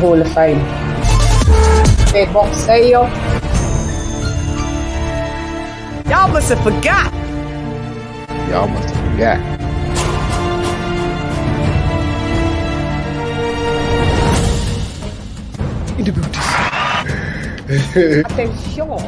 Hall of Fame. Big box there, yo. Y'all must have forgot. Y'all must have forgot. Atención.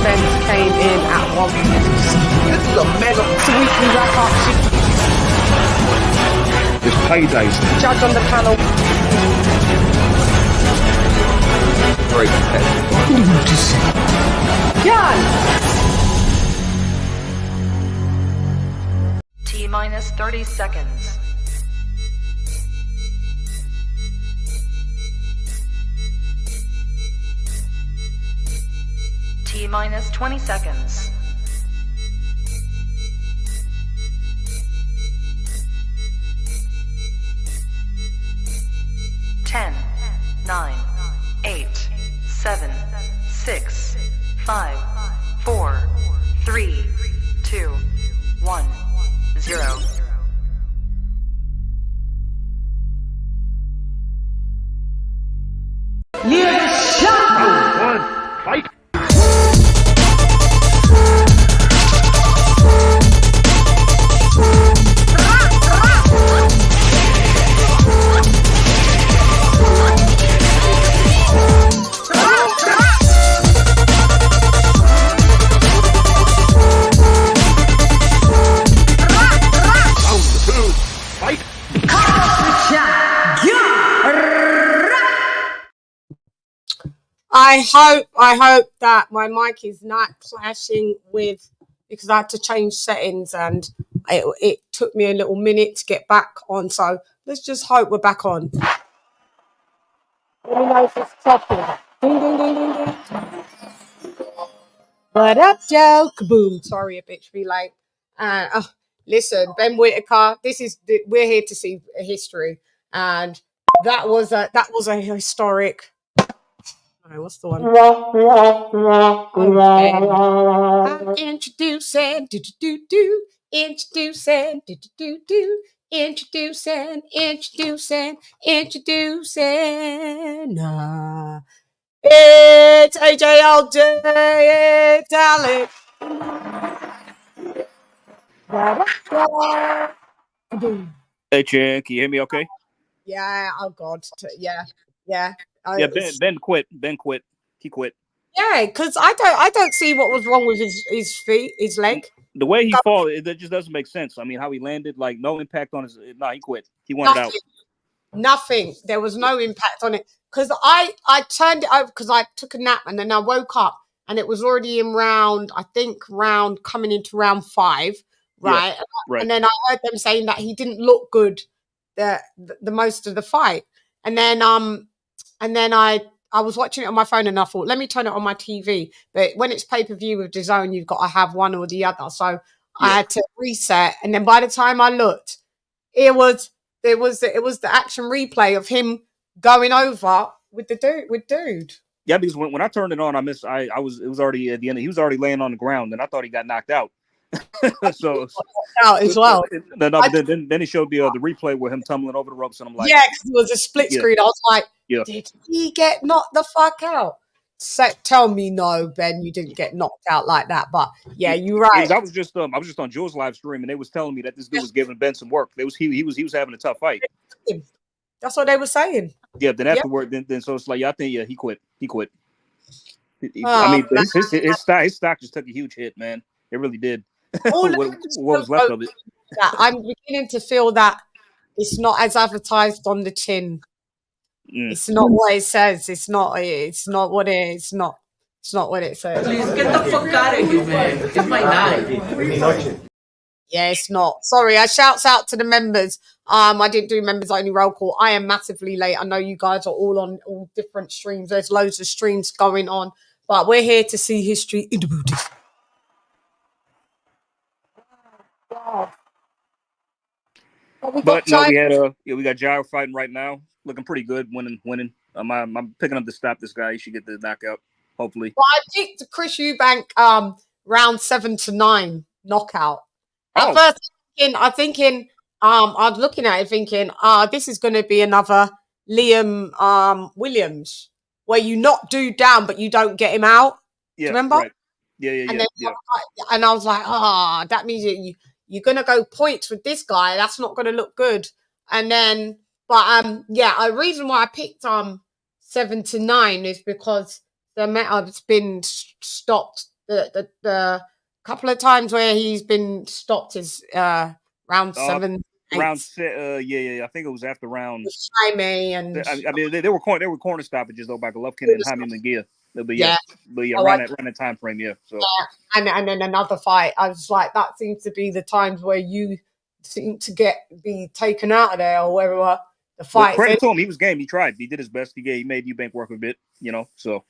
Friends came in at 1. This is a mega. It's a weekly wrap up. It's paydays. Judge on the panel. Very competitive. CHANN. T-minus 30 seconds. T-minus 20 seconds. Ten, 9, 8, 7, 6, 5, 4, 3, 2, 1, 0. Fight. I hope that my mic is not clashing with, because I had to change settings and it took me a little minute to get back on. So let's just hope we're back on. Let me know if it's chopping. Ding, ding, ding, ding, ding. What up, Joe? Kaboom. Sorry, a bit too late. Listen, Ben Whitaker, we're here to see a history. And that was a historic. All right, what's the one? Okay. I'm introducing, introducing, introducing. It's AJ all day, it's Alex. Hey, Chan, can you hear me okay? Yeah, oh God. Yeah. Yeah, Ben quit. Ben quit. He quit. Yeah, because I don't see what was wrong with his feet, his leg. The way he fall, it just doesn't make sense. I mean, how he landed, like no impact on his. No, he quit. He wanted out. Nothing. There was no impact on it because I turned it over because I took a nap and then I woke up and it was already in round coming into round 5, right? Yeah, right. And then I heard them saying that he didn't look good the most of the fight, and then I was watching it on my phone and I thought, let me turn it on my TV. But when it's pay-per-view with DAZN, you've got to have one or the other. So I had to reset. And then by the time I looked, it was the action replay of him going over with dude. Yeah, because when I turned it on, it was already at the end. He was already laying on the ground, and I thought he got knocked out. So out as well. Then he showed the replay with him tumbling over the ropes, and I'm like, yeah, because it was a split screen. I was like, did he get knocked the fuck out? So tell me no, Ben, you didn't get knocked out like that. But yeah, you're right. I was just on Jules' live stream, and they was telling me that this dude was giving Ben some work. He was having a tough fight. That's what they were saying. Yeah. Then afterward, then so it's like, I think he quit. He quit. I mean, his stock just took a huge hit, man. It really did. What was left of it? I'm beginning to feel that it's not as advertised on the tin. It's not what it says. It's not what it says. Please get the fuck out of here, man. It's my night. Yeah, it's not. Sorry, I shouts out to the members. I didn't do members only roll call. I am massively late. I know you guys are all on all different streams. There's loads of streams going on, but we're here to see history in the booty. But no, we got Gyro fighting right now, looking pretty good, winning. I'm picking up to stop this guy. He should get the knockout. hopefully. Well, I picked Chris Eubank round 7 to 9 knockout. At Oh. first, I was looking at it thinking, this is going to be another Liam Williams, where you knock dude down, but you don't get him out. Yeah, Do you remember? right. Yeah. And I was like, that means you're going to go points with this guy. That's not going to look good. And then, a reason why I picked 7 to 9 is because the meta's been stopped. The couple of times where he's been stopped is round 7. Round 6, yeah. I think it was after round. Jaime and I mean, they were corner stoppages though by Golovkin and Jaime Munguia. But yeah, around that time frame, yeah. So and then another fight, I was like, that seems to be the times where you seem to be taken out of there or wherever the fight. Credit to him, he was game. He tried. He did his best. He made Eubank work a bit, So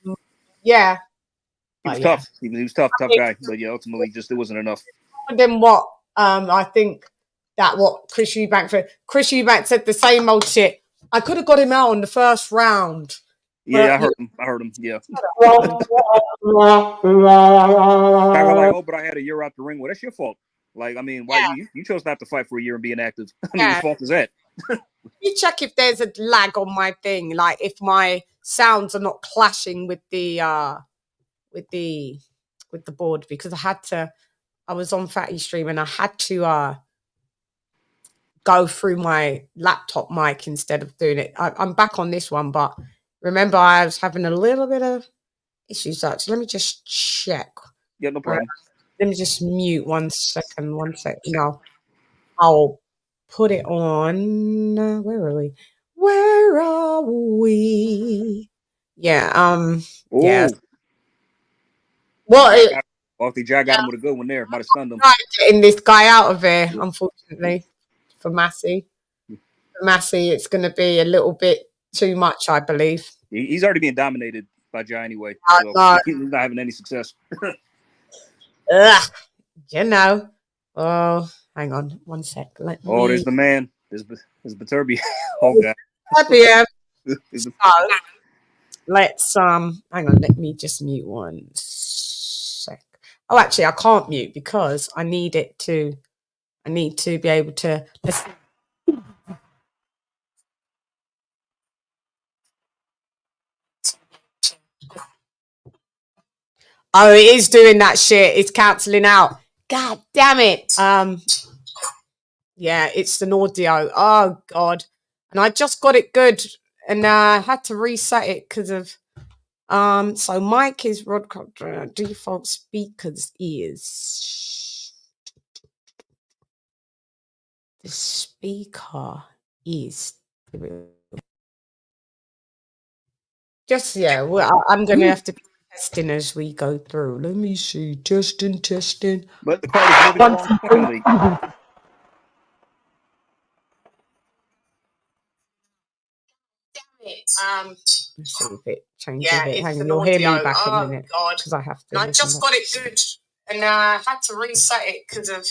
yeah, he was tough. He was tough guy. But yeah, ultimately, just it wasn't enough. And then what? I think that what Chris Eubank said the same old shit. I could have got him out on the first round. Yeah, I heard him. Yeah. I was like, but I had a year out the ring. Well, that's your fault. Like, I mean, why you chose not to fight for a year and be inactive? I mean, whose fault is that? You check if there's a lag on my thing, like if my sounds are not clashing with the board, because I was on Fatty Stream and I had to go through my laptop mic instead of doing it. I'm back on this one, but remember I was having a little bit of issues. Actually, let me just check. Yeah, no problem. Let me just mute 1 second. 1 second. No, I'll put it on. Where are we? Yeah. Yeah. What? Well, if the Jack got him with a good one there, might have stunned him. Getting this guy out of here, unfortunately, for Massey. For Massey, it's going to be a little bit too much, I believe. He's already being dominated by Jai anyway. So he's not having any success. Ugh, Oh, hang on 1 sec. There's the man. There's Beterbiev. Oh god. Beterbiev. So, let's hang on. Let me just mute 1 sec. Oh, actually, I can't mute because I need to be able to listen. Oh, it is doing that shit. It's cancelling out. God damn it. Yeah, it's an audio. Oh, God. And I just got it good. And I had to reset it because of... So mic is broadcast. Default speakers is... The speaker is... Just, yeah. Well, I'm going to have to... testing as we go through. Let me see. Testing. But the card is moving along quickly. Let's see if it changes a bit. Hang on, you'll hear me back in a minute. Because I have to. I just got it good. And I had to reset it because of...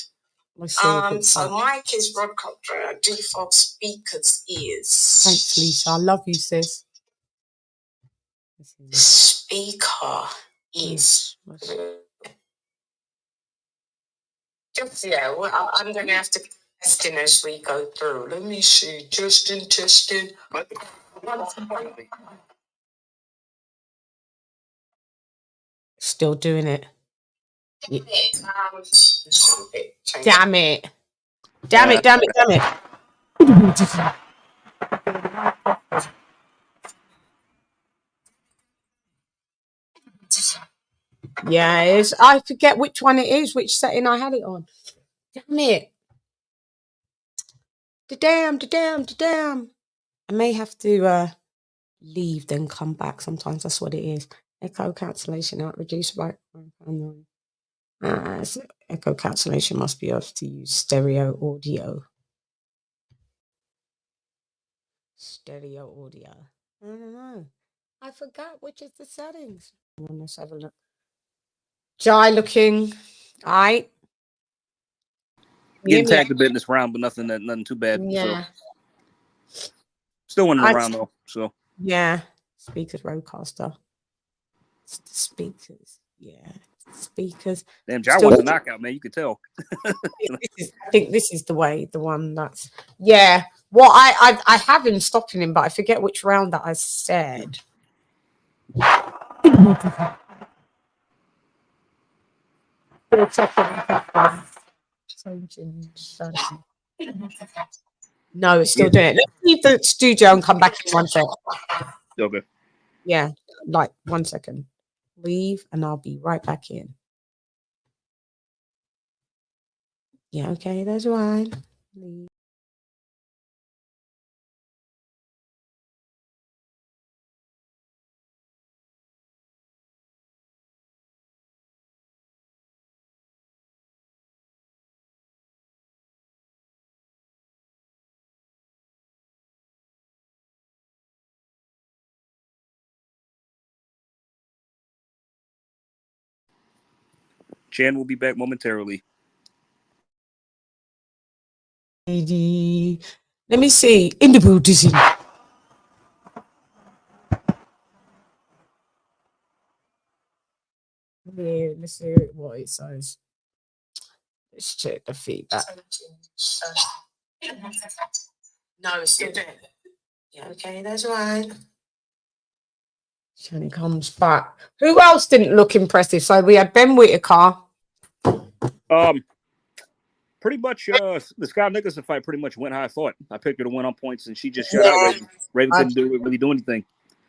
So mic is broadcast. Default speakers is... Thanks, Lisa. I love you, sis. Speaker is just well, I'm going to have to testing as we go through. Let me see. Testing. Still doing it. Damn it. Yeah, I forget which one it is, which setting I had it on. Damn it. Damn. I may have to leave, then come back. Sometimes that's what it is. Echo cancellation out, reduce by... so echo cancellation must be off to use stereo audio. I don't know. I forgot which is the settings. Let's have a look. Jai looking. All right. Getting tagged a bit in this round, but nothing too bad. Yeah. So. Still winning the round though. So. Yeah. Speakers roadcaster. It's the speakers. Yeah, speakers. Damn, Jai wants a knockout, man. You could tell. I think this is the one that's. Yeah. Well, I have him stopping him, but I forget which round that I said. No, it's still doing it. Let's leave the studio and come back in 1 second. Okay. Yeah, like 1 second. Leave and I'll be right back in. Yeah, okay, that's right. Leave. Chan will be back momentarily. Let me see. In the Buddhism. Yeah, let's see what it says. Let's check the feedback. No, it's still doing it. Yeah, okay, that's right. Shani comes back. Who else didn't look impressive? So we had Ben Whitaker. Pretty much the Scott Nicholson fight pretty much went how I thought. I picked her to win on points, and she just shut out Raven. Raven couldn't really do anything.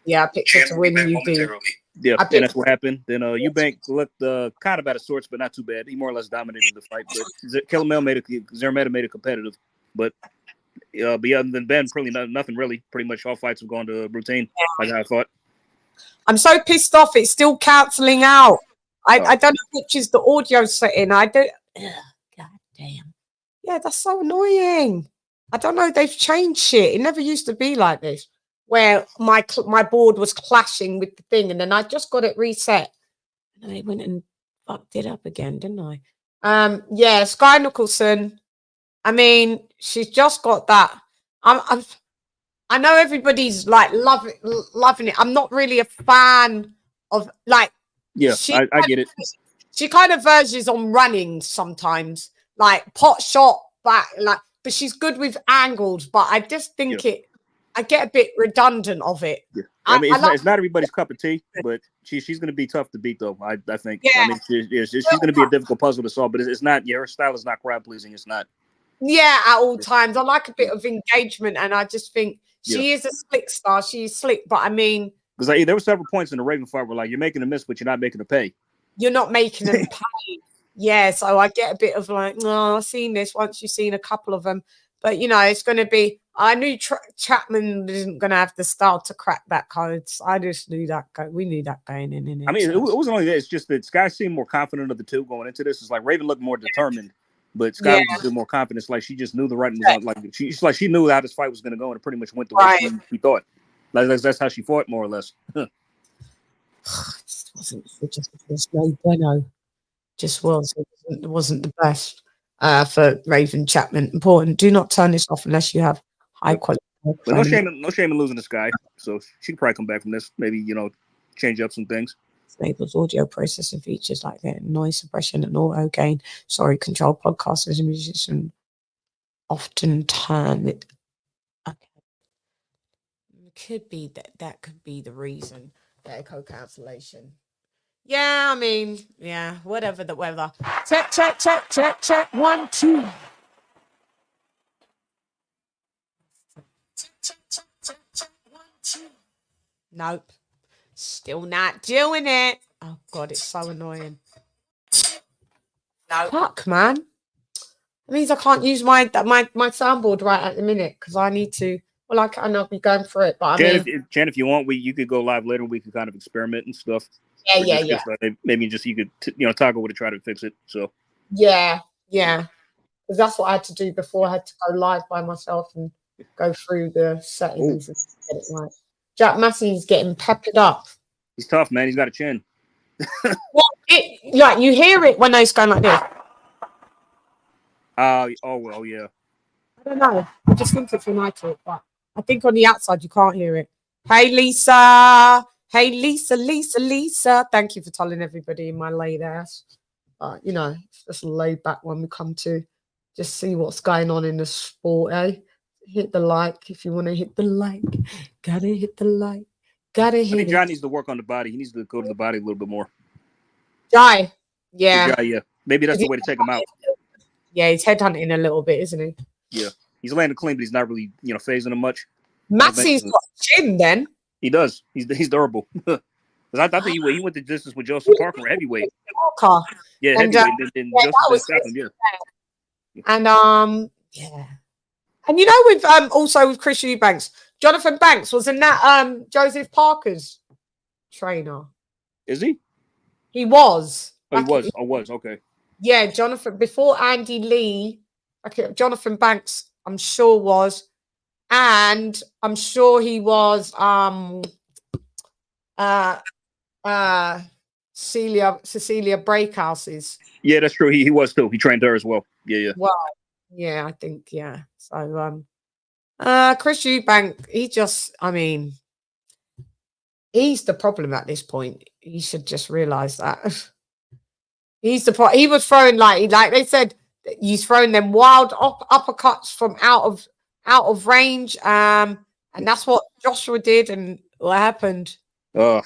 Yeah, I picked her to win. You do. Yeah, and that's what happened. Then Eubank looked kind of out of sorts, but not too bad. He more or less dominated the fight. But Zermeta made it competitive. But yeah, other than Ben, probably nothing really. Pretty much all fights have gone to routine, like I thought. I'm so pissed off. It's still cancelling out. I don't know which is the audio setting. I don't. Ugh, God damn. Yeah, that's so annoying. I don't know. They've changed shit. It never used to be like this, where my board was clashing with the thing, and then I just got it reset. And I went and fucked it up again, didn't I? Yeah, Sky Nicholson. I mean, she's just got that. I know everybody's like loving it. I'm not really a fan of like. Yeah, I get it. She kind of verges on running sometimes, like pot shot back, like. But she's good with angles. But I just think I get a bit redundant of it. Yeah. I mean, it's not everybody's cup of tea, but she's going to be tough to beat, though. I think. Yeah. I mean, she's going to be a difficult puzzle to solve, but it's not. Yeah, her style is not crowd pleasing. It's not. Yeah, at all times. I like a bit of engagement, and I just think she is a slick star. She's slick, but I mean, because there were several points in the Raven fight where like you're making a miss, but you're not making a pay. You're not making them pay. Yeah, so I get a bit of like, no, I've seen this once. You've seen a couple of them, but you know, it's going to be. I knew Chapman isn't going to have the style to crack that code. I just knew that. We knew that going in. I mean, it wasn't only that. It's just that Sky seemed more confident of the two going into this. It's like Raven looked more determined. But Sky was just more confidence, like she just knew the writing was on. Like she knew how this fight was going to go, and it pretty much went the way she thought. Like that's how she fought, more or less. It just no bueno. Just was. It wasn't the best for Raven Chapman. Important. Do not turn this off unless you have high quality. But no shame in losing to Sky. So she could probably come back from this. Maybe change up some things. Enables audio processing features like that, noise suppression and auto gain. Sorry, control podcasters and musicians often turn it. Okay. It could be that could be the reason. The echo cancellation. Yeah, I mean, yeah, whatever the weather. Check. 1, 2. Check. 1, 2. Nope. Still not doing it. Oh God, it's so annoying. No, fuck, man. It means I can't use my soundboard right at the minute because I need to. Well, I'll be going through it. But Jan, if you want, you could go live later. We could kind of experiment and stuff. Yeah. Maybe just you could toggle with it, try to fix it. So yeah, because that's what I had to do before. I had to go live by myself and go through the settings and get it right. Jack Massey's getting peppered up. He's tough, man. He's got a chin. Well, you hear it when he's going like this. Oh yeah. I don't know. I just think it's when I talk, but I think on the outside you can't hear it. Hey Lisa, Hey, Lisa. Thank you for telling everybody in my late ass. You know, it's just laid back when we come to just see what's going on in the sport, eh? Hit the like if you want to hit the like. Gotta hit the like. Gotta I hit think John it. needs to work on the body. He needs to go to the body a little bit more. Jai. For Yeah. Jai, yeah. Maybe that's the way to take him out. Yeah, he's headhunting a little bit, isn't he? Yeah. He's landing clean, but he's not really, phasing him much. Massey's got chin then. He does. He's durable. Because I think he went the distance with Joseph Parker, heavyweight. Parker. Yeah, And, heavyweight. Then yeah, Joseph then him, yeah. And yeah. And you know, with also with Chris Eubanks, Jonathan Banks was in that Joseph Parker's trainer. Is he? He was. Oh, he was. Oh, was. Okay. Yeah, Jonathan, before Andy Lee, okay, Jonathan Banks, I'm sure was, and I'm sure he was Cecilia Breakhouse's. Yeah, that's true. He was too. He trained her as well. Yeah. Well, yeah, I think, yeah. So Chris Eubank, he's the problem at this point. He should just realize that. He was throwing like they said, he's throwing them wild uppercuts from out of range. And that's what Joshua did, and what happened. Yeah.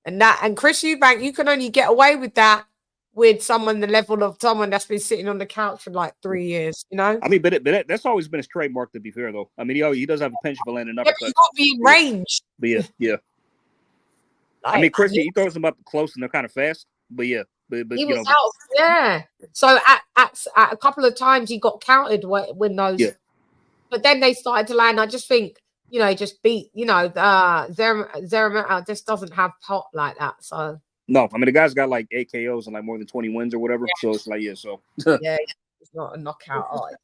And Chris Eubank, you can only get away with that with the level of someone that's been sitting on the couch for like 3 years, you know? I mean, but that's always been his trademark, to be fair, though. I mean, he does have a penchant for landing uppercuts. Yeah, but you got to be in range. But yeah. Like, I mean, Chris, he throws them up close and they're kind of fast. But yeah, but he was out. Yeah. So at a couple of times he got counted when those. Yeah. But then they started to land. I just think, just beat, Zerameta just doesn't have pop like that. So. No, I mean, the guy's got like 8 KOs and like more than 20 wins or whatever. Yeah. So it's like, yeah, so. Yeah, it's not a knockout artist,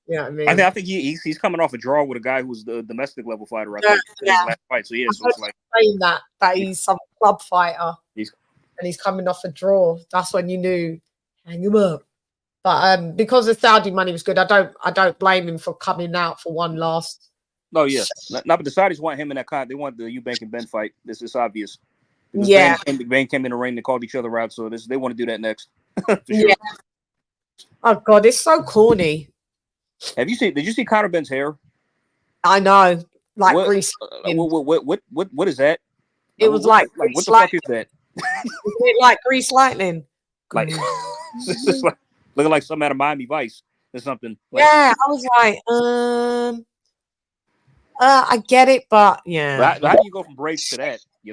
you know what I mean? I think he's coming off a draw with a guy who's the domestic level fighter, I think, in his last fight. So, yeah, so it's like. Saying that he's some club fighter. He's coming off a draw. That's when you knew, hang him up. But because the Saudi money was good, I don't blame him for coming out for one last. No, yeah. No, but the Saudis want him in that they want the Eubank and Ben fight. This is obvious. Because yeah. Ben came in the ring, they called each other out, so they want to do that next. For sure. Yeah. Oh God, it's so corny. Did you see Conor Ben's hair? I know. Like what, grease. What is that? It was like what the fuck is that? Like grease lightning. Like it's just like looking like something out of Miami Vice or something. Yeah, I was like, I get it, but yeah. How do you go from braids to that? He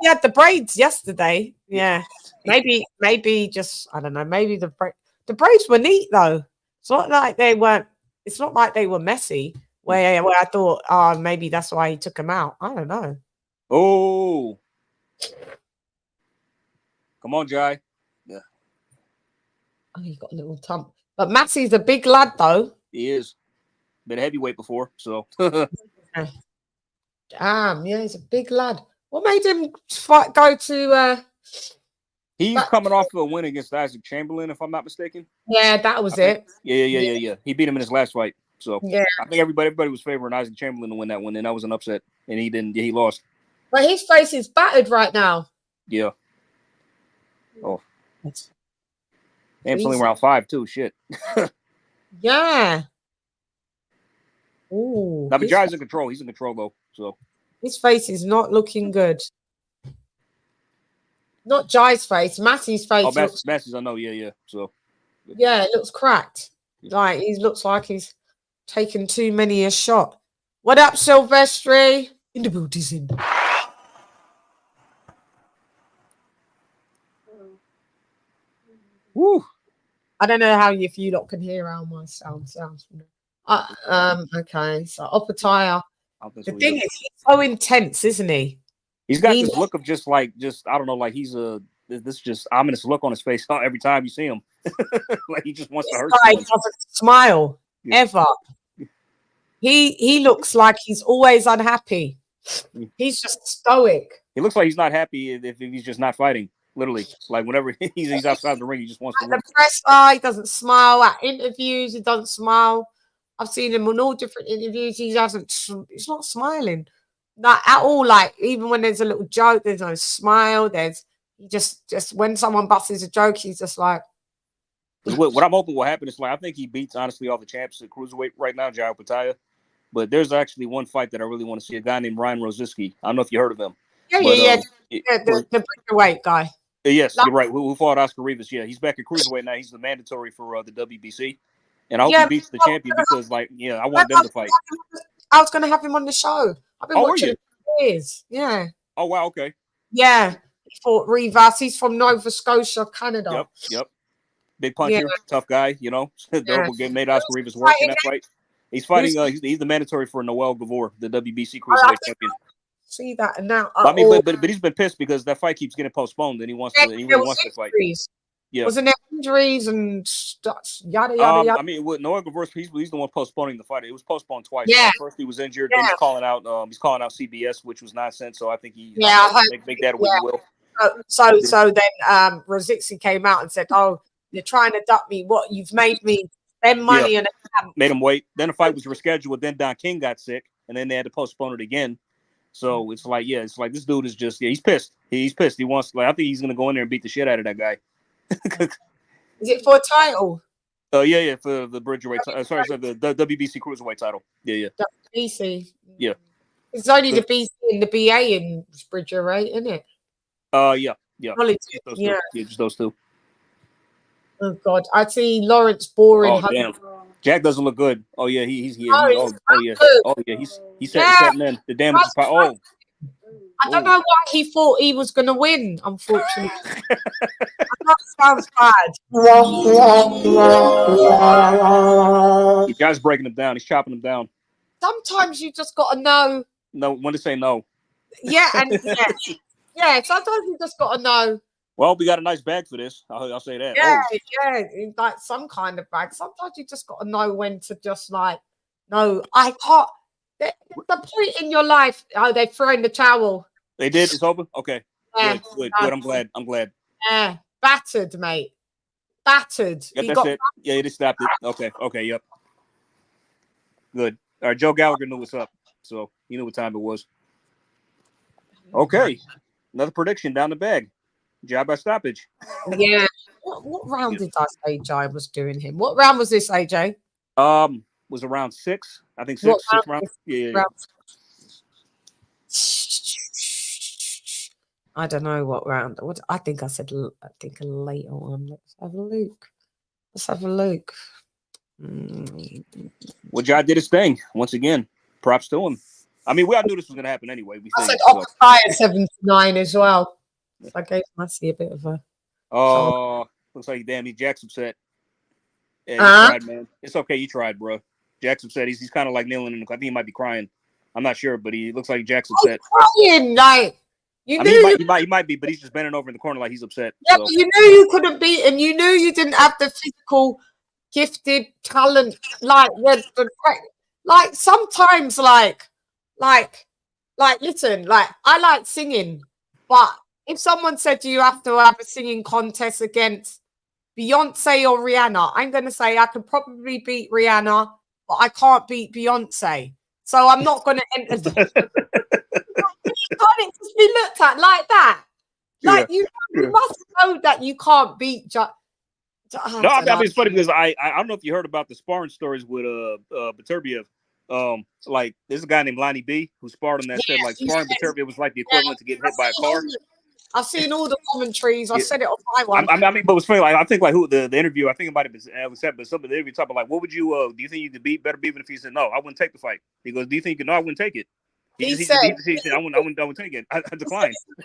had the braids yesterday. Yeah, maybe just I don't know. Maybe the braids were neat though. It's not like they weren't. It's not like they were messy. Where I thought, maybe that's why he took them out. I don't know. Oh. Come on, Jai. Yeah. Oh, he got a little tump. But Massey's a big lad, though. He is. Been a heavyweight before, so. Damn, yeah, he's a big lad. What made him go to... He's coming off of a win against Isaac Chamberlain, if I'm not mistaken. Yeah, that was it. Yeah. He beat him in his last fight. So yeah. I think everybody was favoring Isaac Chamberlain to win that one, and that was an upset. And he didn't. He lost. But his face is battered right now. Yeah. Oh. And it's only around 5 too. Shit. Yeah. Ooh. Now, but Jai's in control. He's in control though. So his face is not looking good. Not Jai's face. Massey's face. Oh, Massey's. I know. Yeah. So. Yeah, it looks cracked. Like he looks like he's taken too many a shot. What up, Silvestri? In the Buddhism. Woo. I don't know if you lot can hear how my sounds. Okay, so Opataya. The thing is, he's so intense, isn't he? He's got this look of just I don't know, like he's this just ominous look on his face every time you see him. Like he just wants to hurt you. He doesn't smile ever. He looks like he's always unhappy. He's just stoic. He looks like he's not happy if he's just not fighting. Literally, like whenever he's outside the ring, he just wants to. At the presser, he doesn't smile. At interviews, he doesn't smile. I've seen him on all different interviews. He's not smiling. not at all. Like even when there's a little joke, there's no smile. There's just when someone busts a joke, he's just like. What I'm hoping will happen is like I think he beats honestly all the champs at cruiserweight right now, Jai Pataya. But there's actually one fight that I really want to see. A guy named Ryan Rosiski. I don't know if you heard of him. Yeah, the weight guy. Yes, you're right. Who fought Oscar Rivas? Yeah, he's back at cruiserweight now. He's the mandatory for the WBC, and I hope he beats the champion because, like, I want them to fight. I was going to have him on the show. I've been watching him for years. Yeah. Oh wow. Okay. Yeah, he fought Rivas. He's from Nova Scotia, Canada. Yep. Big puncher, tough guy. Made Oscar Rivas work in that fight. He's fighting. He's the mandatory for Noel Gavor, the WBC cruiserweight champion. See that and now. I mean, but he's been pissed because that fight keeps getting postponed, and he wants to. He really wants to fight. Yeah. Wasn't there injuries and yada yada yada? I mean, with Noel Gavor, he's the one postponing the fight. It was postponed twice. Yeah. First he was injured. Then he's calling out. CBS, which was nonsense. So I think he. Make that what he will. So then Rosicky came out and said, "Oh, you're trying to duck me. What you've made me spend money on a camp." Made him wait. Then the fight was rescheduled. Then Don King got sick, and then they had to postpone it again. So it's like this dude is just he's pissed. He's pissed. He wants I think he's gonna go in there and beat the shit out of that guy. Is it for a title? Yeah, for the Bridgerweight. The WBC Cruiserweight title. Yeah. BC. Yeah. It's only the BC and the BA in Bridger, right? Isn't it? Yeah. Just those two. Oh God, I see Lawrence boring. Oh damn. Jack doesn't look good. Oh yeah, he's here. He said man, the damage is I don't know why he thought he was going to win. Unfortunately, that sounds bad. The guy's breaking him down. He's chopping him down. Sometimes you just got to know. No, when to say no. Yeah, and sometimes you just got to know. Well, we got a nice bag for this. I'll say that. Yeah, like some kind of bag. Sometimes you just got to know when to just like, no, I can't. The point in your life, they're throwing the towel. They did. It's over. Okay. Yeah, good. I'm glad. Yeah, battered, mate. Battered. Yep, that's it. Yeah, they stopped it. Okay. Yep. Good. All right. Joe Gallagher knew what's up, so he knew what time it was. Okay. Another prediction down the bag. Jai by stoppage. Yeah. What round did I say Jai was doing him? What round was this, AJ? Was around 6. I think 6 rounds. Yeah. I don't know what round. What I think I said. I think a later one. Let's have a look. Well, Jai did his thing once again. Props to him. I mean, we all knew this was going to happen anyway. I said Occupy at 79 as well. I gave Massey a bit of a. Oh, looks like Jack's upset. Yeah, you tried, man. It's okay. You tried, bro. Jack's upset. He's kind of like kneeling in the. I think he might be crying. I'm not sure, but he looks like Jack's upset. Crying, like he might be, but he's just bending over in the corner like he's upset. Yeah, so. But you knew you couldn't beat him. You knew you didn't have the physical, gifted talent. Like sometimes, listen, like I like singing, but if someone said you have to have a singing contest against Beyonce or Rihanna, I'm going to say I could probably beat Rihanna, but I can't beat Beyonce. So I'm not going to enter. You can't just be looked at like that. Like you must know that you can't beat. I mean, it's funny because I don't know if you heard about the sparring stories with Beterbiev. Like there's a guy named Lonnie B who sparred him that said like sparring Beterbiev was like the equivalent to getting hit by a car. I've seen all the commentaries. I said it on my one. I mean, but it was funny. Like I think like who the interview. I think it might have been said, but some of the interview talking about like, what would you do you think you could beat Beterbiev? If he said no, I wouldn't take the fight. He goes, do you think you know I wouldn't take it? He said I wouldn't take it. I declined. He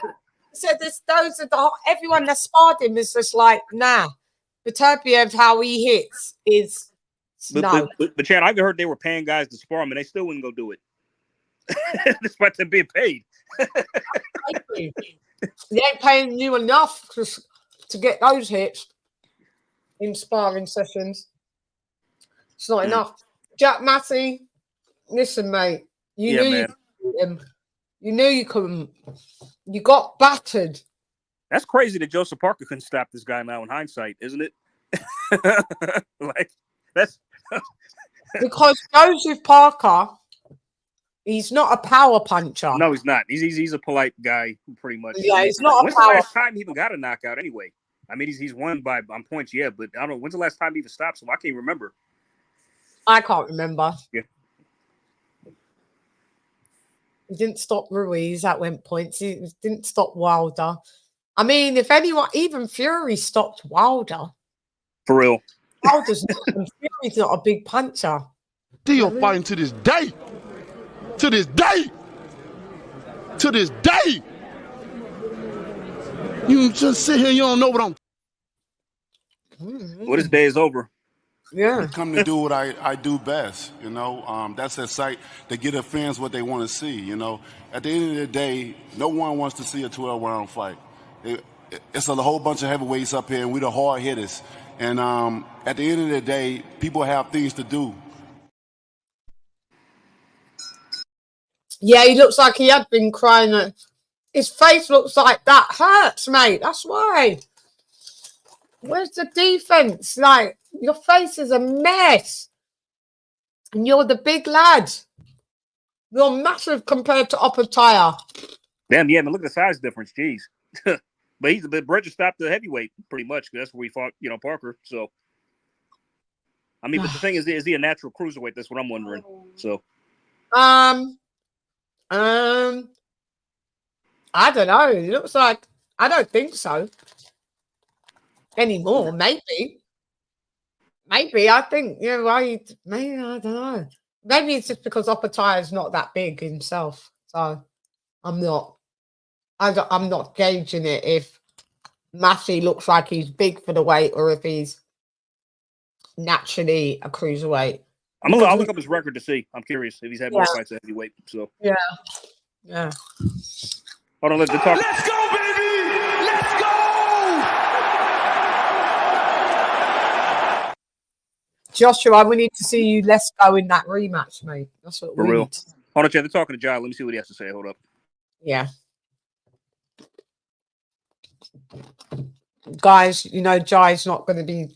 said those are everyone that sparred him is just like nah. Beterbiev, how he hits is no. But Chan, I've heard they were paying guys to spar him and they still wouldn't go do it. Despite them being paid. They ain't paying you enough to get those hits in sparring sessions. It's not enough. Jack Massey, listen, mate. You knew you could beat him. You knew you couldn't. You got battered. That's crazy that Joseph Parker couldn't stop this guy now in hindsight, isn't it? Like that's because Joseph Parker He's not a power puncher. No, he's not. He's a polite guy, pretty much. Yeah, he's not When's a power. the last time he even got a knockout? Anyway, I mean, he's won by on points, yeah, but I don't know when's the last time he even stopped him. I can't remember. I can't remember. Yeah. He didn't stop Ruiz. That went points. He didn't stop Wilder. I mean, if anyone, even Fury stopped Wilder. For real. Wilder's not, Fury's not a big puncher. Still fighting to this day. To this day. To this day. You just sit here, you don't know what I'm. Well, this day is over. Yeah. Come to do what I do best, you know. That's a site to get the fans what they want to see, you know. At the end of the day, no one wants to see a 12-round fight. It's a whole bunch of heavyweights up here, and we're the hard hitters. And at the end of the day, people have things to do. Yeah, he looks like he had been crying. His face looks like that hurts, mate. That's why. Where's the defense? Like, your face is a mess. And you're the big lad. You're massive compared to Opataya. Damn, yeah, man, look at the size difference. Jeez. But Brett just stopped the heavyweight pretty much because that's where we fought, you know, Parker. So, I mean, but the thing is he a natural cruiserweight? That's what I'm wondering. So, I don't know. It looks like, I don't think so anymore. Maybe, I think, you know, maybe, I don't know. Maybe it's just because Opataya is not that big himself. So I'm not gauging it if Massey looks like he's big for the weight or if he's naturally a cruiserweight. I'll look up his record to see. I'm curious if he's had more fights at heavyweight. So yeah. Hold on, let's talk. Let's go, baby! Let's go! Joshua, we need to see you. Let's go in that rematch, mate. That's what For we real. need. Hold on, Chad. They're talking to Jai. Let me see what he has to say. Hold up. Yeah. Guys, you know, Jai's not going to be.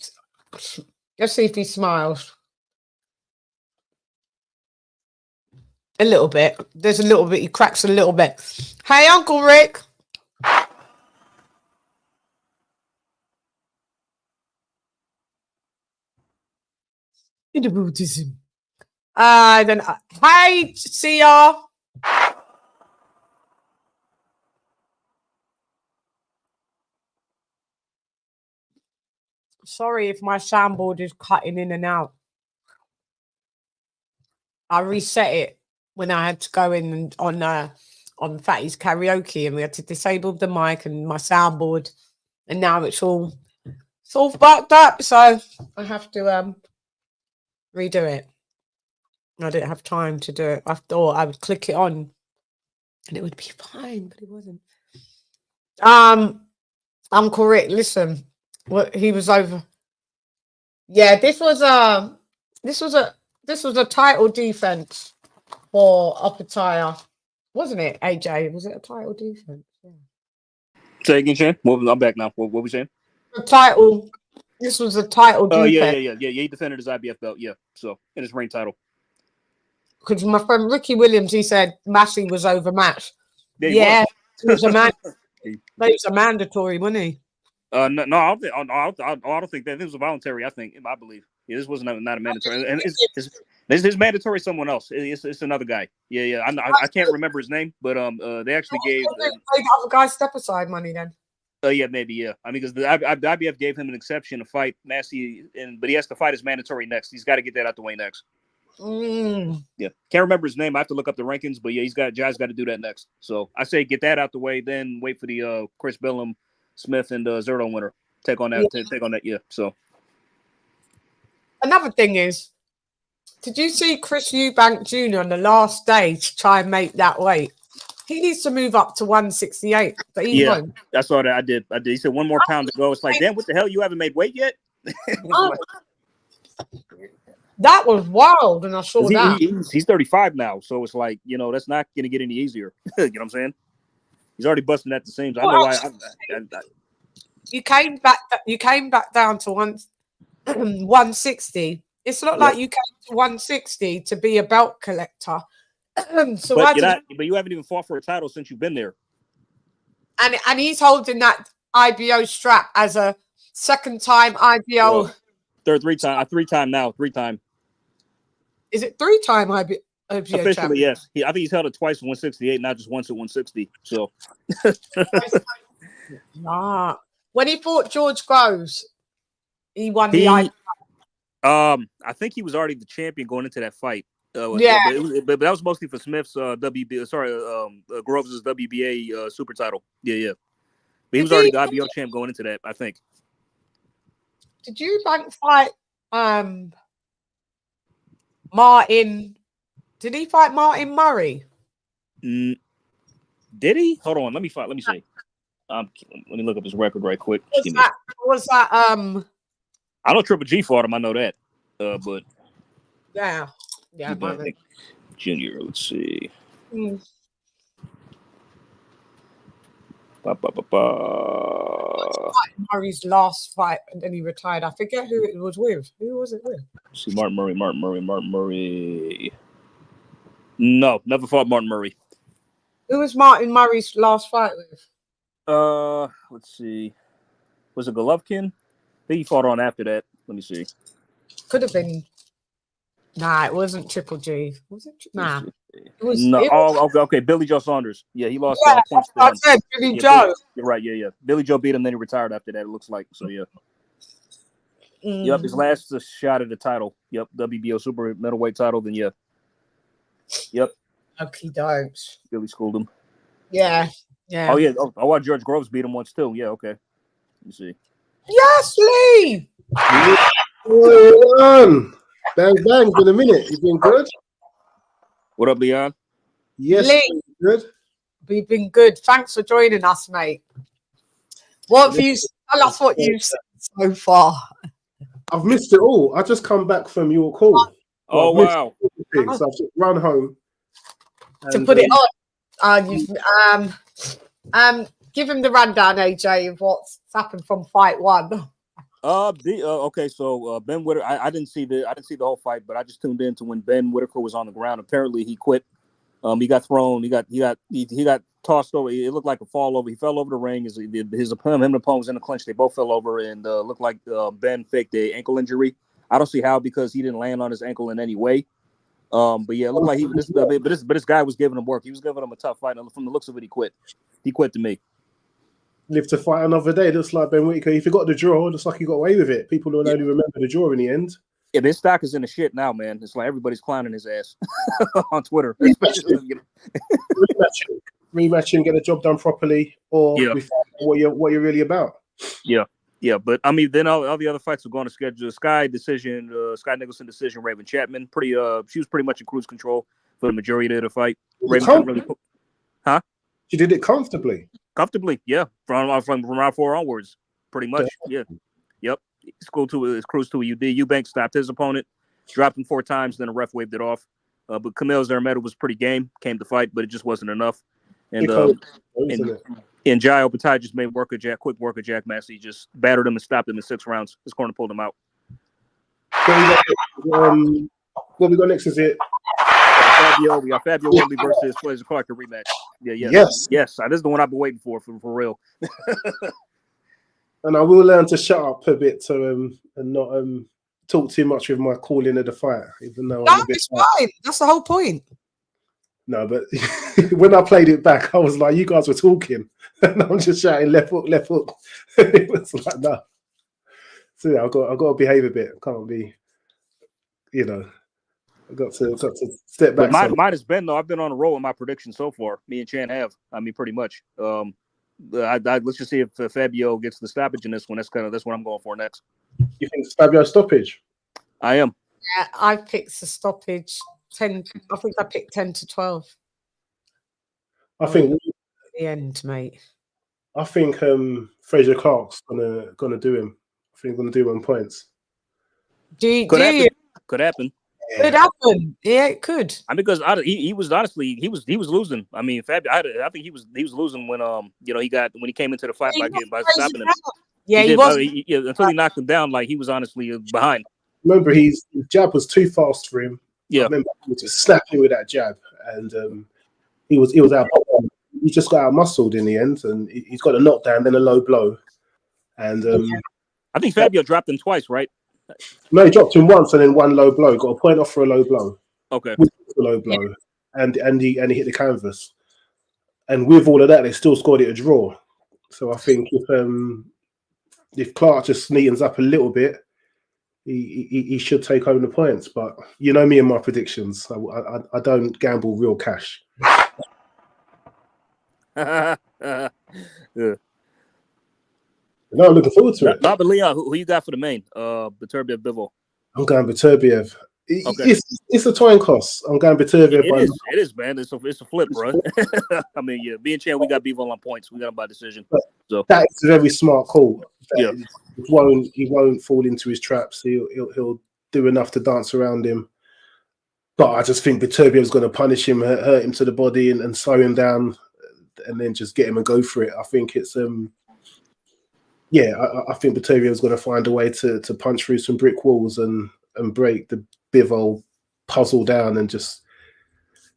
Let's see if he smiles. A little bit. There's a little bit. He cracks a little bit. Hey, Uncle Rick. In the Buddhism. Then, hey, CR. Sorry if my soundboard is cutting in and out. I reset it when I had to go in and on Fatty's karaoke, and we had to disable the mic and my soundboard, and now it's all fucked up. So I have to redo it. I didn't have time to do it. I thought I would click it on and it would be fine, but it wasn't. Uncle Rick, listen, what he was over. Yeah, this was a title defense for Opataya, wasn't it, AJ? Was it a title defense? Yeah. Say again, Shane. I'm back now. What we saying? The title. This was a title defense. Yeah. He defended his IBF belt. Yeah. So in his reign title. Because my friend Ricky Williams, he said Massey was overmatched. Yeah, it was a mandatory, wasn't he? No, I don't think that. This was voluntary. I believe. Yeah, this wasn't not a mandatory. And it's mandatory. Someone else. It's another guy. Yeah. I can't remember his name, but they actually gave the other guy step aside money then. Yeah, maybe, yeah. I mean, because the IBF gave him an exception to fight Massey, but he has to fight his mandatory next. He's got to get that out the way next. Yeah, can't remember his name. I have to look up the rankings, but yeah, Jai's got to do that next. So I say get that out the way, then wait for the Chris Billum, Smith, and Zerto winner. Take on that. Yeah. So another thing is, did you see Chris Eubank Jr. on the last day to try and make that weight? He needs to move up to 168. But he won't. I saw that. I did. He said one more pound to go. It's like, damn, what the hell? You haven't made weight yet? That was wild, and I saw that. He's 35 now, so it's like, you know, that's not going to get any easier. You know what I'm saying? He's already busting at the seams. I know why. You came back down to 160. It's not like you came to 160 to be a belt collector. So but why but you haven't even fought for a title since you've been there. and he's holding that IBO strap as a second time IBO. Well, three time now. Is it 3-time IBO Officially, champion? yes. I think he's held it twice at 168, not just once at 160. So, Nah. When he fought George Groves, he won the IBO. I think he was already the champion going into that fight. Yeah. But that was mostly for Smith's Groves' WBA super title. Yeah. But he was already the IBO champ going into that, I think. Did Eubank fight Martin? Did he fight Martin Murray? Did he? Hold on, let me see. Let me look up his record right quick. Was that I know Triple G fought him. I know that. But yeah. Junior. Let's see. Murray's last fight, and then he retired. I forget who it was with. Who was it with? Let's see, Martin Murray. No, never fought Martin Murray. Who was Martin Murray's last fight with? Let's see. Was it Golovkin? I think he fought on after that. Let me see. Could have been. Nah, it wasn't Triple G. Was it? Nah. It was, okay. Billy Joe Saunders. Yeah, he lost points. I said Billy Joe. You're right. Yeah. Billy Joe beat him, then he retired after that. It looks like so. Yeah. Yep, his last shot at the title. Yep, WBO super middleweight title. Then yeah. Yep. Okay, dokes. Billy schooled him. Yeah. Oh yeah. I watched George Groves beat him once too. Yeah. Okay. Let me see. Yes, Lee. Bang bang. Been a minute. You been good? What up, Leon? Yes, Lee, good. We've been good. Thanks for joining us, mate. What have you? Tell us what you've seen so far. I've missed it all. I just come back from your call. Oh wow! So I've just run home To put it on. Give him the rundown, AJ, of what's happened from fight one. Okay, so Ben Whitaker. I didn't see the whole fight, but I just tuned in to when Ben Whitaker was on the ground. Apparently, he quit. He got thrown. He got tossed over. It looked like a fall over. He fell over the ring. Him and the opponent was in the clinch. They both fell over and looked like Ben faked the ankle injury. I don't see how because he didn't land on his ankle in any way. But yeah, it looked like this guy was giving him work. He was giving him a tough fight. And from the looks of it, he quit. He quit to me. Live to fight another day. Looks like Ben Whitaker. He forgot the draw. Looks like he got away with it. People don't only remember the draw in the end. Yeah, his stock is in the shit now, man. It's like everybody's clowning his ass on Twitter. Rematching, get the job done properly, or we find what you're really about. Yeah. But I mean, then all the other fights are going to schedule. Sky Nicholson decision. Raven Chapman, she was pretty much in cruise control for the majority of the fight. Raven couldn't really, She did it comfortably. Yeah. From round 4 onwards, pretty much. Yeah. Yep. It's cruise to a UD. Eubank stopped his opponent, dropped him 4 times, then the ref waved it off. But Kamil Zermeta was pretty game, came to fight, but it just wasn't enough. And Jai Opetaia just made quick work of Jack Massey. Just battered him and stopped him in 6 rounds. His corner pulled him out. What we got next is it? We got Fabio Woodley versus Fraser Clark, the rematch. Yes. This is the one I've been waiting for real. And I will learn to shut up a bit and not talk too much with my calling of the fight, even though it's fine. That's the whole point. No, but when I played it back, I was like, you guys were talking, and I'm just shouting left hook, left hook. It was like, no. So yeah, I've got to behave a bit. I can't be, I got to step back. But mine has been though. I've been on a roll with my predictions so far. Me and Chan have. I mean, pretty much. Let's just see if Fabio gets the stoppage in this one. That's what I'm going for next. You think it's Fabio stoppage? I am. Yeah, I picked the stoppage 10. I think I picked 10 to 12. I think the end, mate. I think Fraser Clark's gonna do him. I think gonna do him on points. Could happen. Could happen. Yeah, it could. I mean, because he was honestly he was losing. I mean, Fabio. I think he was losing when when he came into the fight by stopping him. Yeah, he was until he knocked him down. Like he was honestly behind. Remember, his jab was too fast for him. Yeah, I remember he was just snapping with that jab, and he was out. He just got out muscled in the end, and he's got a knockdown, then a low blow, and I think Fabio dropped him twice, right? no, he dropped him once and then one low blow. Got a point off for a low blow. Okay. With a low blow, and he hit the canvas, and with all of that, they still scored it a draw. So I think if Clark just neatens up a little bit, he should take home the points. But you know me and my predictions. I don't gamble real cash. Yeah. No, I'm looking forward to it. But Leon, who you got for the main? Beterbiev, Bivol. I'm going Beterbiev. Okay. It's a toin cost. I'm going Beterbiev. It is, man. It's a flip, bro. I mean, yeah, me and Chan, we got Bivol on points. We got him by decision. So that is a very smart call. Yeah. He won't fall into his traps. He'll do enough to dance around him. But I just think Beterbiev is going to punish him, hurt him to the body, and slow him down, and then just get him and go for it. I think it's I think Beterbiev is going to find a way to punch through some brick walls and break the Bivol puzzle down, and just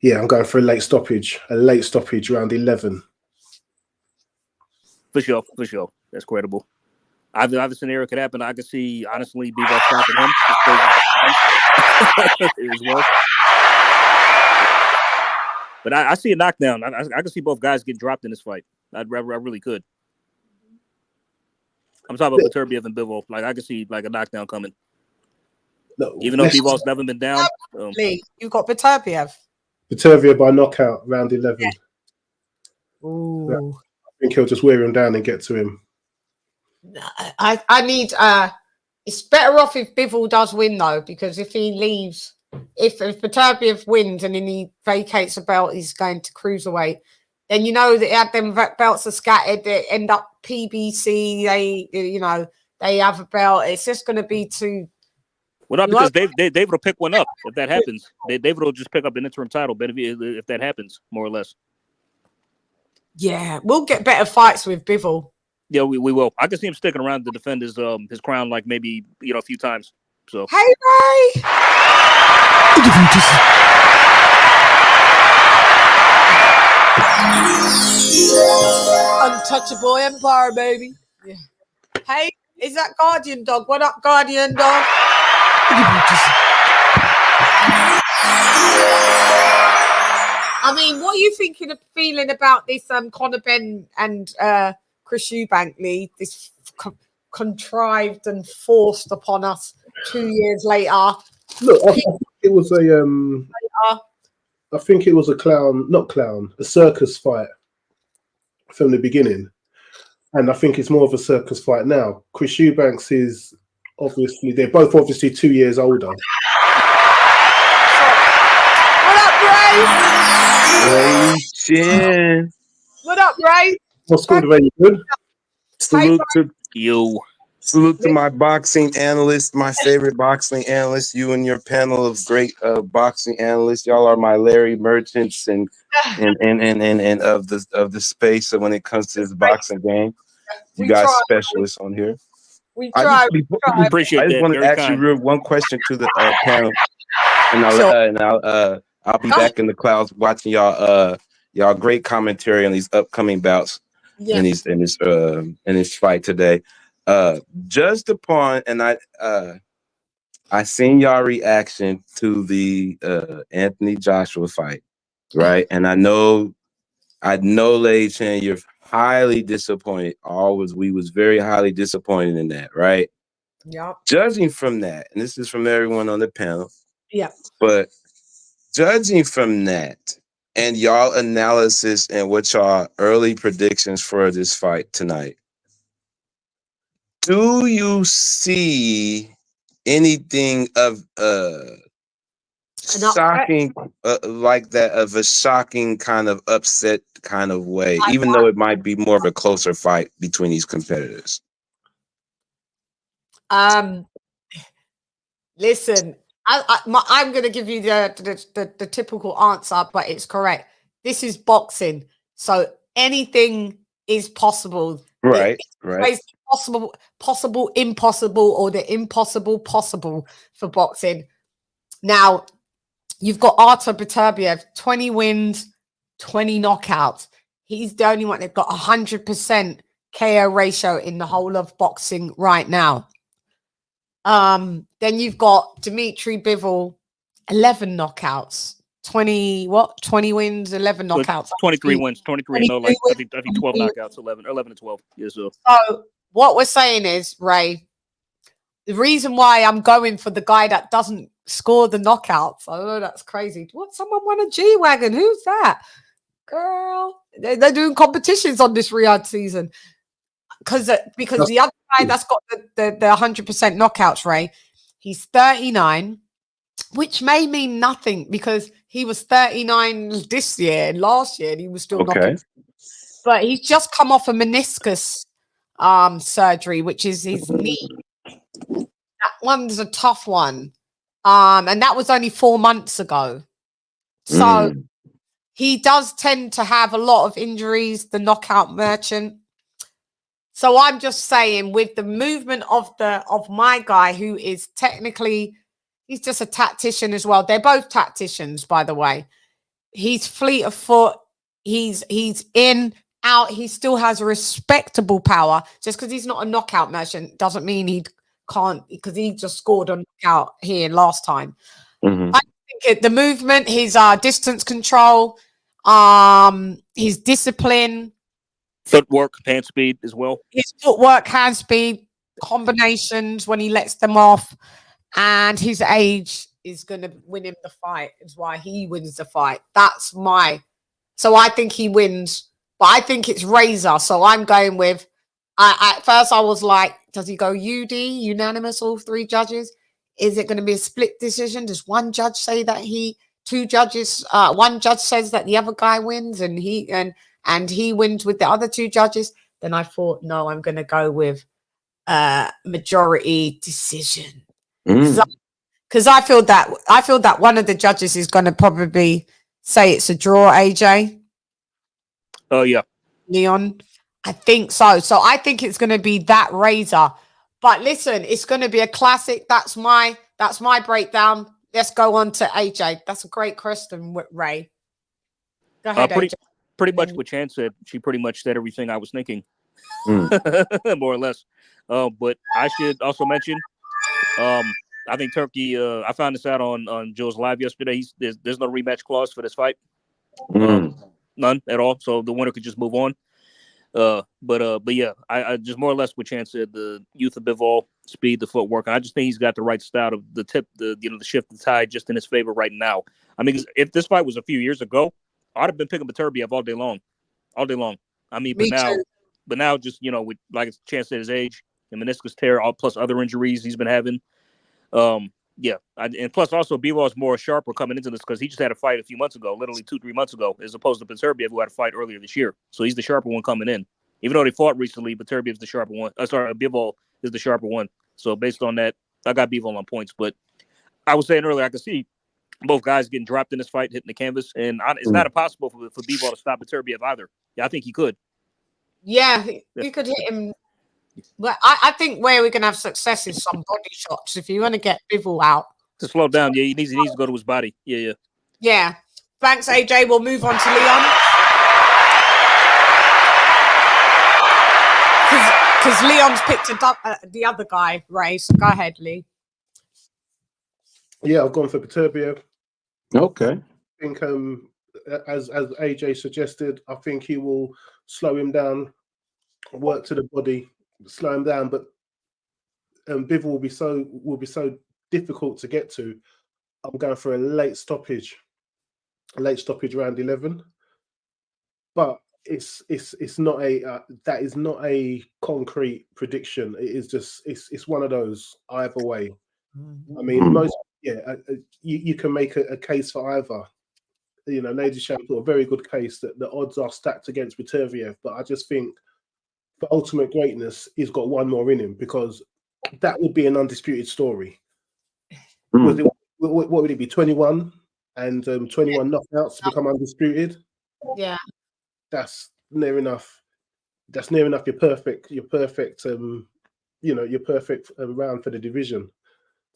I'm going for a late stoppage round 11. For sure. That's credible. Either scenario could happen. I could see, honestly, Bivol stopping him as well. But I see a knockdown. I can see both guys get dropped in this fight. I really could. I'm talking about Beterbiev and Bivol. Like, I could see like a knockdown coming. No, even though Bivol's never been down. You've got Beterbiev. Beterbiev by knockout, round 11. Yeah. Ooh. I think he'll just wear him down and get to him. I need. It's better off if Bivol does win though, because if he leaves, if Beterbiev wins and then he vacates a belt, he's going to cruiserweight. Then you know that them belts are scattered. They end up PBC. They have a belt. It's just going to be too. Well, not because David will pick one up if that happens. David will just pick up an interim title, but if that happens, more or less. Yeah, we'll get better fights with Bivol. Yeah, we will. I can see him sticking around to defend his crown, like maybe a few times. So hey Ray, untouchable empire, baby. Yeah. Hey, is that Guardian Dog? What up, Guardian Dog? I mean, what are you feeling about this Conor Benn and Chris Eubank lead? This contrived and forced upon us 2 years later. Look, I think it was a circus fight from the beginning, and I think it's more of a circus fight now. Chris Eubanks is they're both 2 years older. What up, Ray? Hey, Chan. What up, Ray? What's good, Ray? Good. Salute to you. Salute to my boxing analyst, my favorite boxing analyst. You and your panel of great boxing analysts. Y'all are my Larry Merchants and of the space. So when it comes to this boxing game, you guys specialists on here. We try. Appreciate that. I just want to ask you one question to the panel, and I'll be back in the clouds watching y'all great commentary on these upcoming bouts in this fight today. Just upon, and I seen y'all reaction to the Anthony Joshua fight, right? And I know, Lady Chan, you're highly disappointed. We was very highly disappointed in that, right? Yeah. Judging from that, and this is from everyone on the panel. Yeah. But judging from that and y'all analysis and what y'all early predictions for this fight tonight, do you see anything of shocking like that, of a shocking kind of upset kind of way, even though it might be more of a closer fight between these competitors? Listen, I'm going to give you the typical answer, but it's correct. This is boxing, so anything is possible. Right. Possible, impossible, or the impossible possible for boxing. Now, you've got Artur Beterbiev, 20 wins, 20 knockouts. He's the only one that got 100% KO ratio in the whole of boxing right now. Then you've got Dimitri Bivol, 11 knockouts, 20 wins, 11 knockouts, 23 wins, 23 and no, like I think 12 knockouts, 11 and 12. Yeah, so what we're saying is, Ray, the reason why I'm going for the guy that doesn't score the knockouts, I know that's crazy. What? Someone won a G-Wagon. Who's that? Girl, they're doing competitions on this Riyadh season. Because the other guy that's got the 100% knockouts, Ray, he's 39, which may mean nothing because he was 39 this year and last year and he was still knocking. But he's just come off a meniscus surgery, which is his knee. That one's a tough one. And that was only 4 months ago. So he does tend to have a lot of injuries, the knockout merchant. So I'm just saying, with the movement of my guy, who is technically, he's just a tactician as well. They're both tacticians, by the way. He's fleet of foot. He's in, out. He still has a respectable power. Just because he's not a knockout merchant doesn't mean he can't, because he just scored a knockout here last time. I think the movement, his distance control, his discipline, footwork, hand speed as well. His footwork, hand speed, combinations when he lets them off, and his age is going to win him the fight. Is why he wins the fight. That's my. So I think he wins, but I think it's Razor. So I'm going with. At first I was like, does he go UD unanimous? All 3 judges. Is it going to be a split decision? Does one judge say that two judges? One judge says that the other guy wins, and he wins with the other 2 judges. Then I thought, no, I'm going to go with majority decision. Because I feel that one of the judges is going to probably say it's a draw, AJ. Oh, yeah. Leon. I think so. So I think it's going to be that Razor. But listen, it's going to be a classic. That's my breakdown. Let's go on to AJ. That's a great question, Ray. Go ahead, AJ. Pretty much what Chan said. She pretty much said everything I was thinking, more or less. But I should also mention, I think Turkey. I found this out on Joe's live yesterday. There's no rematch clause for this fight, none at all. So the winner could just move on. But yeah, I just more or less what Chan said. The youth of Bivol, speed, the footwork. I just think he's got the right style of the shift the tide just in his favor right now. I mean, if this fight was a few years ago, I'd have been picking Beterbiev all day long. I mean, but now just, with, like Chan said, his age, the meniscus tear, plus other injuries he's been having. Yeah. And plus also Bivol is more sharper coming into this because he just had a fight a few months ago, literally 2-3 months ago, as opposed to Beterbiev, who had a fight earlier this year. So he's the sharper one coming in. Even though they fought recently, Beterbiev's the sharper one. Bivol is the sharper one. So based on that, I got Bivol on points. But I was saying earlier, I could see both guys getting dropped in this fight, hitting the canvas, and it's not impossible for Bivol to stop Beterbiev either. Yeah, I think he could. Yeah, he could hit him. But I think where we're going to have success is some body shots. If you want to get Bivol out. To slow down, yeah, he needs to go to his body. Yeah. Thanks, AJ. We'll move on to Leon. Because Leon's picked the other guy, Ray. So go ahead, Lee. Yeah, I've gone for Beterbiev. Okay. I think, as AJ suggested, I think he will slow him down, work to the body, slow him down. But Bivol will be so difficult to get to. I'm going for a late stoppage round 11. But it's not that is not a concrete prediction. It is just it's one of those either way. I mean, you can make a case for either. Lady Shan put a very good case that the odds are stacked against Beterbiev, but I just think for ultimate greatness, he's got one more in him, because that would be an undisputed story. What would it be? 21 and 21 knockouts to become undisputed. Yeah, that's near enough. That's near enough. Your perfect. Your perfect round for the division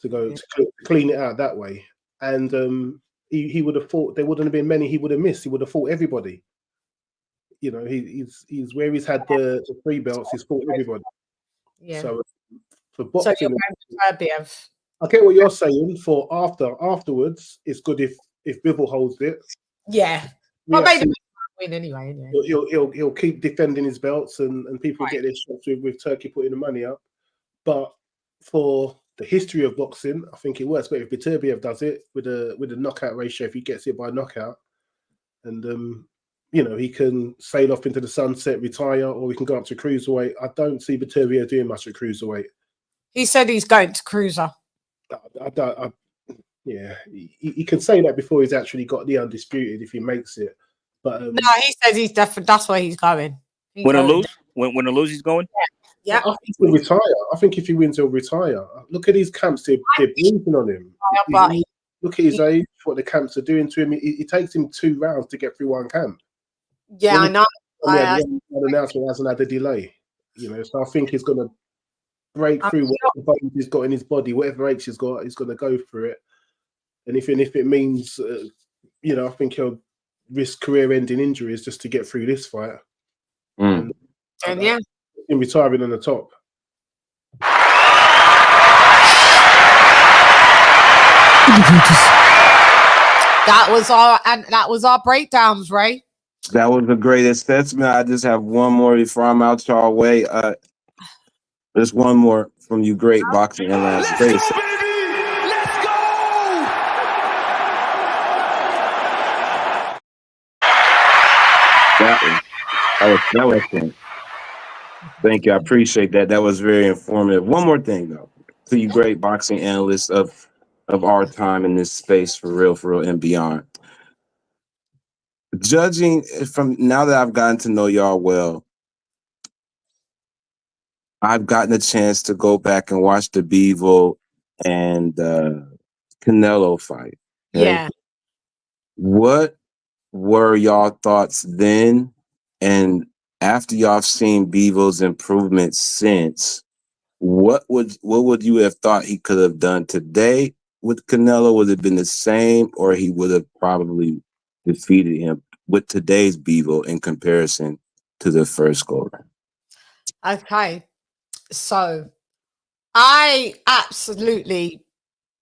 to go to clean it out that way. And he would have fought. There wouldn't have been many he would have missed. He would have fought everybody. You know, he's where he's had the 3 belts. He's fought everybody. Yeah. So for So boxing, you're Beterbiev. I get what you're saying. For afterwards, it's good if Bivol holds it. Yeah. Well, maybe win anyway. He'll keep defending his belts, and people get their shots with Turkey putting the money up. But for the history of boxing, I think it works better if Beterbiev does it with a knockout ratio. If he gets it by knockout, and you know, he can sail off into the sunset, retire, or we can go up to cruiserweight. I don't see Beterbiev doing much at cruiserweight. He said he's going to cruiser. Yeah, he can say that before he's actually got the undisputed if he makes it. But no, he says he's definitely, that's where he's going. When I lose, when I lose, he's going. Yeah, I think he'll retire. I think if he wins, he'll retire. Look at these camps; they're breathing on him. Look at his age, what the camps are doing to him. It takes him 2 rounds to get through one camp. Yeah, I know. The announcement hasn't had a delay, you know. So I think he's going to break through whatever bones he's got in his body, whatever aches he's got. He's going to go for it. And if it means, you know, I think he'll risk career-ending injuries just to get through this fight. And yeah, in retiring on the top. That was our breakdowns, Ray. That was a great assessment. I just have one more before I'm out y'all way. There's one more from you, great boxing analyst. That was fun. Thank you. I appreciate that. That was very informative. One more thing, though, to you great boxing analysts of our time in this space, for real, and beyond. Judging from now that I've gotten to know y'all well, I've gotten a chance to go back and watch the Bivol and Canelo fight. Okay? Yeah. What were y'all thoughts then, and after y'all seen Bivol's improvements since? What would you have thought he could have done today with Canelo? Would it have been the same, or he would have probably defeated him with today's Bivol in comparison to the first go round? Okay, so I absolutely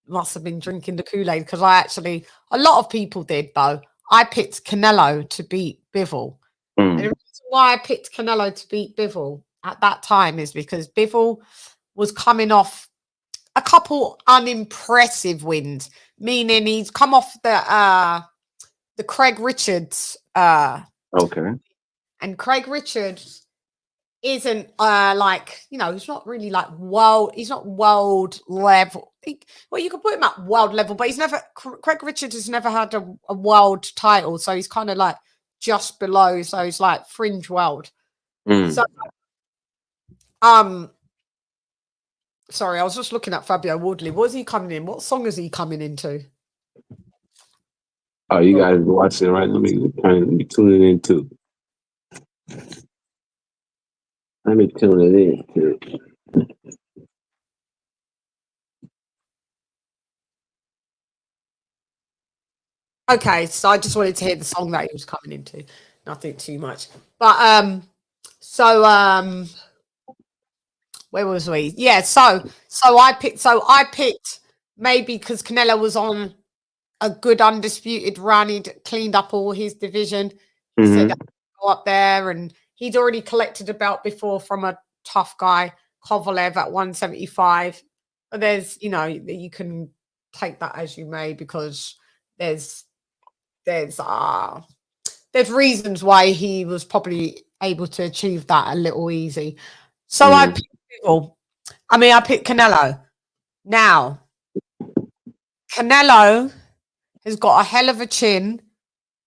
must have been drinking the Kool-Aid, because a lot of people did, though. I picked Canelo to beat Bivol. And the reason why I picked Canelo to beat Bivol at that time is because Bivol was coming off a couple unimpressive wins, meaning he's come off the Craig Richards. Okay. And Craig Richards isn't like, you know, he's not really like world. He's not world level. Well, you could put him at world level, but Craig Richards has never had a world title, so he's kind of like just below. So he's like fringe world. So, sorry, I was just looking at Fabio Wardley. What is he coming in? What song is he coming into? Oh, you guys watching, right? Let me tune it in too. Let me tune it in too. Okay, so I just wanted to hear the song that he was coming into. Nothing too much. But where was we? Yeah, so I picked maybe because Canelo was on a good undisputed run. He'd cleaned up all his division. He said go up there, and he'd already collected a belt before from a tough guy, Kovalev, at 175. But there's, you know, you can take that as you may, because there's reasons why he was probably able to achieve that a little easy. So I picked people. I picked Canelo. Now, Canelo has got a hell of a chin,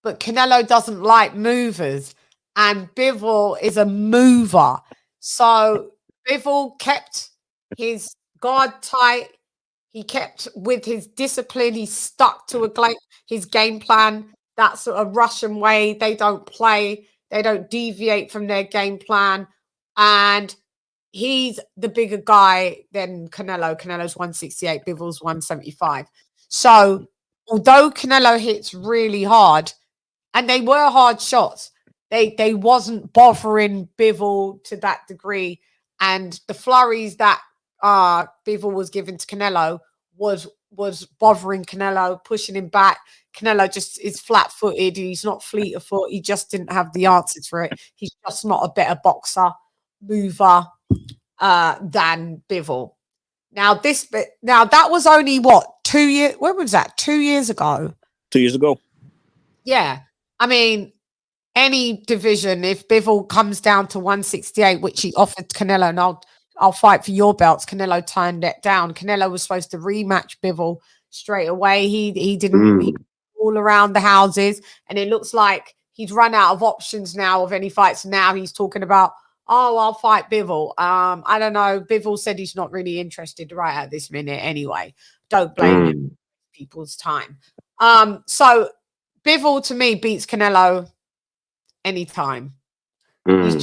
but Canelo doesn't like movers, and Bivol is a mover. So Bivol kept his guard tight. He kept with his discipline. He stuck to his game plan. That's a Russian way. They don't play. They don't deviate from their game plan. And he's the bigger guy than Canelo. Canelo's 168. Bivol's 175. So although Canelo hits really hard, and they were hard shots, they wasn't bothering Bivol to that degree. And the flurries that Bivol was giving to Canelo was bothering Canelo, pushing him back. Canelo just is flat-footed. He's not fleet of foot. He just didn't have the answers for it. He's just not a better boxer, mover than Bivol. Now that was only what, 2 years? When was that? 2 years ago. 2 years ago. Yeah, I mean, any division, if Bivol comes down to 168, which he offered Canelo, and I'll fight for your belts. Canelo turned it down. Canelo was supposed to rematch Bivol straight away. He didn't. He all around the houses, and it looks like he's run out of options now of any fights. Now he's talking about, oh, I'll fight Bivol. I don't know. Bivol said he's not really interested right at this minute anyway. Don't blame him. People's time. So Bivol to me beats Canelo anytime. He's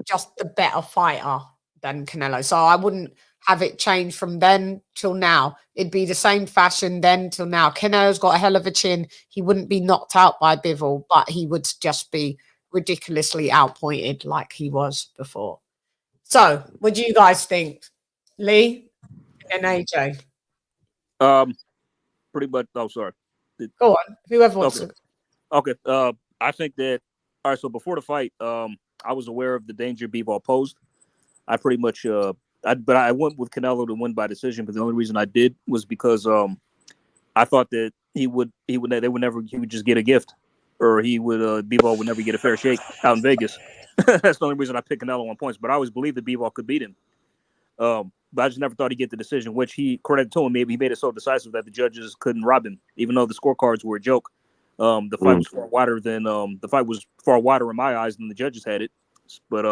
just the better fighter than Canelo. So I wouldn't have it change from then till now. It'd be the same fashion then till now. Canelo's got a hell of a chin. He wouldn't be knocked out by Bivol, but he would just be ridiculously outpointed like he was before. So what do you guys think? Lee and AJ? Pretty much. Oh, sorry. Go on. Whoever wants to. Okay. I think that. All right. So before the fight, I was aware of the danger Bivol posed. I pretty much, but I went with Canelo to win by decision. But the only reason I did was because I thought that he would just get a gift, or Bivol would never get a fair shake out in Vegas. That's the only reason I picked Canelo on points. But I always believed that Bivol could beat him. But I just never thought he'd get the decision, which he credit to him. Maybe he made it so decisive that the judges couldn't rob him, even though the scorecards were a joke. The fight was far wider than the fight was far wider in my eyes than the judges had it. But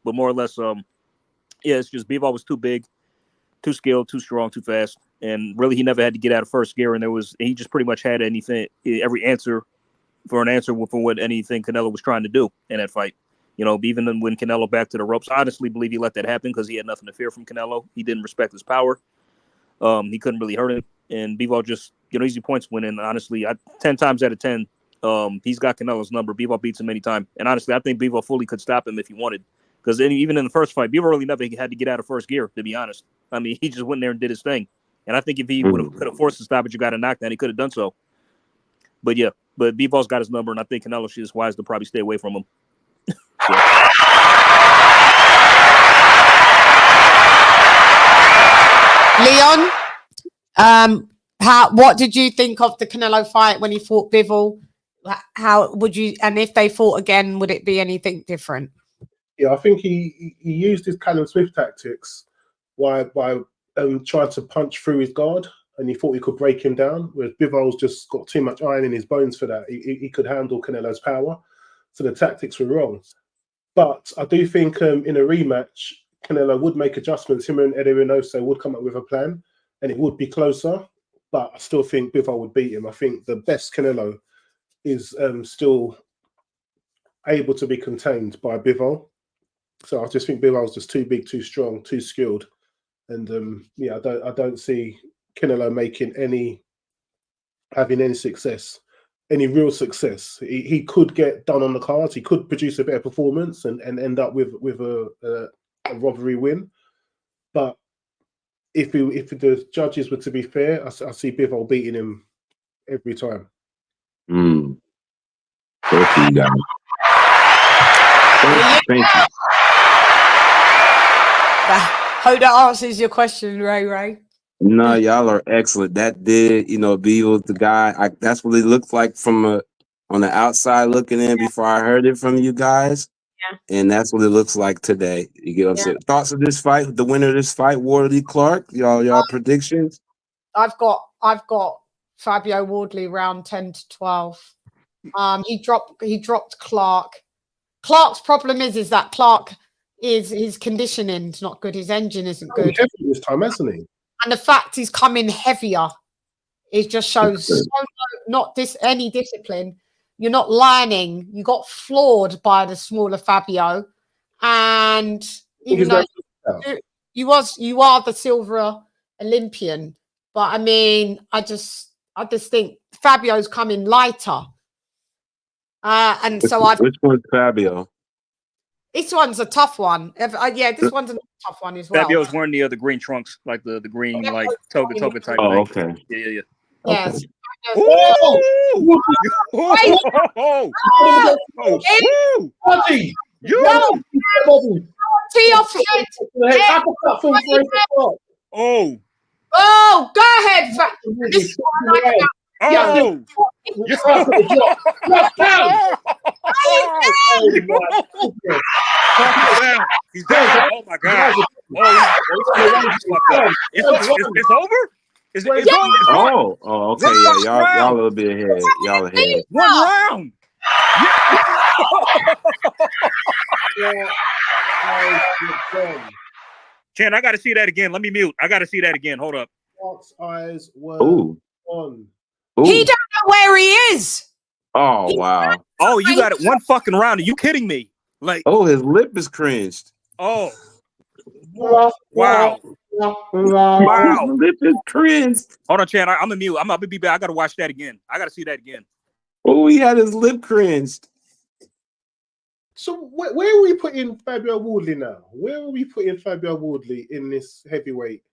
more or less, yeah, it's just Bivol was too big, too skilled, too strong, too fast, and really he never had to get out of first gear. And he just pretty much had every answer for what anything Canelo was trying to do in that fight. You know, even when Canelo back to the ropes, I honestly believe he let that happen because he had nothing to fear from Canelo. He didn't respect his power. He couldn't really hurt him. And Bivol just, easy points winning. Honestly, 10 times out of 10, he's got Canelo's number. Bivol beats him anytime. And honestly, I think Bivol fully could stop him if he wanted. Because even in the first fight, Bivol really never had to get out of first gear, to be honest. I mean, he just went there and did his thing. And I think if he could have forced the stoppage, you got a knockdown, he could have done so. But yeah, Bivol's got his number, and I think Canelo is wise to probably stay away from him. Leon, what did you think of the Canelo fight when he fought Bivol? How would you, and if they fought again, would it be anything different? Yeah, I think he used his Callum Swift tactics by trying to punch through his guard, and he thought he could break him down. Whereas Bivol's just got too much iron in his bones for that. He could handle Canelo's power, so the tactics were wrong. But I do think in a rematch, Canelo would make adjustments. Him and Eddie Reynoso would come up with a plan, and it would be closer. But I still think Bivol would beat him. I think the best Canelo is still able to be contained by Bivol. So I just think Bivol's just too big, too strong, too skilled, and yeah, I don't see Canelo having any success, any real success. He could get done on the cards. He could produce a better performance and end up with a robbery win. But if the judges were to be fair, I see Bivol beating him every time. Thank you, guys. Thank you. Hope that answers your question, Ray. No, y'all are excellent. That did, Bevil's the guy. That's what it looked like from on the outside looking in before I heard it from you guys. Yeah. And that's what it looks like today. You get what I'm saying? Thoughts of this fight, the winner of this fight, Wardley Clark. Y'all predictions? I've got Fabio Wardley round 10 to 12. He dropped Clark. Clark's problem is that Clark his conditioning's not good. His engine isn't good. This time, hasn't he? And the fact he's coming heavier, it just shows any discipline. You're not learning. You got floored by the smaller Fabio, and even though you are the silver Olympian, but I mean, I I just think Fabio's coming lighter. And so Which one's Fabio? This one's a tough one. Yeah, this one's a tough one as well. Fabio's wearing the green trunks, like the green like toga type Oh, thing. okay. Yeah. Yes. Oh, go ahead. This is what I like He's down. Oh my god. It's over? It's over? Oh, okay. Yeah, y'all a little bit ahead. Y'all ahead. One round. Chan, I gotta see that again. Let me mute. I gotta see that again. Hold up. Fox eyes were on. He don't know where he is. Oh, wow. Oh, you got it one fucking round. Are you kidding me? Like, oh, his lip is cringed. Oh. Wow. Wow. His lip is cringed. Hold on, Chan. I'm gonna mute. I'm gonna be back. I gotta watch that again. I gotta see that again. Oh, he had his lip cringed. So where are we putting Fabio Wardley now? Where are we putting Fabio Wardley in this heavyweight?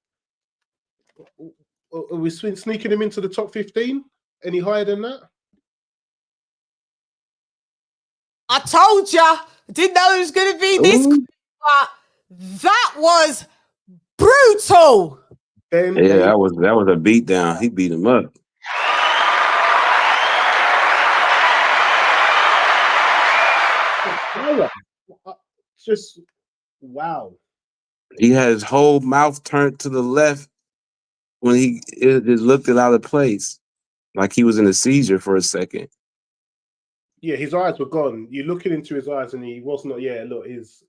Are we sneaking him into the top 15? Any higher than that? I told ya. Didn't know it was going to be this. But that was brutal. Yeah, that was a beat down. He beat him up. Just wow. He had his whole mouth turned to the left when it looked out of place, like he was in a seizure for a second. Yeah, his eyes were gone. You're looking into his eyes, and he was not. Yeah, look, his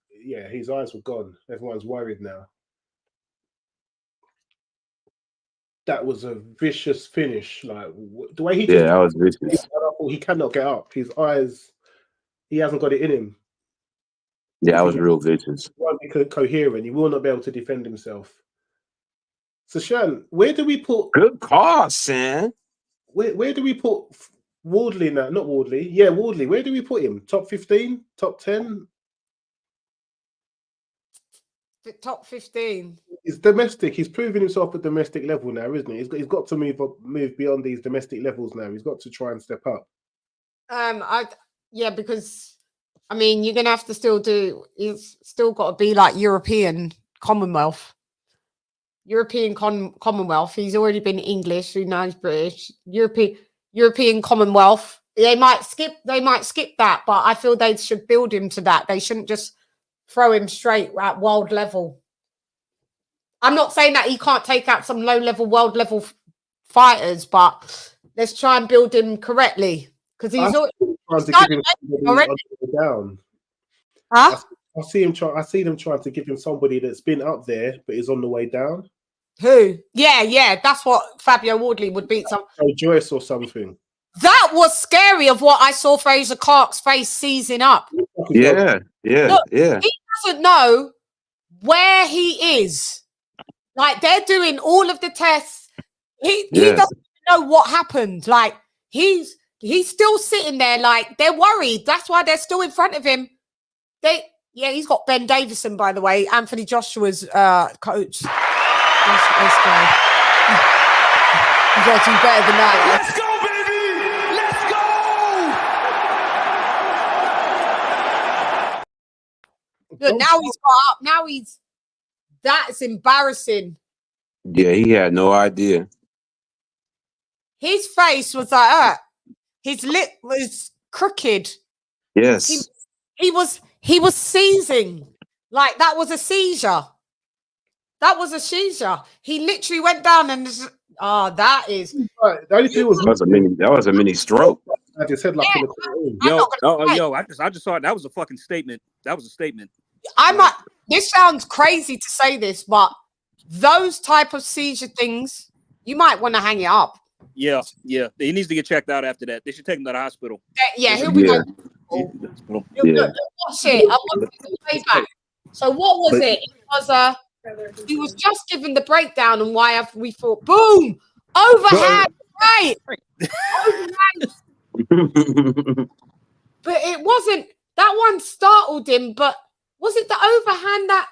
eyes were gone. Everyone's worried now. That was a vicious finish. Like the way he that was vicious. He cannot get up. His eyes, he hasn't got it in him. Yeah, that was real vicious. He won't be coherent. He will not be able to defend himself. So, Shan, where do we put? Good call, Shan. Where do we put Wardley now? Not Wardley. Yeah, Wardley. Where do we put him? Top 15? Top 10? The top 15. He's domestic. He's proving himself at domestic level now, isn't he? He's got to move beyond these domestic levels now. He's got to try and step up. Because I mean, you're gonna have to still do. He's still got to be like European Commonwealth. Commonwealth. He's already been English. Who knows British? European Commonwealth. They might skip that, but I feel they should build him to that. They shouldn't just throw him straight at world level. I'm not saying that he can't take out some low level, world level fighters, but let's try and build him correctly because he's already down. Huh? I see them trying to give him somebody that's been up there but is on the way down. Who? Yeah. That's what Fabio Wardley would beat some. Joyce or something. That was scary of what I saw Fraser Clark's face seizing up. Yeah. Look, he doesn't know where he is. Like they're doing all of the tests. He doesn't know what happened. Like he's still sitting there. Like they're worried. That's why they're still in front of him. He's got Ben Davison, by the way, Anthony Joshua's coach. Let's go. You got to do better than that. Let's go, baby! Let's go! Look, now he's got up. Now that's embarrassing. Yeah, he had no idea. His face was like, his lip was crooked. Yes. He was seizing. Like that was a seizure. He literally went down and that is right. The only thing that was a mini stroke. I just said like I just saw it. That was a fucking statement. That was a statement. This sounds crazy to say this, but those type of seizure things, you might want to hang it up. Yeah. He needs to get checked out after that. They should take him to the hospital. He'll be like, watch it. I want to play back. So what was it? It was he was just giving the breakdown on why we thought boom overhand right. But it wasn't. That one startled him. But was it the overhand that?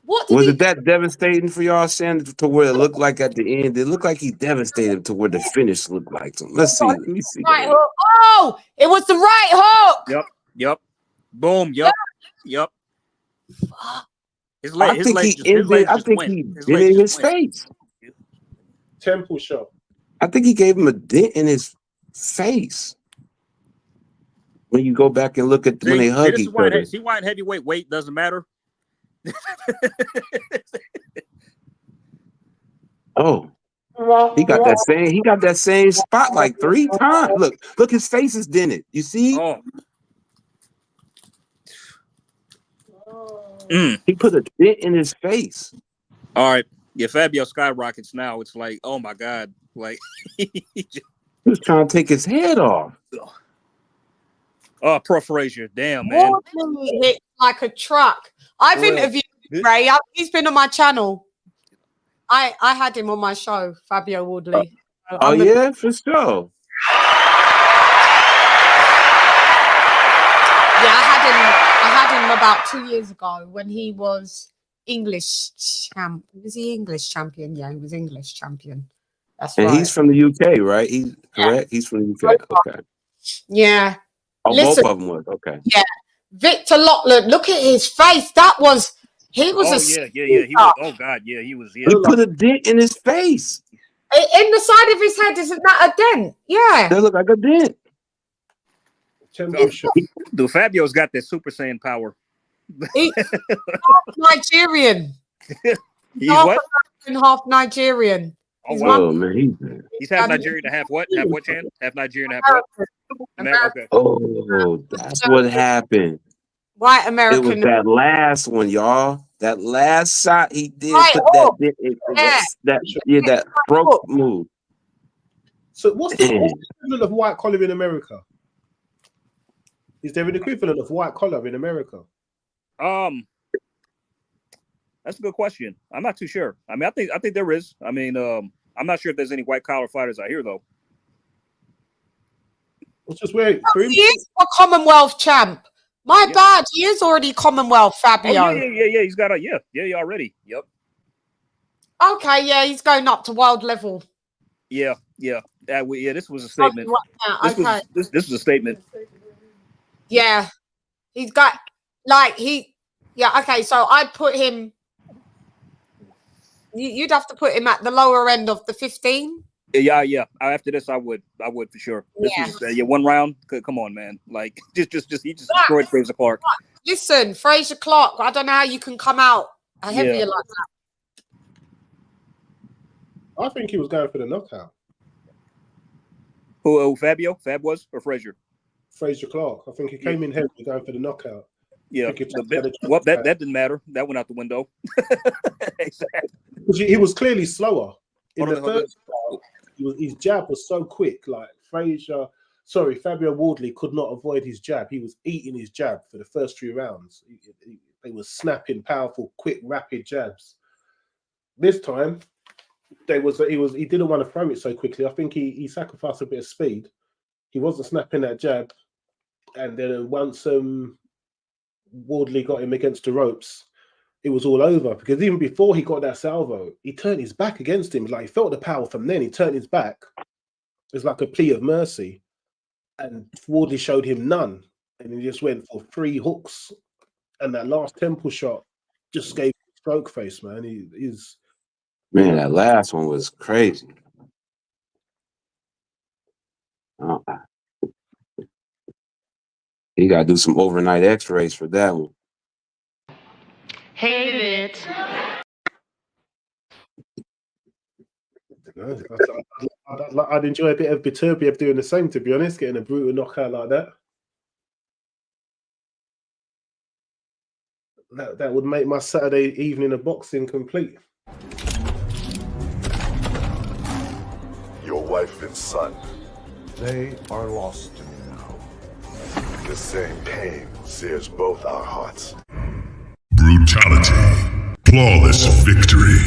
What did Was he it that devastating for y'all, Shannon, to where it looked like at the end? It looked like he devastated to where the finish looked like. So let's see. Let me see. Right hook. Oh, it was the right hook. Yep. Boom. Yep. His leg. I think he did it in his face. Temple shot. I think he gave him a dent in his face. When you go back and look at when they hug each other. See why in heavyweight weight doesn't matter? Oh, he got that same spot like 3 times. Look, his face is dented. You see? Oh. He put a dent in his face. All right. Yeah, Fabio skyrockets now. It's like, oh my God. Like he was trying to take his head off. Oh, Pro Frazier. Damn, man. Hit like a truck. I've interviewed Ray. He's been on my channel. I had him on my show, Fabio Wardley. Yeah, for sure. Yeah, I had him about 2 years ago when he was English champ. Was he English champion? Yeah, he was English champion. That's right. And he's from the UK, right? He's correct. He's from the UK. Okay. Yeah. Oh, Listen, both of them was okay. Yeah, Victor Lockland. Look at his face. He was. Yeah. He was. Oh God, yeah, he was. Yeah. He put a dent in his face. In the side of his head, isn't that a dent? Yeah. That looked like a dent. Dude, Fabio's got that Super Saiyan power. He's half Nigerian. He's what? Half Nigerian. He's half Nigerian and half what? Half what, Chan? Half Nigerian and half what? Okay. Oh, that's what happened. White American. It was that last one, y'all. That last shot he did put that broke move. So what's the equivalent of white collar in America? Is there an equivalent of white collar in America? That's a good question. I'm not too sure. I mean, I think there is. I mean, I'm not sure if there's any white collar fighters out here though. Let's just wait. He is a Commonwealth champ. My bad. He is already Commonwealth, Fabio. Oh, yeah. He's got a yeah already. Yep. Okay, yeah, he's going up to world level. Yeah. This was a statement. This was a statement. Yeah, he's got okay, so I'd put him. You'd have to put him at the lower end of the 15. Yeah. After this, I would for sure. This was, one round. Come on, man. Like he just destroyed Fraser Clark. Listen, Fraser Clark. I don't know how you can come out heavier like that. I think he was going for the knockout. Who Fabio? Fab was or Fraser? Fraser Clark. I think he came in heavy going for the knockout. Yeah. That didn't matter. That went out the window. Exactly. He was clearly slower. In the first part, his jab was so quick. Like Fabio Wardley could not avoid his jab. He was eating his jab for the first 3 rounds. They were snapping, powerful, quick, rapid jabs. This time, he didn't want to throw it so quickly. I think he sacrificed a bit of speed. He wasn't snapping that jab, and then once Wardley got him against the ropes, it was all over, because even before he got that salvo, he turned his back against him. Like, he felt the power from then. He turned his back. It's like a plea of mercy. And Wardley showed him none. And he just went for 3 hooks. And that last temple shot just gave him a stroke face, man. Man, that last one was crazy. You got to do some overnight x-rays for that one. Hate it. I'd enjoy a bit of Beterbiev doing the same, to be honest, getting a brutal knockout like that. That would make my Saturday evening of boxing complete. Your wife and son, they are lost to me now. The same pain sears both our hearts. Brutality. Flawless victory.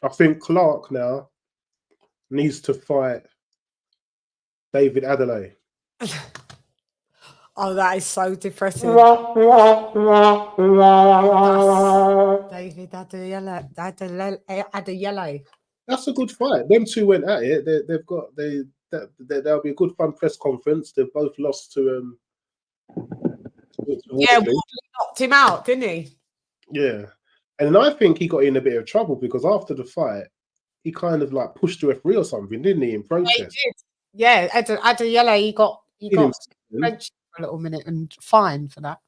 I think Clark now needs to fight David Adelaide. Oh, that is so depressing. David Adelaide. That's a good fight. Them two went at it. There'll be a good fun press conference. They've both lost to Yeah, Wardley knocked him out, didn't he? Yeah, and I think he got in a bit of trouble because after the fight, he kind of like pushed the referee or something, didn't he? In protest. Yeah, he did. Yeah, Adelaide, he got benched for a little minute and fined for that.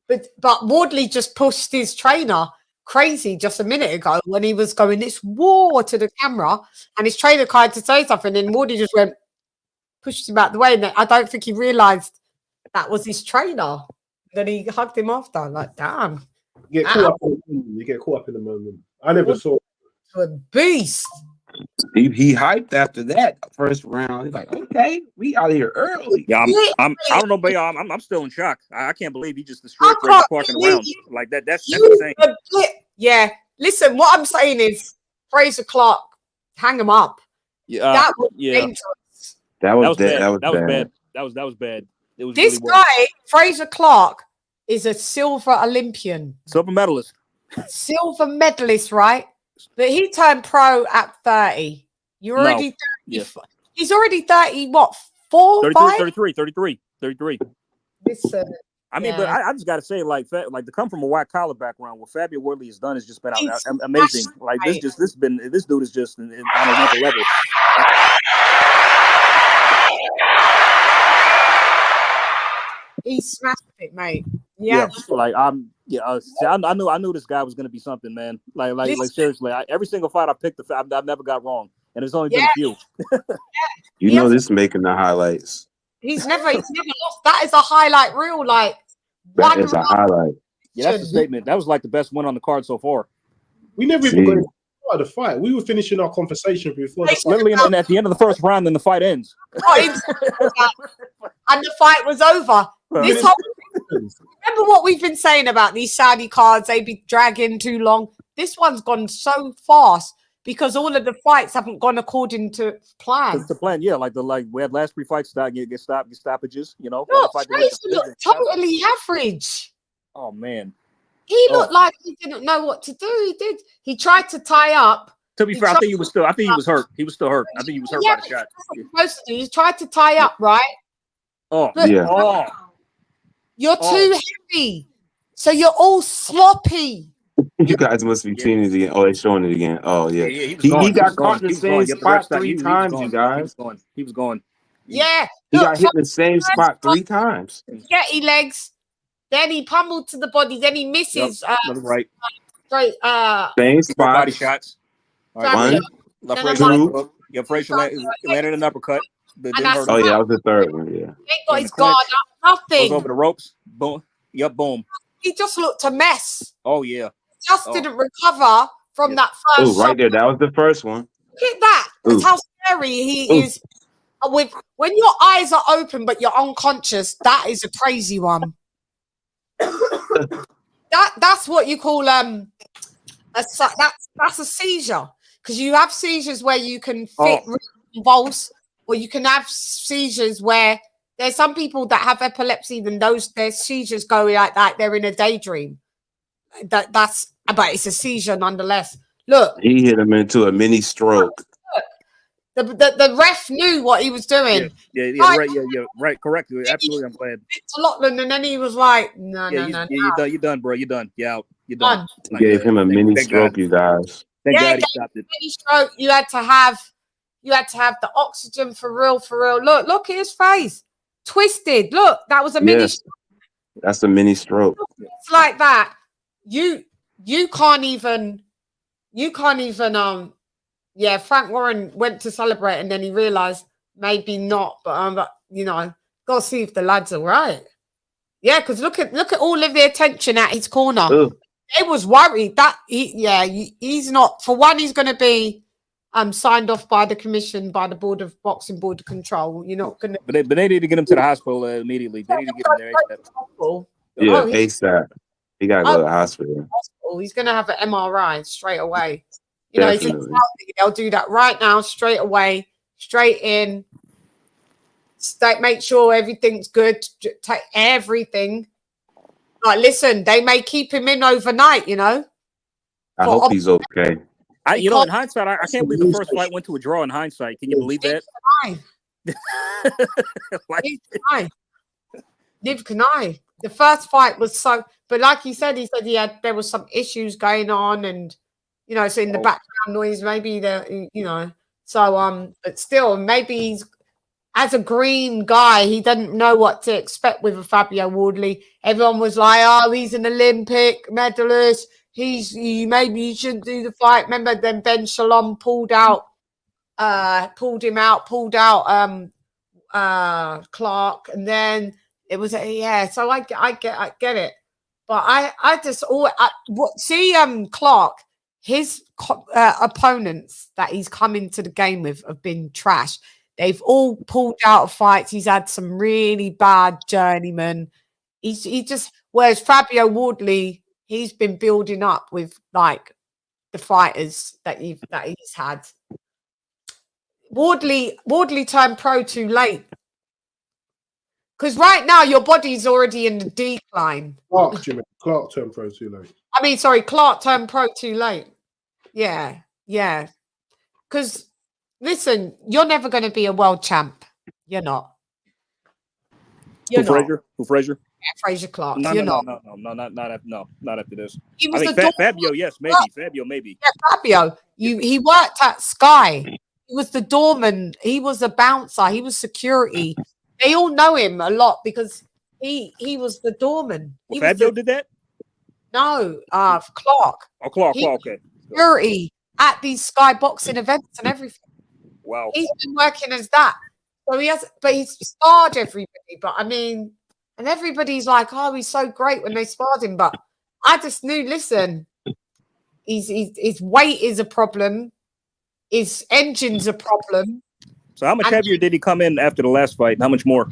But Wardley just pushed his trainer crazy just a minute ago when he was going this war to the camera, and his trainer tried to say something, and Wardley just pushed him out the way, and I don't think he realised that was his trainer. Then he hugged him after, like, damn. You get caught up in the moment. I never saw a beast. He hyped after that first round. He's like, okay, we out here early. Yeah, I don't know, but I'm still in shock. I can't believe he just destroyed Fraser Clark in a round like that. That's insane. Yeah, listen, what I'm saying is Fraser Clark, hang him up. Yeah, that was dangerous. That was bad. That was bad. It was this really guy, Fraser Clark, is a silver Olympian. Silver medalist. Silver medalist, right? But he turned pro at 30. You're already 30. Yes. He's already 30, what, 4, 33. Listen. I mean, but I just got to say, like to come from a white collar background, what Fabio Wardley has done has just been amazing. Like this dude is just on another level. He smashed it, mate. Yeah, I knew this guy was gonna be something, man. Like seriously, every single fight I picked, I've never got wrong, and it's only been a few. You know, this is making the highlights. He's never lost. That is a highlight reel, like that is a highlight. Yeah, that's a statement. That was like the best one on the card so far. We never even got into the fight. We were finishing our conversation before the literally, and at the end of the first round, then the fight ends. And the fight was over. This whole remember what we've been saying about these Saudi cards? They be dragging too long. This one's gone so fast because all of the fights haven't gone according to plan. It's the plan, yeah. Like we had last 3 fights get stoppages. You know, Fraser looked totally average. Oh man, he looked like he didn't know what to do. He did. He tried to tie up. To be fair, I think he was hurt. He was still hurt. I think he was hurt by the shot. He tried to tie up, right? You're too heavy, so you're all sloppy. You guys must be seeing it again. Oh, they're showing it again. Oh, yeah. He got caught in the same spot 3 times, you guys. He was going. Yeah. He got hit in the same spot 3 times. Getty legs. Then he pummeled to the body. Then he misses. Right. Straight. Same spot. Body shots. Right. 1, 2. Yeah, Fraser landed an uppercut. That was the third one. Yeah. He got his guard up. Nothing. Goes over the ropes. Boom. Yep. Boom. He just looked a mess. Oh yeah. Just didn't recover from that first. Oh, right there. That was the first one. Look at that. That's how scary he is. When your eyes are open but you're unconscious, that is a crazy one. That's what you call that's a seizure, because you have seizures where you can convulse, or you can have seizures where there's some people that have epilepsy, then their seizures go like that. They're in a daydream. But it's a seizure nonetheless. Look, he hit him into a mini stroke. The ref knew what he was doing. Yeah, right, correct. Absolutely, I'm glad. To Lachlan, and then he was like, no. You're done, bro. You're done. You're out. You're done. He gave him a mini stroke, you guys. Thank God he stopped it. Mini stroke. You had to have the oxygen for real. Look at his face, twisted. Look, that was a mini stroke. That's a mini stroke. It's like that. You can't even. Frank Warren went to celebrate, and then he realized maybe not. But gotta see if the lad's all right. Yeah, because look at all of the attention at his corner. Ooh. They was worried that he's not. For one, he's going to be signed off by the commission, by the boxing board of control. You're not going to. But they need to get him to the hospital immediately. They need to get him there ASAP. ASAP. He got to go to the hospital. He's going to have an MRI straight away. You know, he's in Definitely. Saudi. They'll do that right now, straight away, straight in. Make sure everything's good. Take everything. Like, listen, they may keep him in overnight. You know. I hope he's okay. You know, in hindsight, I can't believe the first fight went to a draw. In hindsight, can you believe that? Neither can I. The first fight was so, but like he said there was some issues going on, and you know, so in the background noise, maybe you know, so but still, maybe he's, as a green guy, he doesn't know what to expect with a Fabio Wardley. Everyone was like, "Oh, he's an Olympic medalist. Maybe he shouldn't do the fight." Remember, then Ben Shalom pulled out Clark, and then it was so I get it, but I just Clark, his opponents that he's come into the game with have been trash. They've all pulled out of fights. He's had some really bad journeymen. Whereas Fabio Wardley, he's been building up with like the fighters that he's had. Wardley turned pro too late. Because right now your body's already in the decline. Clark turned pro too late. I mean, sorry, Clark turned pro too late. Yeah. Because listen, you're never going to be a world champ. You're not. Who, Frazier? Yeah, Frazier Clark. No, not after this. I think Fabio, yes, maybe. Fabio, maybe. Yeah, Fabio. He worked at Sky. He was the doorman. He was a bouncer. He was security. They all know him a lot because he was the doorman. Fabio did that? No, Clark. Oh, Clark. Okay. Security at these Sky boxing events and everything. Wow. He's been working as that. So he's sparred everybody. But I mean, and everybody's like, "Oh, he's so great" when they sparred him. But I just knew, listen, his weight is a problem. His engine's a problem. So how much heavier did he come in after the last fight? How much more?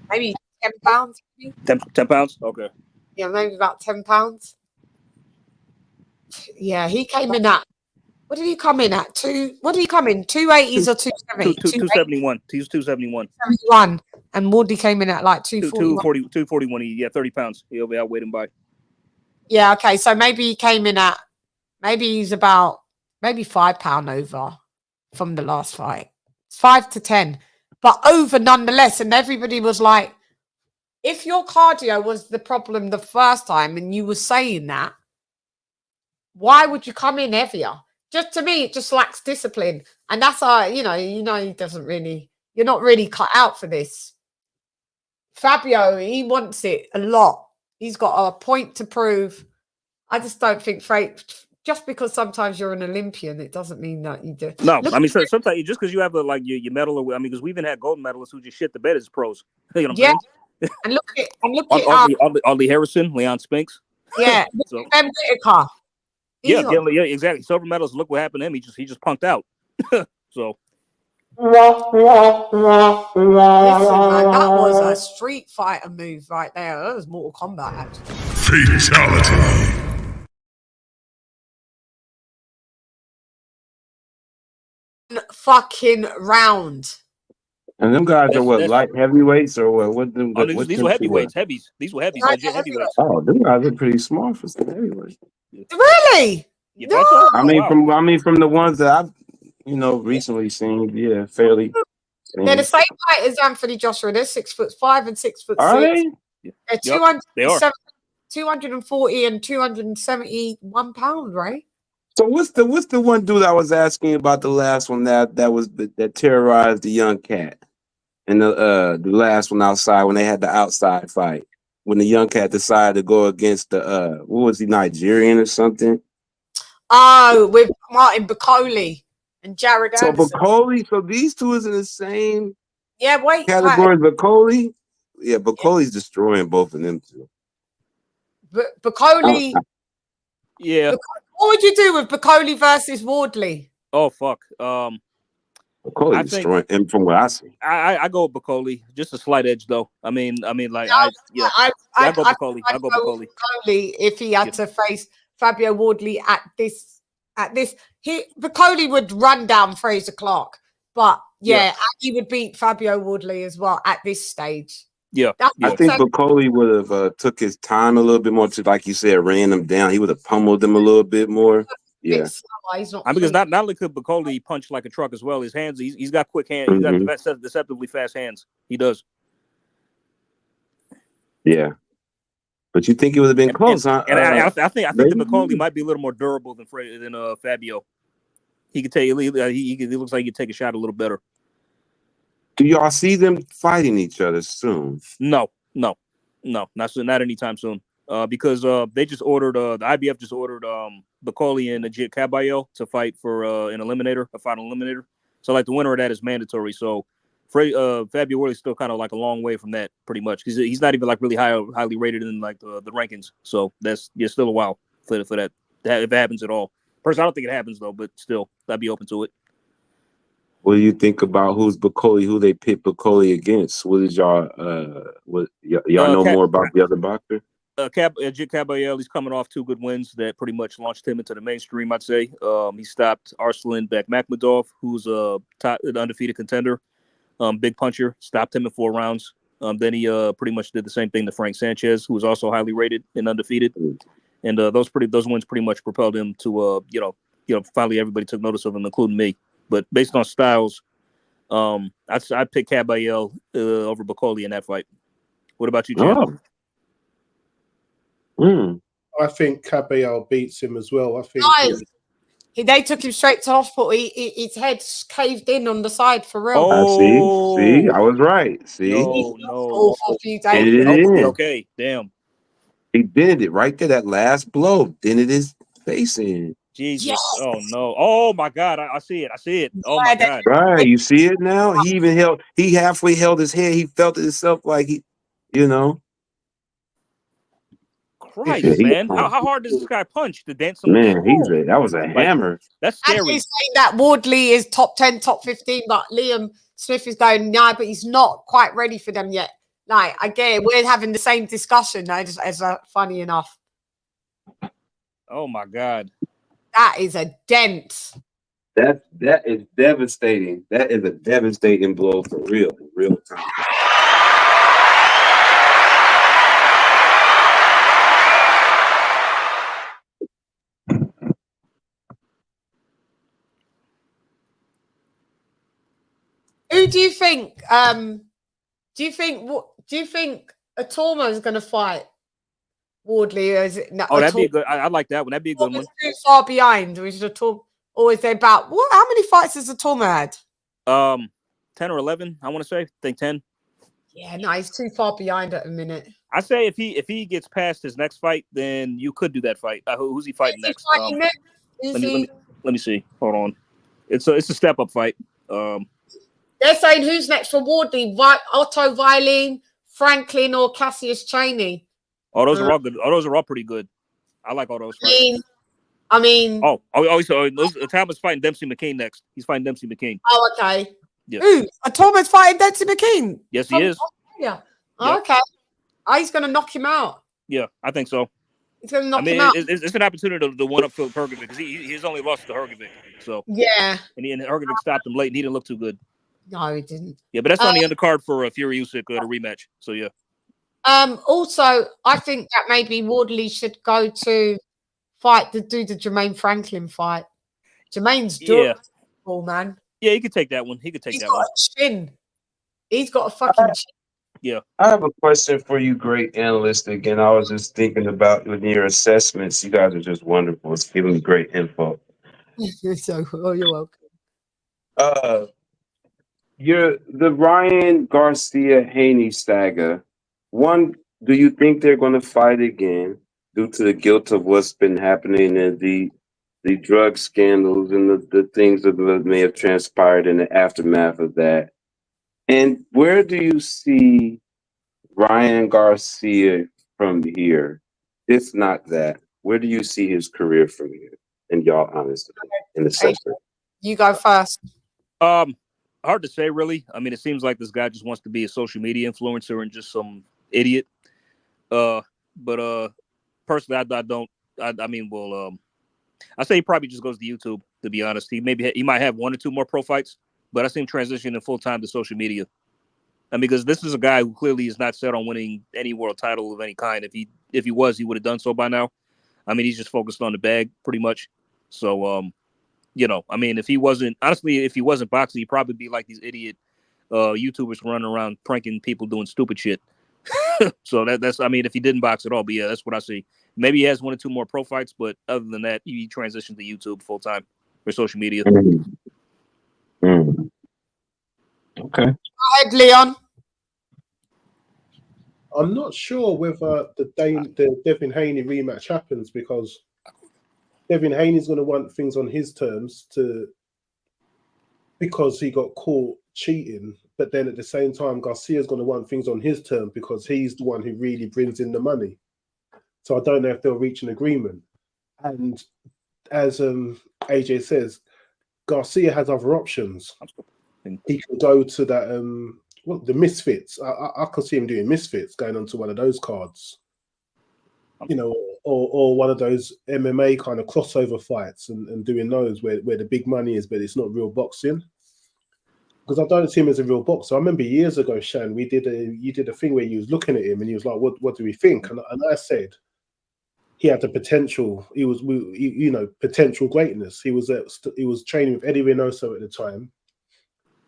Maybe 10 pounds. Maybe? 10 pounds? Okay. Yeah, maybe about 10 pounds. Yeah, he came in at, what did he come in at? 280s or 270? 271. He was 271. 71. And Woodley came in at like 241. 241. Yeah, 30 pounds. He'll be outweighed him by. Yeah, okay. So maybe he came in at, he's about, 5 pounds over from the last fight. It's 5 to 10. But over nonetheless. And everybody was like, if your cardio was the problem the first time and you were saying that, why would you come in heavier? Just to me, it just lacks discipline. And that's he doesn't really, you're not really cut out for this. Fabio, he wants it a lot. He's got a point to prove. I just don't think just because sometimes you're an Olympian, it doesn't mean that you do. No, I mean, sometimes just because you have your medal, or because we even had gold medalists who just shit the bed as pros. You know what I'm saying? And look at Ollie Harrison, Leon Spinks. Yeah, So, Ben Whitaker. Yeah, exactly. Silver medals. Look what happened to him. He just punked out. So. Listen, man, that was a Street Fighter move right there. That was Mortal Kombat, actually. Fatality. Fucking round. And them guys are what, light heavyweights or what? What them? These were heavyweights. These were heavies. Legit heavyweights. Oh, them guys are pretty smart for some heavyweights. Really? No. I mean, from the ones that I've recently seen, yeah, fairly. They're the same height as Anthony Joshua. They're 6'5" and 6'6". Are they? They're 240 and 271 pounds, right? So what's the one dude I was asking about the last one that terrorized the young cat, and the last one outside when they had the outside fight when the young cat decided to go against the what was he, Nigerian or something? Oh, with Martin Bacoli and Jared So Anderson. Bacoli, so these two is in the same weight category. Bacoli, yeah, Bacoli's destroying both of them too. Bacoli, yeah. What would you do with Bacoli versus Wardley? Oh fuck. Bacoli destroying him from what I see. I go with Bacoli, just a slight edge though. I mean, like I go I'd Bacoli. I go Bacoli. Bacoli if he had to face Fabio Wardley at this. Bacoli would run down Fraser Clark, but he would beat Fabio Wardley as well at this stage. Yeah, I think Bacoli would have took his time a little bit more to, like you said, ran him down. He would have pummeled him a little bit more. Yeah, because not only could Bacoli punch like a truck as well, his hands. He's got quick hands. He's got deceptively fast hands. He does. Yeah, but you think it would have been close, huh? And I think that Bacoli might be a little more durable than Fabio. He could take. He looks like he could take a shot a little better. Do y'all see them fighting each other soon? No, not anytime soon. Because they just ordered the IBF just ordered Bacoli and Ajit Caballero to fight for a final eliminator. So like the winner of that is mandatory. So Fabio Wardley's still kind of like a long way from that, pretty much, because he's not even like really highly rated in like the rankings. So that's still a while for that if it happens at all. Personally, I don't think it happens though, but still, I'd be open to it. What do you think about who they pit Bacoli against? What is y'all y'all know more about the other boxer? Ajit Caballero, he's coming off 2 good wins that pretty much launched him into the mainstream, I'd say. He stopped Arslan Bekmambetov, who's an undefeated contender, big puncher, stopped him in 4 rounds. Then he pretty much did the same thing to Frank Sanchez, who was also highly rated and undefeated. And those wins pretty much propelled him to finally everybody took notice of him, including me. But based on styles, I'd pick Caballero over Bacoli in that fight. What about you, Chan? I think Caballero beats him as well. I think they took him straight to hospital. His head's caved in on the side for real. See, I was right. See, no. Okay, damn. He dented it right there. That last blow dented his face in. Jesus. Yes. Oh no. Oh my God. I see it. Oh my God. Right. You see it now? He halfway held his head. He felt it himself like Christ, man. How hard does this guy punch to dance him? Man, that was a hammer. That's scary. Actually saying that Wardley is top 10, top 15, but Liam Smith is going, no, but he's not quite ready for them yet. Like, again, we're having the same discussion as funny enough. Oh my God. That is a dent. That is devastating. That is a devastating blow for real time. Who do you think? Do you think Atoma is going to fight Wardley? Or is it? No, that'd be good. I like that one. That'd be a good one. Too far behind, or is Atoma? Or is there about what? How many fights has Atoma had? 10 or 11. I want to say. I think 10. Yeah, no, he's too far behind at the minute. I say if he gets past his next fight, then you could do that fight. Who's he fighting next? Let me see. Hold on. It's a step up fight. They're saying who's next for Wardley? Otto Wylien, Franklin, or Cassius Chaney? Oh, those are all good. Those are all pretty good. I like all those fights. I mean. Atoma's fighting Dempsey McKean next. He's fighting Dempsey McKean. Oh, okay. Yeah. Ooh, Atoma's fighting Dempsey McKean. Yes, he is. Yeah. Oh, okay. Oh, he's going to knock him out. Yeah, I think so. He's going to knock him out. It's an opportunity to one up Philip Hergovic because he's only lost to Hergovic. So yeah, and Hergovic stopped him late, and he didn't look too good. No, he didn't. Yeah, but that's on the undercard for Fury Usyk the rematch. So yeah. Also, I think that maybe Wardley should go to do the Jermaine Franklin fight. Jermaine's durable, man. Yeah, he could take that one. He's got a chin. He's got a fucking chin. Yeah. I have a question for you, great analyst. Again, I was just thinking about with your assessments. You guys are just wonderful. It's giving me great info. You're welcome. The Ryan Garcia Haney saga. One, do you think they're going to fight again due to the guilt of what's been happening and the drug scandals and the things that may have transpired in the aftermath of that? And where do you see Ryan Garcia from here? If not that, where do you see his career from here? In y'all honest in assessment. You go first. Hard to say, really. I mean, it seems like this guy just wants to be a social media influencer and just some idiot. But personally, I don't. I mean, well, I say he probably just goes to YouTube. To be honest, he might have 1 or 2 more pro fights, but I see him transitioning full time to social media. I mean, because this is a guy who clearly is not set on winning any world title of any kind. If he was, he would have done so by now. I mean, he's just focused on the bag pretty much. So, you know, I mean, if he wasn't boxing, he'd probably be like these idiot YouTubers running around pranking people doing stupid shit. So that's I mean, if he didn't box at all, but yeah, that's what I see. Maybe he has 1 or 2 more pro fights, but other than that, he transitioned to YouTube full time for social media. Okay. Go ahead, Leon. I'm not sure whether the Devin Haney rematch happens, because Devin Haney's going to want things on his terms because he got caught cheating. But then at the same time, Garcia's going to want things on his terms because he's the one who really brings in the money. So I don't know if they'll reach an agreement. And as AJ says, Garcia has other options. He can go to that the Misfits. I could see him doing Misfits, going on to one of those cards, you know, or one of those MMA kind of crossover fights and doing those where the big money is, but it's not real boxing. Because I don't see him as a real boxer. I remember years ago, Shan, you did a thing where you was looking at him and he was like, "What do we think?" And I said he had the potential. He was, you know, potential greatness. He was training with Eddie Reynoso at the time.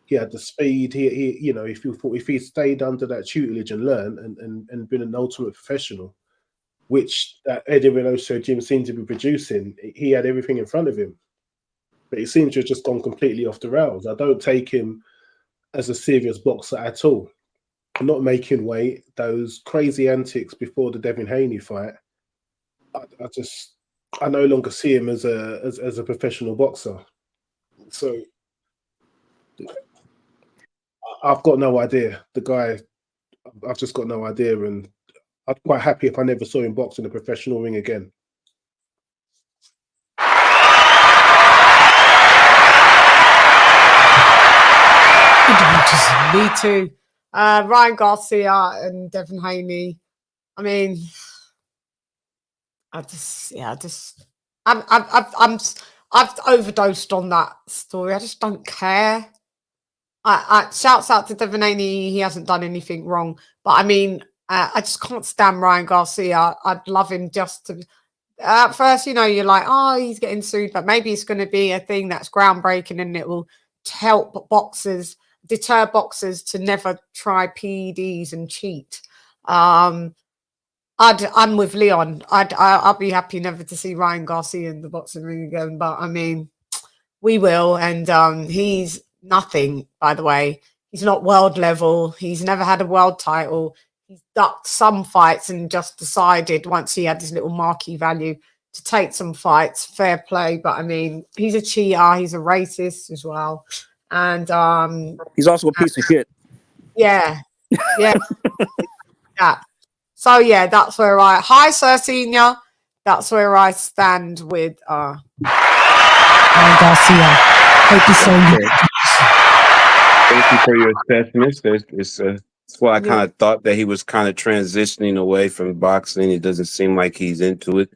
He had the speed. He you know, if he stayed under that tutelage and learned and been an ultimate professional, which that Eddie Reynoso gym seemed to be producing, he had everything in front of him. But he seems to have just gone completely off the rails. I don't take him as a serious boxer at all. I'm not making weight. Those crazy antics before the Devin Haney fight, I no longer see him as a professional boxer. So I've got no idea. The guy, I've just got no idea, and I'm quite happy if I never saw him box in a professional ring again. Me too. Ryan Garcia and Devin Haney. I mean, I've overdosed on that story. I just don't care. I shouts out to Devin Haney. He hasn't done anything wrong, but I mean, I just can't stand Ryan Garcia. I'd love him just to. At first, you know, you're like, oh, he's getting sued, but maybe it's going to be a thing that's groundbreaking and it will help boxers, deter boxers to never try PEDs and cheat. I'm with Leon. I'll be happy never to see Ryan Garcia in the boxing ring again, but I mean, we will. And he's nothing, by the way. He's not world level. He's never had a world title. He's ducked some fights and just decided once he had his little marquee value to take some fights. Fair play, but I mean, he's a cheater. He's a racist as well, and he's also a piece of shit. Yeah, yeah, yeah. So yeah, that's where hi, Sir Senior. That's where I stand with Garcia. Hope you so. Thank you for your assessments. That's why I kind of thought that he was kind of transitioning away from boxing. It doesn't seem like he's into it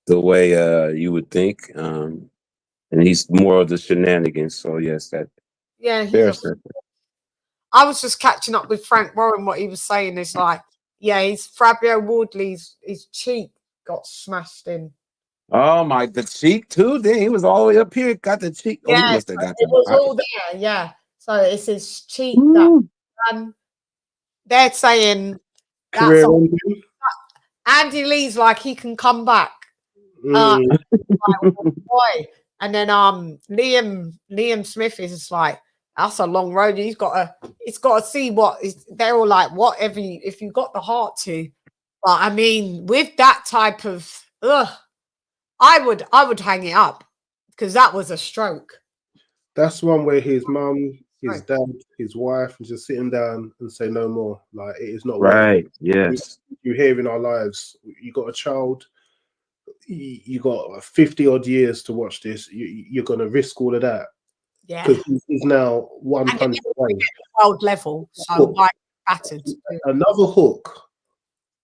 the way you would think. And he's more of the shenanigans. So yes, that. Yeah, I was just catching up with Frank Warren. What he was saying is like, yeah, he's Fabio Wardley's his cheek got smashed in. Oh my, the cheek too. Then he was all the way up here, got the cheek. Yeah, oh, he must have got it was all there. Yeah, so it's his cheek that. They're saying that's Andy Lee's like he can come back. Boy. And then Liam Smith is just like, that's a long road. He's got to see what is. They're all like, whatever if you got the heart to. But I mean, with that type of I would hang it up because that was a stroke. That's one where his mum, his dad, his wife is just sitting down and say no more. Like it is not right. Yes, you hear in our lives. You got a child. You got 50 odd years to watch this. You're gonna risk all of that Yeah. because he's now one And punch away. world level, so why battered? Another hook.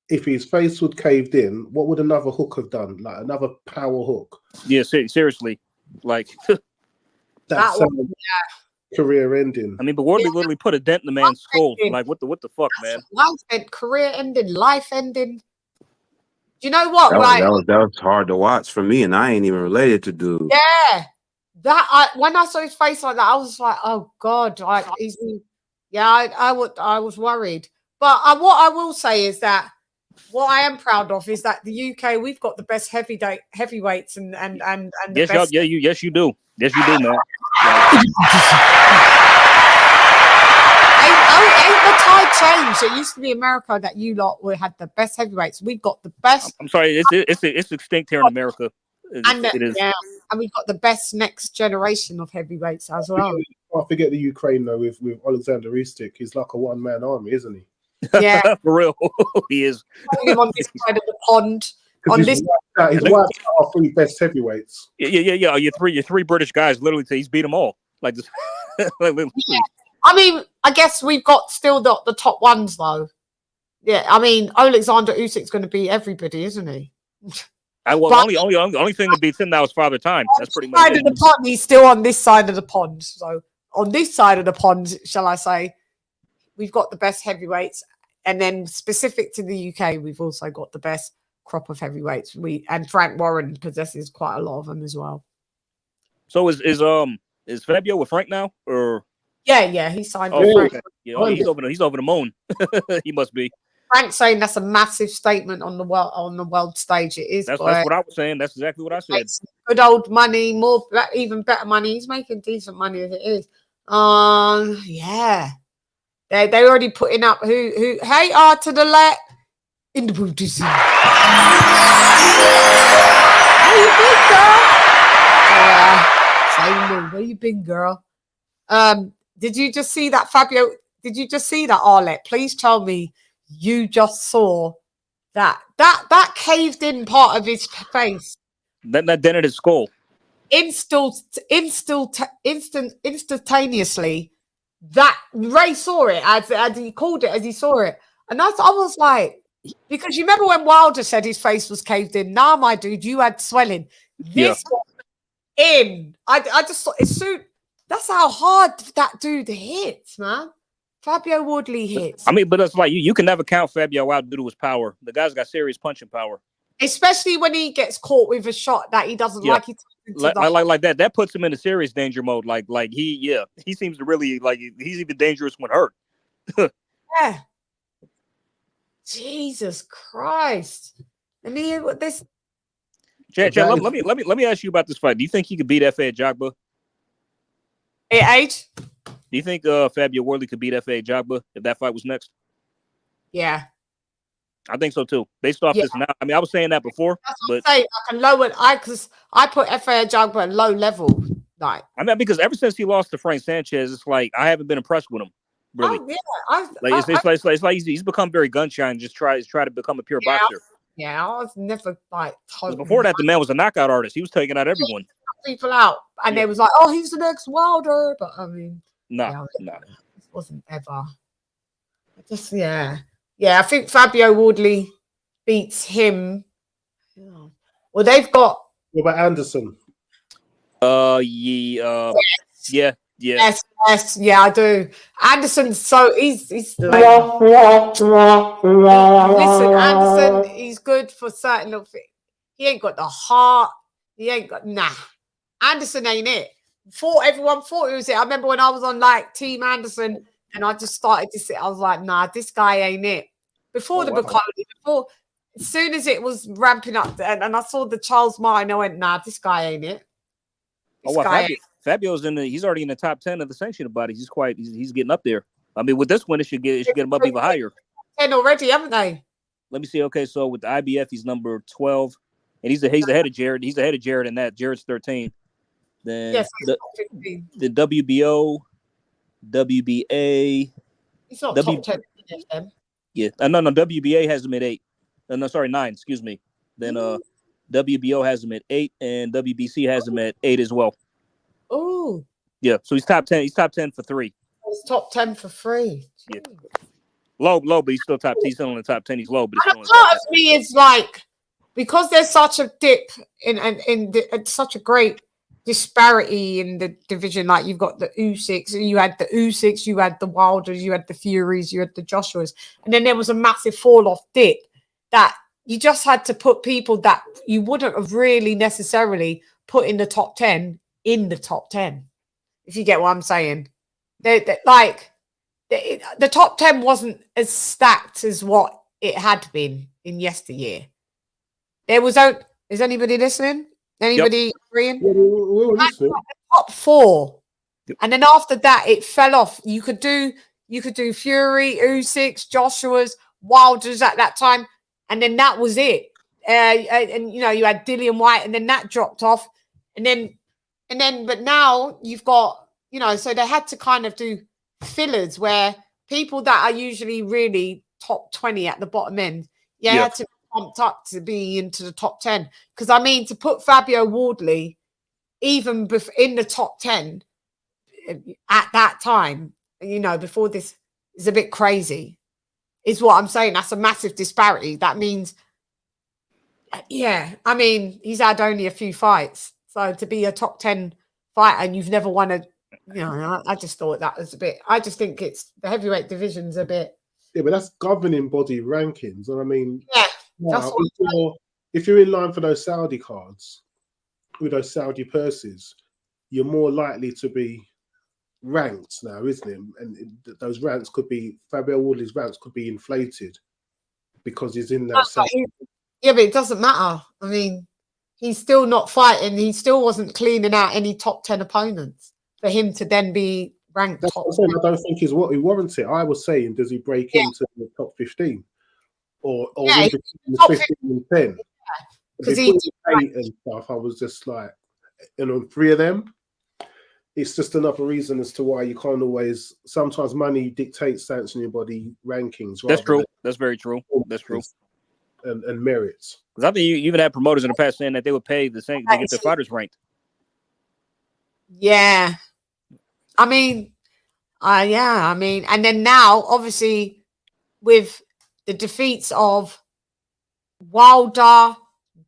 If his face would caved in, what would another hook have done? Like another power hook. Yeah, seriously, like That's career ending. I mean, but Wardley literally put a dent in the man's skull. Like, what the fuck, man? Career ending, life ending. Do you know what? That was hard to watch for me, and I ain't even related to dude. Yeah, when I saw his face like that, I was like, oh god, like is he? Yeah, I was worried. But what I will say is that what I am proud of is that the UK, we've got the best heavyweights and the Yes, best. yes, you do, man. Ain't the tide changed? It used to be America that you lot had the best heavyweights. We've got the best. I'm sorry, it's extinct here in America. It is. Yeah, and we've got the best next generation of heavyweights as well. I forget the Ukraine though with Alexander Usyk. He's like a one-man army, isn't he? Yeah, for real, he is. On this side of the pond. On this, he's wiped out our 3 best heavyweights. Yeah. Your three British guys literally, he's beat them all. Like this. yeah. I mean, I guess we've got still the top ones though. Yeah, I mean, Alexander Usyk's going to beat everybody, isn't he? Only thing that beats him now is Father Time. That's pretty much it. The pond, he's still on this side of the pond. So on this side of the pond, shall I say, we've got the best heavyweights, and then specific to the UK, we've also got the best crop of heavyweights. And Frank Warren possesses quite a lot of them as well. So is Fabio with Frank now, or? Yeah, he signed with Frank. Okay. Yeah, he's over the moon. He must be. Frank's saying that's a massive statement on the world stage. It is. That's what I was saying. That's exactly what I said. Good old money, even better money. He's making decent money as it is. Yeah. They already putting up who hey to the left in the booty scene. Where you been, girl? Where you been, girl? Did you just see that, Fabio? Did you just see that, Arlette? Please tell me you just saw that caved in part of his face. That dented his skull. Instantaneously. That Ray saw it as he called it, as he saw it. And I was like, because you remember when Wilder said his face was caved in? Nah, my dude, you had swelling. This was in. I just thought it's soon. That's how hard that dude hits, man. Fabio Wardley hits. I mean, but it's like you can never count Fabio out due to his power. The guy's got serious punching power. Especially when he gets caught with a shot that he doesn't like. Like that. That puts him in a serious danger mode. Like he seems to really he's even dangerous when hurt. Yeah. Jesus Christ. And he what this. Chad, let me ask you about this fight. Do you think he could beat F.A. Jogba? Age? Do you think Fabio Wardley could beat F.A. Jogba if that fight was next? Yeah. I think so too. Based off this now. I mean, I was saying that before. But I can lower it. because I put F.A. Jogba at low level. Like I mean, because ever since he lost to Frank Sanchez, it's like I haven't been impressed with him. Really. Oh, yeah. It's like he's become very gun shy and just try to become a pure boxer. Yeah, I was never like before that the man was a knockout artist. He was taking out everyone. People out. And they was like, oh, he's the next Wilder. But I mean no. It wasn't ever. Yeah, I think Fabio Wardley beats him. Well, they've got. What about Anderson? Yeah. Yes, yeah, I do. Anderson, so he's listen, Anderson, he's good for certain of it. He ain't got the heart. He ain't got Anderson ain't it. Everyone thought it was it. I remember when I was on like Team Anderson and I just started to sit. I was like, nah, this guy ain't it. Before as soon as it was ramping up and I saw the Charles Martin, I went, nah, this guy ain't it. Fabio's he's already in the top 10 of the sanctioned bodies. He's getting up there. I mean, with this one, it should get him up even higher. 10 already, haven't they? Let me see. Okay, so with the IBF, he's number 12, and he's ahead of Jared. He's ahead of Jared in that. Jared's 13. Then the WBO, WBA. He's not top 10. Yeah, no. WBA has him at 8. No, sorry, 9. Excuse me. Then WBO has him at 8, and WBC has him at 8 as well. Oh, Yeah, so he's top 10. He's top 10 for 3. He's top 10 for 3. Yeah. Low, but he's still top. He's still in the top 10. He's low, but he's And still in the top part of me is like, because there's such a dip in such a great disparity in the division. Like you've got the Usyks, you had the Usyks, you had the Wilders, you had the Furies, you had the Joshuas, and then there was a massive fall off dip that you just had to put people that you wouldn't have really necessarily put in the top 10 in the top 10. If you get what I'm saying, like the top 10 wasn't as stacked as what it had been in yesteryear. There was is anybody listening? Anybody agreeing? Yeah, we're listening. The top 4, and then after that it fell off. You could do Fury, Usyk, Joshua's, Wilders at that time, and then that was it. And you know you had Dillian White, and then that dropped off, and then but now you've got so they had to kind of do fillers where people that are usually really top 20 at the bottom end, had to be pumped up to be into the top 10. Because I mean, to put Fabio Wardley even in the top 10 at that time, before this, is a bit crazy. Is what I'm saying. That's a massive disparity. That means, I mean, he's had only a few fights. So to be a top 10 fighter and you've never won I just thought that was a bit. I just think it's the heavyweight division's a bit. Yeah, but that's governing body rankings, and I mean, that's if you're in line for those Saudi cards with those Saudi purses, you're more likely to be ranked now, isn't it? And those ranks could be Fabio Wardley's ranks could be inflated because he's in that. Yeah, but it doesn't matter. I mean, he's still not fighting. He still wasn't cleaning out any top 10 opponents for him to then be ranked top 10. I don't think he's what he warrants it. I was saying, does he break into the top 15 or in between 15 and 10? Because he did 8 and stuff. I was just like, on 3 of them. It's just another reason as to why you can't always. Sometimes money dictates stance in your body rankings. That's true. That's very true. That's true. And merits. Because I think you even had promoters in the past saying that they would pay the same to get their fighters ranked. Yeah. I mean, and then now, obviously, with the defeats of Wilder,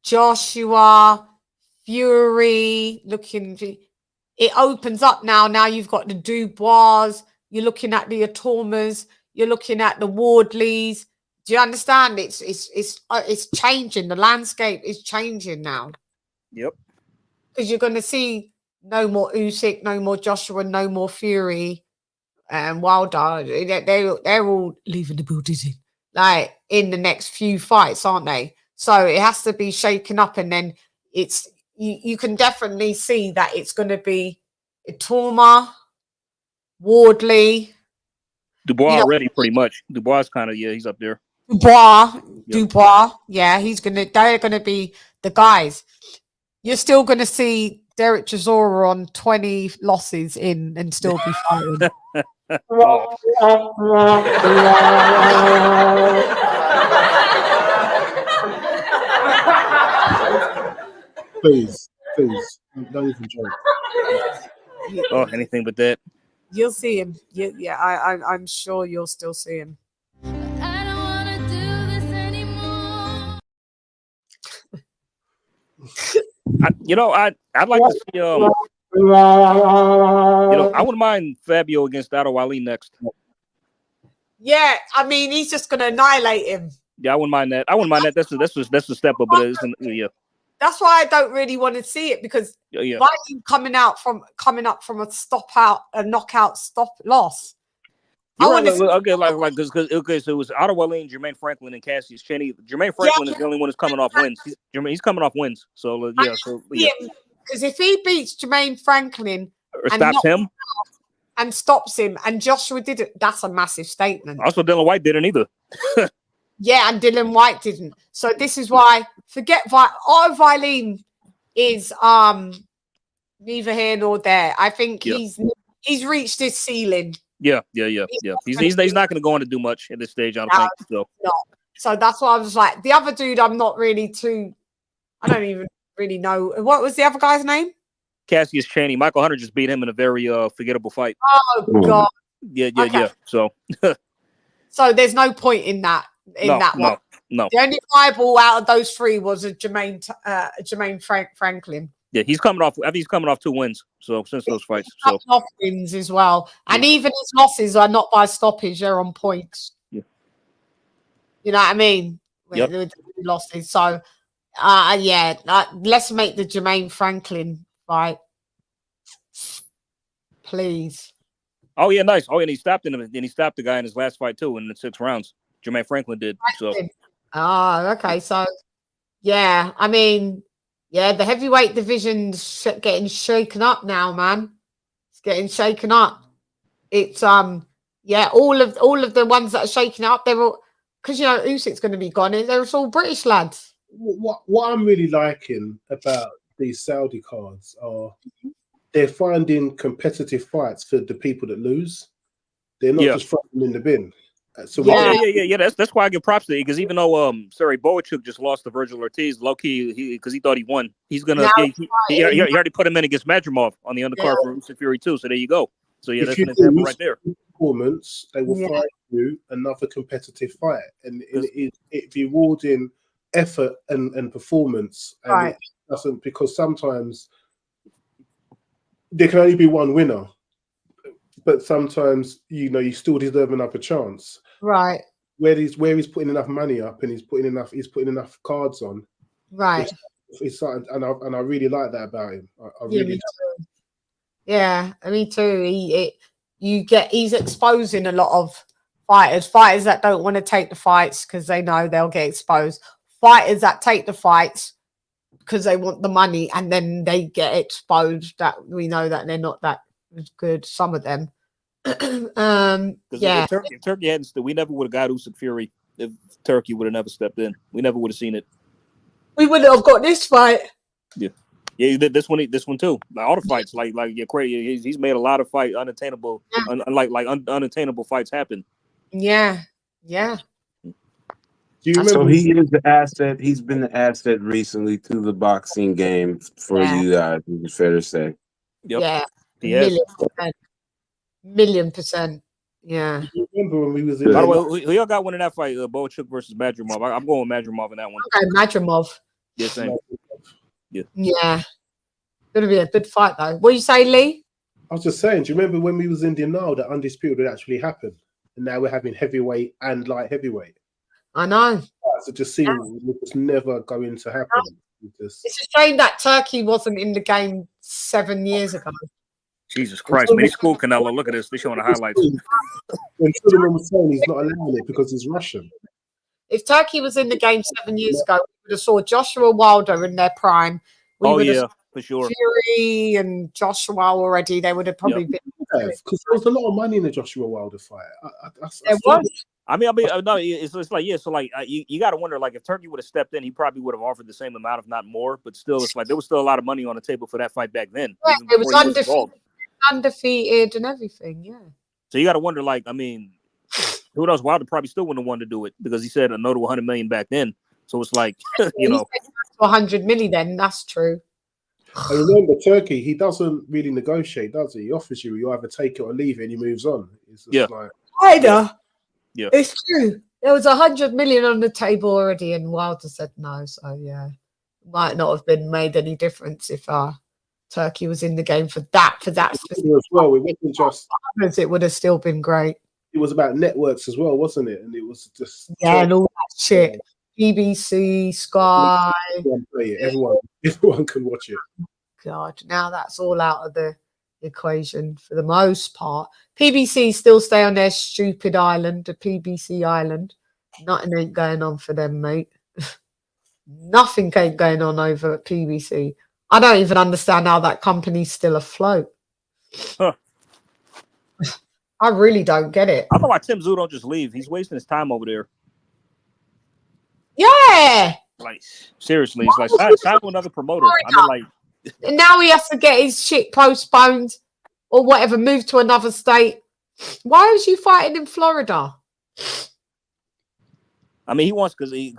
Joshua, Fury, it opens up now. Now you've got the Dubois, you're looking at the Atomas, you're looking at the Wardleys. Do you understand? It's changing. The landscape is changing now. Yep. Because you're going to see no more Usyk, no more Joshua, no more Fury, and Wilder. They're all leaving the building like in the next few fights, aren't they? So it has to be shaken up, and then you can definitely see that it's going to be Itoma, Wardley, Dubois already pretty much. Dubois kind of he's up there. Dubois, they're gonna be the guys. You're still gonna see Derek Chisora on 20 losses in and still be fighting. Please, don't even joke. Oh, anything but that. You'll see him. I'm sure you'll still see him. I'd like to see I wouldn't mind Fabio against Otto Ali next. Yeah, I mean he's just gonna annihilate him. Yeah, I wouldn't mind that. That's a step up, but that's why I don't really want to see it, because Viking coming up from a knockout stop-loss. So it was Otto Ali and Jermaine Franklin and Cassius Cheney. Jermaine Franklin is the only one who's coming off wins. He's coming off wins. So because if he beats Jermaine Franklin or stops him and stops him, and Joshua did it, that's a massive statement. Also, Dylan White didn't either. Yeah, and Dylan White didn't. So this is why Otto Wallin is neither here nor there. I think he's reached his ceiling. Yeah. He's not going to go on to do much at this stage, I don't think. So. No. So that's why I was like, the other dude, I'm not really I don't even really know. What was the other guy's name? Cassius Chaney. Michael Hunter just beat him in a very forgettable fight. Oh God. Yeah. So there's no point in that. One. No. The only viable out of those three was a Jermaine Franklin. Yeah, he's coming off. I think he's coming off 2 wins. So since those fights, off wins as well, and even his losses are not by stoppage; they're on points. Yeah. You know what I mean? Yep. With the losses. So, let's make the Jermaine Franklin fight, please. Oh yeah, nice. Oh, and he stopped him, and he stopped the guy in his last fight too in the 6 rounds. Jermaine Franklin did. So. Okay. So, yeah, I mean, yeah, the heavyweight division's getting shaken up now, man. It's getting shaken up. It's all of the ones that are shaking up, they're all because Usyk's going to be gone. They're all British lads. What I'm really liking about these Saudi cards are they're finding competitive fights for the people that lose. They're not just throwing them in the bin. So yeah. That's why I give props to it because even though Boachuk just lost to Virgil Ortiz, low key because he thought he won, he's gonna he already put him in against Madrimov on the undercard for Usyk Fury too. So there you go. So yeah, that's an example right there. Performance, they will fight you another competitive fight, and it rewarding effort and performance. And it doesn't, because sometimes there can only be one winner. But sometimes, you still deserve another chance. Right. Where he's putting enough money up and he's putting enough cards on. Right. It's something, and I really like that about him. I really do. Yeah, me too. He's exposing a lot of fighters that don't want to take the fights because they know they'll get exposed. Fighters that take the fights because they want the money and then they get exposed. That we know that they're not that good, some of them. If Turkey hadn't still, we never would have got Usyk Fury if Turkey would have never stepped in. We never would have seen it. We wouldn't have got this fight. Yeah, he did this one too. Like all the fights, he's made a lot of fight unattainable, unattainable fights happen. Yeah. Do you remember? So he is the asset. He's been the asset recently to the boxing game for you guys. It's fair to say. Yep. Yeah. Million%. Yeah. You remember when we was in? By the way, who y'all got winning that fight? Boachuk versus Madrimov. I'm going with Madrimov in that one. Okay, Madrimov. Yeah, same. Yeah. Gonna be a good fight though. What you say, Lee? I was just saying. Do you remember when we was in Dinal that Undisputed would actually happen, and now we're having heavyweight and light heavyweight. I know. So just seeing it was never going to happen. It's a shame that Turkey wasn't in the game 7 years ago. Jesus Christ, man. They school Canelo. Look at this. They're showing the highlights. And Suleiman was saying he's not allowing it because he's Russian. If Turkey was in the game 7 years ago, we would have saw Joshua Wilder in their prime. For sure. Fury and Joshua already. They would have probably been. Because there was a lot of money in the Joshua Wilder fight. There was. No, it's like, so like you got to wonder, like if Turkey would have stepped in, he probably would have offered the same amount, if not more. But still, it's like there was still a lot of money on the table for that fight back then. Yeah, it was undefeated and everything. Yeah. So you got to wonder, like, I mean, who knows? Wilder probably still wouldn't have wanted to do it because he said a no to 100 million back then. So it's like, you know, 100 million. Then that's true. I remember Turkey. He doesn't really negotiate, does he? He offers you either take it or leave it, and he moves on. It's just Yeah, it's true. There was 100 million on the table already, and Wilder said no. So yeah, might not have been made any difference if Turkey was in the game for that specific as well. It wasn't just. It would have still been great. It was about networks as well, wasn't it? And it was just and all that shit. BBC, Sky. Everyone can watch it. God, now that's all out of the equation for the most part. PBC still stay on their stupid island, the PBC island. Nothing ain't going on for them, mate. Nothing ain't going on over at PBC. I don't even understand how that company's still afloat. Huh. I really don't get it. I don't know why Tim Tszyu don't just leave. He's wasting his time over there. Yeah. Like, seriously, it's like sign with another promoter. I mean, like, and now he has to get his shit postponed or whatever, moved to another state. Why was you fighting in Florida? I mean, he wants because he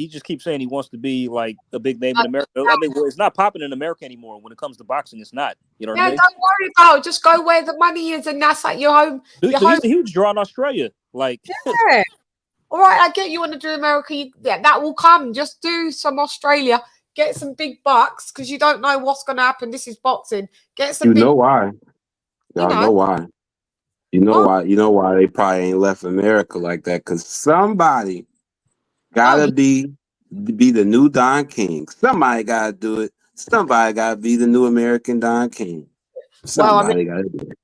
just keeps saying he wants to be like a big name in America. I mean, well, it's not popping in America anymore. When it comes to boxing, it's not. You know what I mean? Don't worry about it. Just go where the money is, and that's like your home. Dude, he's a huge draw in Australia. Like, yeah. All right, I get you want to do America. Yeah, that will come. Just do some Australia. Get some big bucks because you don't know what's going to happen. This is boxing. Get some. You big, know why? Y'all know why? You know why? You know why they probably ain't left America like that? Because somebody gotta be the new Don King. Somebody gotta do it. Somebody gotta be the new American Don King. Somebody gotta do it.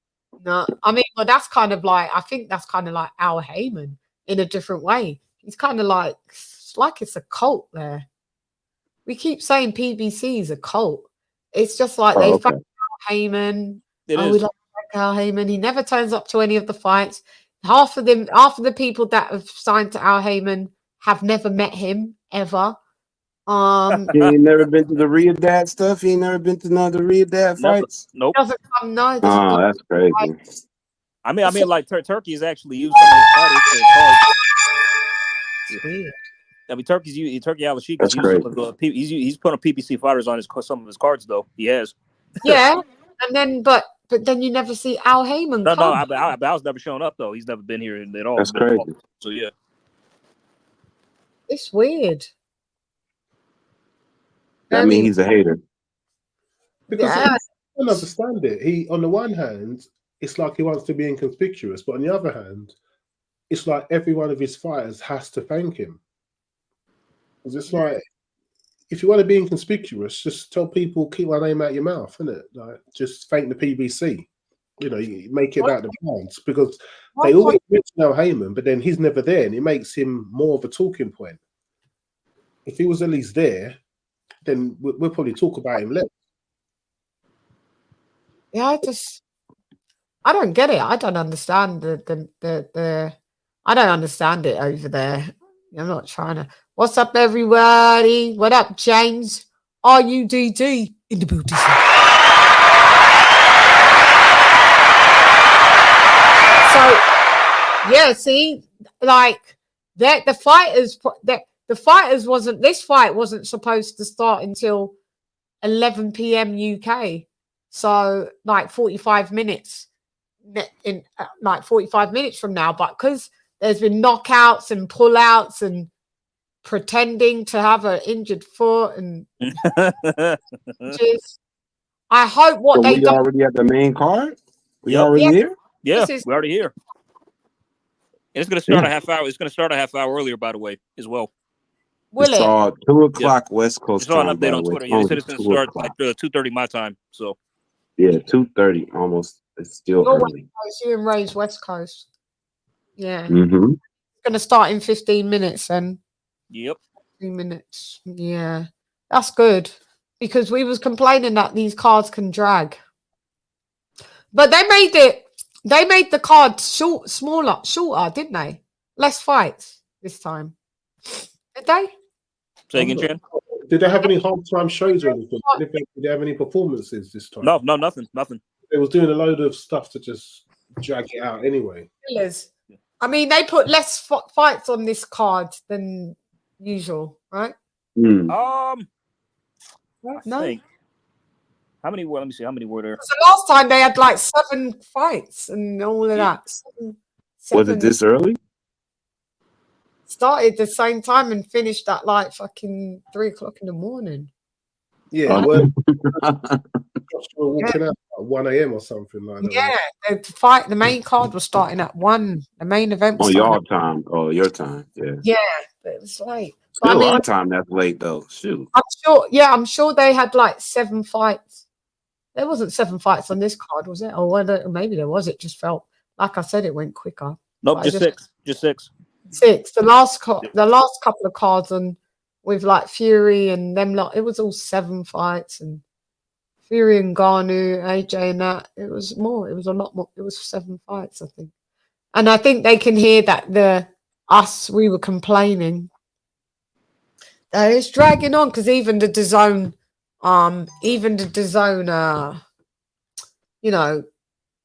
No, I mean, well, that's kind of like, I think that's kind of like Al Heyman in a different way. He's kind of like, it's like it's a cult there. We keep saying PBC is a cult. It's just like they fuck Al Heyman. We like Al Heyman. He never turns up to any of the fights. Half of the people that have signed to Al Heyman have never met him ever. He ain't never been to the Riyadh stuff. He ain't never been to none of the Riyadh fights. Nope. Doesn't come. No. Oh, that's crazy. I mean, like Turkey is actually used some of his fighters for his cards. Weird. I mean, Turkey Al-Sheikh is using some of the. He's putting PPC fighters on some of his cards though. He has. Yeah, and then but then you never see Al Heyman. No, Al's never shown up though. He's never been here at all. That's crazy. So yeah, it's weird. That means he's a hater. Because I don't understand it. He, on the one hand, it's like he wants to be inconspicuous, but on the other hand, it's like every one of his fighters has to thank him. Because it's like, if you want to be inconspicuous, just tell people, keep my name out your mouth, innit? Like, just thank the PBC. You know, you make it about the pounds, because they always mention Al Heyman, but then he's never there, and it makes him more of a talking point. If he was at least there, then we'll probably talk about him less. Yeah, I don't get it. I don't understand I don't understand it over there. I'm not trying to. What's up, everybody? What up, James? RUDD in the booty. So, yeah, see, like the fighters wasn't. This fight wasn't supposed to start until 11 p.m. UK. So, like 45 minutes in like 45 minutes from now. But because there's been knockouts and pullouts and pretending to have an injured foot and just, I hope what they we already at the main card. We already here. Yeah, we're already here. And it's going to start a half hour. It's going to start a half hour earlier, by the way, as well. Will it? It's 2 o'clock West Coast time. It's on update on Twitter. Yeah, they said it's going to start like 2:30 my time. So yeah, 2:30 almost. It's still early. You and Ray's West Coast. Yeah. Mm-hmm. It's going to start in 15 minutes and. Yep. 15 minutes. Yeah, that's good because we was complaining that these cards can drag, but they made the card shorter, didn't they? Less fights this time. Did they? Say again, Chan? Did they have any halftime shows or anything? Did they have any performances this time? No, nothing. They was doing a load of stuff to just drag it out anyway. I mean, they put less fights on this card than usual, right? I think. How many were? Let me see. How many were there? So last time they had like 7 fights and all of that. Was it this early? Started the same time and finished at like fucking 3 o'clock in the morning. Yeah, well, walking out at 1 a.m. or something like that. Yeah, the main card was starting at 1. The main event was your time. Oh, your time. Yeah. Yeah, but it was late. Still our time. That's late though. Shoot. I'm sure they had like 7 fights. There wasn't 7 fights on this card, was it? Or maybe there was. It just felt like I said it went quicker. Nope, just 6. Just 6. 6. The last couple of cards on with like Fury and them lot, it was all 7 fights and Fury and Garnu, AJ and that. It was more. It was a lot more. It was 7 fights, I think. And I think they can hear that we were complaining. It's dragging on because even the DAZN,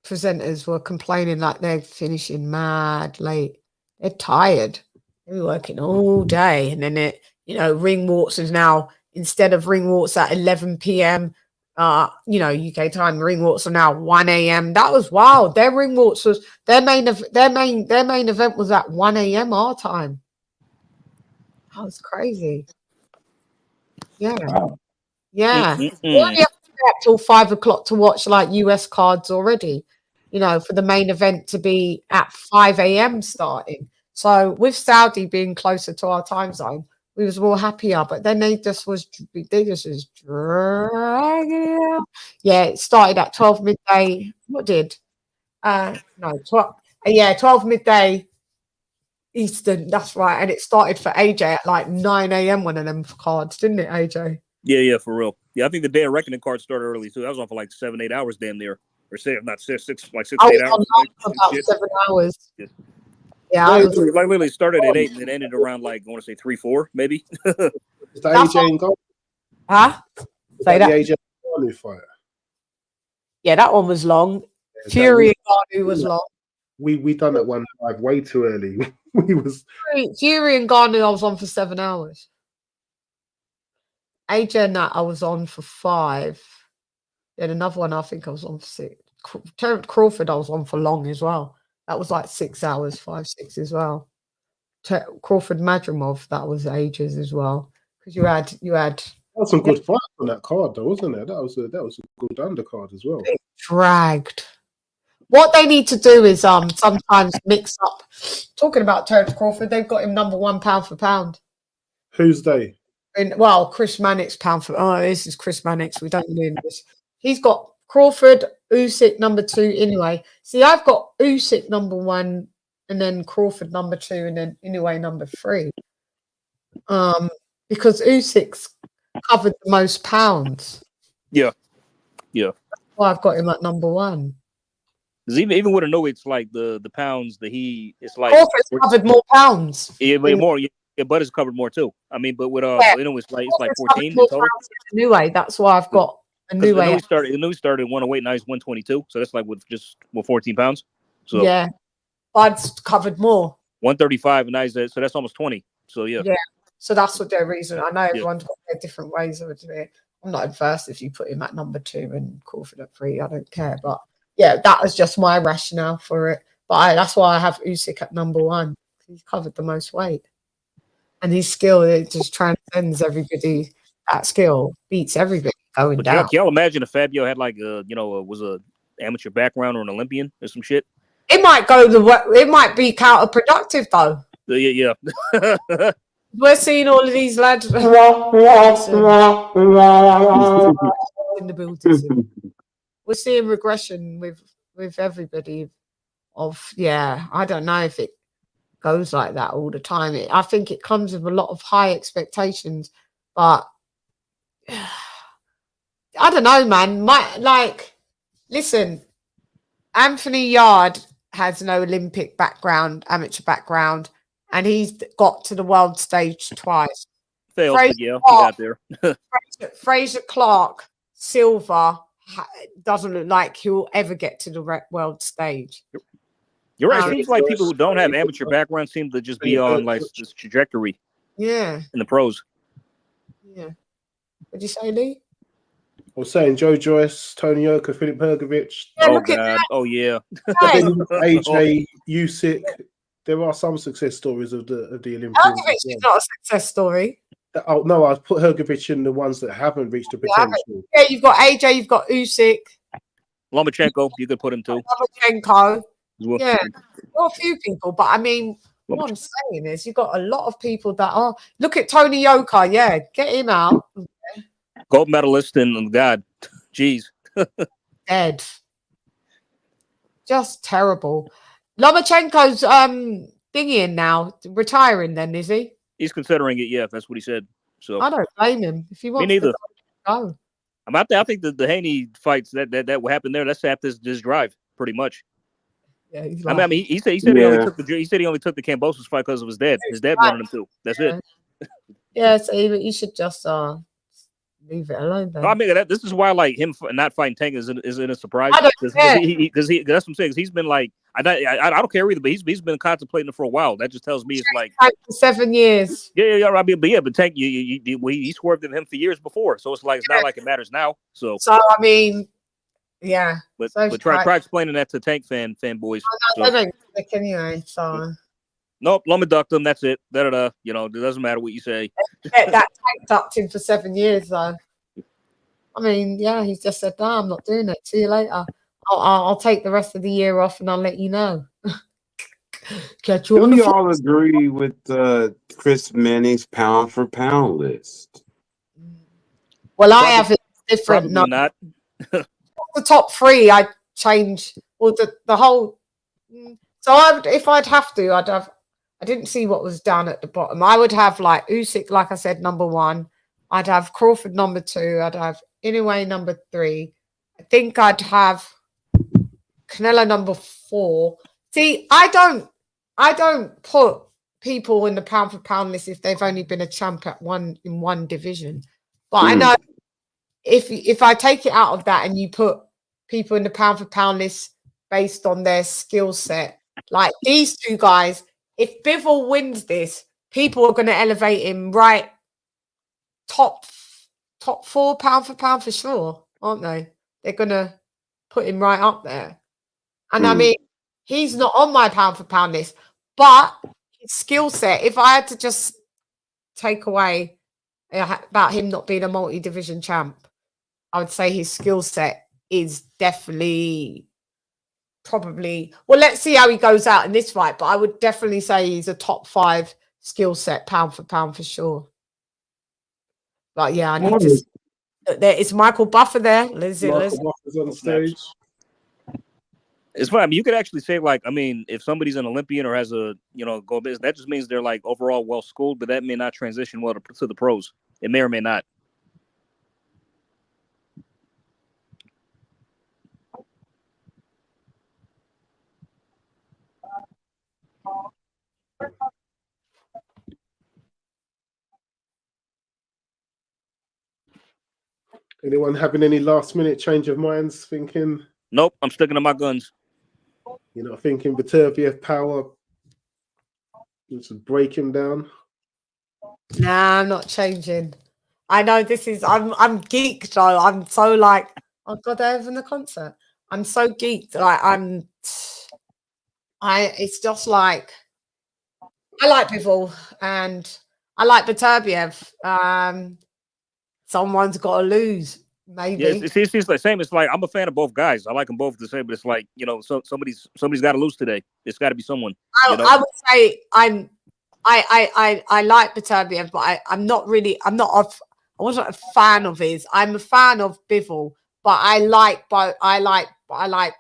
presenters were complaining like they're finishing mad late. They're tired. We're working all day, and then ring walks is now, instead of ring walks at 11 p.m. UK time, ring walks are now 1 a.m. That was wild. Their ring walks was their main event was at 1 a.m. our time. That was crazy. Yeah. Wow. Yeah. You only have to stay up till 5 o'clock to watch like US cards already, for the main event to be at 5 a.m. starting. So with Saudi being closer to our time zone, we was more happier. But then they just was dragging it out. Yeah, it started at 12 midday. What did? 12 midday Eastern. That's right. And it started for AJ at like 9 a.m. one of them cards, didn't it, AJ? Yeah, for real. Yeah, I think the Day of Reckoning card started early too. I was on for like 7-8 hours damn near. Or not six, like 6 to 8 hours. For about 7 hours. Yeah. Yeah, I literally started at 8 and then ended around like I want to say 3-4 maybe. Is that AJ and Gold? Huh? Say that. The AJ and fight. Yeah, that one was long. Yeah, Fury and Garnu was long. We done that one like way too early. We was Fury and Garnu. I was on for 7 hours. AJ and that I was on for 5. Then another one I think I was on for 6. Terence Crawford I was on for long as well. That was like 6 hours, 5, 6 as well. Crawford Madrimov, that was ages as well. Because you had that was some good fights on that card though, wasn't it? That was a good undercard as well. It dragged. What they need to do is sometimes mix up. Talking about Terence Crawford, they've got him number 1 pound for pound. Who's they? Chris Mannix pound for. Oh, this is Chris Mannix. We don't need this. He's got Crawford, Usyk number 2. Anyway, see, I've got Usyk number 1, and then Crawford number 2, and then Inoue number 3. Because Usyk's covered the most pounds. Yeah. That's why I've got him at number 1. Because even with Inoue, it's like the pounds that it's like Crawford's covered more pounds. Yeah, but more. Yeah, Butter's covered more too. I mean, but with Inoue, it's like 14 in total. Inoue, that's why I've got Inoue. Inoue started 108, now he's 122. So that's like with 14 pounds. So yeah, Bud's covered more. 135, and now he's so that's almost 20. So yeah. So that's what their reason. I know everyone's got their different ways of it. I'm not adverse if you put him at number 2 and Crawford at 3. I don't care, but yeah, that was just my rationale for it. But that's why I have Usyk at number 1. He's covered the most weight, and his skill, it just transcends everybody. That skill beats everybody going down. Can y'all imagine if Fabio had like was a amateur background or an Olympian or some shit? It might it might be counterproductive though. Yeah. We're seeing all of these lads in the building. We're seeing regression with everybody. I don't know if it goes like that all the time. I think it comes with a lot of high expectations, but I don't know, man. Listen, Anthony Yard has no Olympic background, amateur background, and he's got to the world stage twice. Failed, but yeah, he got there. Fraser Clark, silver, doesn't look like he'll ever get to the world stage. You're right. It seems like people who don't have amateur background seem to just be on like this trajectory. Yeah. In the pros. Yeah. What'd you say, Lee? I was saying Joe Joyce, Tony Yoka, Filip Hrgovic. Oh God! Oh yeah. AJ, Usyk. There are some success stories of the Olympians. Hrgovic is not a success story. Oh no, I put Hrgovic in the ones that haven't reached the potential. Yeah, you've got AJ, you've got Usyk. Lomachenko, you could put him too. Lomachenko. Yeah, well, a few people, but I mean, what I'm saying is you've got a lot of people that are. Look at Tony Yoka. Yeah, get him out. Gold medalist and God, jeez. Dead. Just terrible. Lomachenko's thingying now, retiring then, is he? He's considering it, yeah, if that's what he said. So I don't blame him. If he wants me neither. To go. I'm out there. I think the Haney fights that will happen there. That's after this drive, pretty much. Yeah, he's I mean, he said he only took the Kambosos fight because of his dad. His dad wanted him to. That's it. Yeah, so he should just leave it alone. Then. I mean, this is why like him not fighting Tank isn't a surprise. Because he that's what I'm saying. He's been like, I don't care either, but he's been contemplating it for a while. That just tells me it's like for 7 years. yeah. I mean, but Tank, he swerved at him for years before, so it's like it's not like it matters now. So I mean, yeah. But so try explaining that to Tank fanboys. I don't think anyway. So nope, lumber ducked him. That's it. You know, it doesn't matter what you say. That Tank ducked him for 7 years though. I mean, yeah, he's just said, "No, I'm not doing it. See you later. I'll take the rest of the year off, and I'll let you know." Catch you on Do the y'all agree with Chris Manning's pound for pound list? Well, I have it different. Probably not. The top 3, I change. Well, the whole. So if I'd have to, I'd have. I didn't see what was down at the bottom. I would have like Usyk, like I said, number 1. I'd have Crawford number 2. I'd have Inoue number 3. I think I'd have Canelo number 4. See, I don't put people in the pound for pound list if they've only been a champ in one division. But I know if I take it out of that and you put people in the pound for pound list based on their skill set, like these 2 guys, if Bivol wins this, people are going to elevate him right top 4 pound for sure, aren't they? They're going to put him right up there. And I mean, he's not on my pound for pound list, but his skill set, if I had to just take away about him not being a multi-division champ, I would say his skill set is definitely probably, well, let's see how he goes out in this fight, but I would definitely say he's a top 5 skill set pound for sure. But yeah, I need to. There is Michael Buffer there. Michael Buffer's on stage. It's fine. I mean, you could actually say, like, I mean, if somebody's an Olympian or has a, gold business, that just means they're like overall well schooled, but that may not transition well to the pros. It may or may not. Anyone having any last minute change of minds? Thinking? Nope, I'm sticking to my guns. You're not thinking Beterbiev power? Just break him down. Nah, I'm not changing. I know this is. I'm geeked though. I'm so like, oh god, they're having a concert. I'm so geeked. Like It's just like I like Bivol and I like Beterbiev. Someone's got to lose, maybe. Yeah, it's the same. It's like I'm a fan of both guys. I like them both the same, but it's like somebody's got to lose today. It's got to be someone. I would say I like Beterbiev, but I wasn't a fan of his. I'm a fan of Bivol, but I like both. I like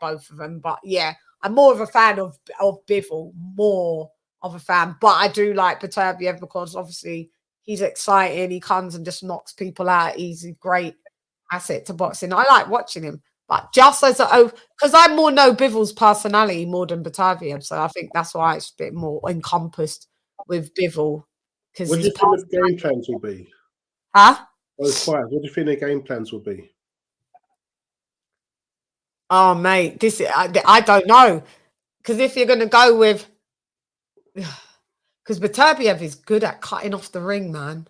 both of them. But yeah, I'm more of a fan of Bivol, more of a fan. But I do like Beterbiev because obviously he's exciting. He comes and just knocks people out. He's a great asset to boxing. I like watching him. But just as because I more know Bivol's personality more than Beterbiev, so I think that's why it's a bit more encompassed with Bivol. What do you think the game plans will be? Huh? Those fights. What do you think their game plans will be? Oh, mate, I don't know. Because if you're going to go with... Because Beterbiev is good at cutting off the ring, man.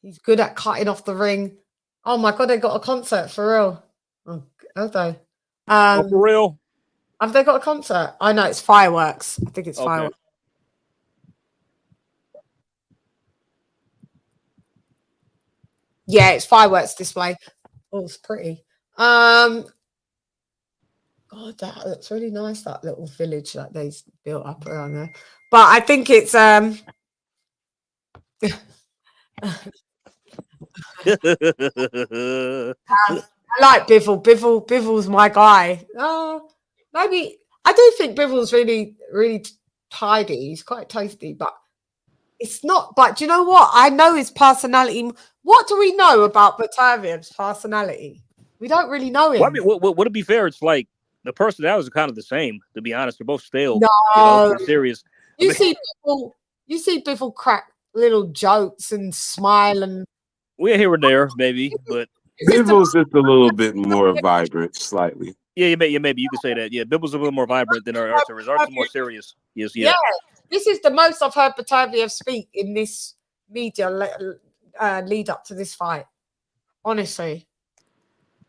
He's good at cutting off the ring. Oh, my God, they got a concert for real. Oh, have they? For real? Have they got a concert? I know, it's fireworks. I think it's fireworks. Yeah, it's fireworks display. Oh, it's pretty. God, that looks really nice, that little village that they built up around there. But I think it's I like Bivol. Bivol's my guy. Maybe I do think Bivol's really, really tidy. He's quite tasty, but it's not. But do you know what? I know his personality. What do we know about Beterbiev's personality? We don't really know him. Well, I mean, would it be fair? It's like the personalities are kind of the same, to be honest. They're both stale. No, serious. You see Bivol crack little jokes and smile and. We're here and there, maybe, but Bivol's just a little bit more vibrant, slightly. Yeah, maybe you could say that. Yeah, Bibble's a little more vibrant than Artur. Artur's more serious. Yes, yeah. This is the most I've heard Beterbiev speak in this media lead up to this fight. Honestly,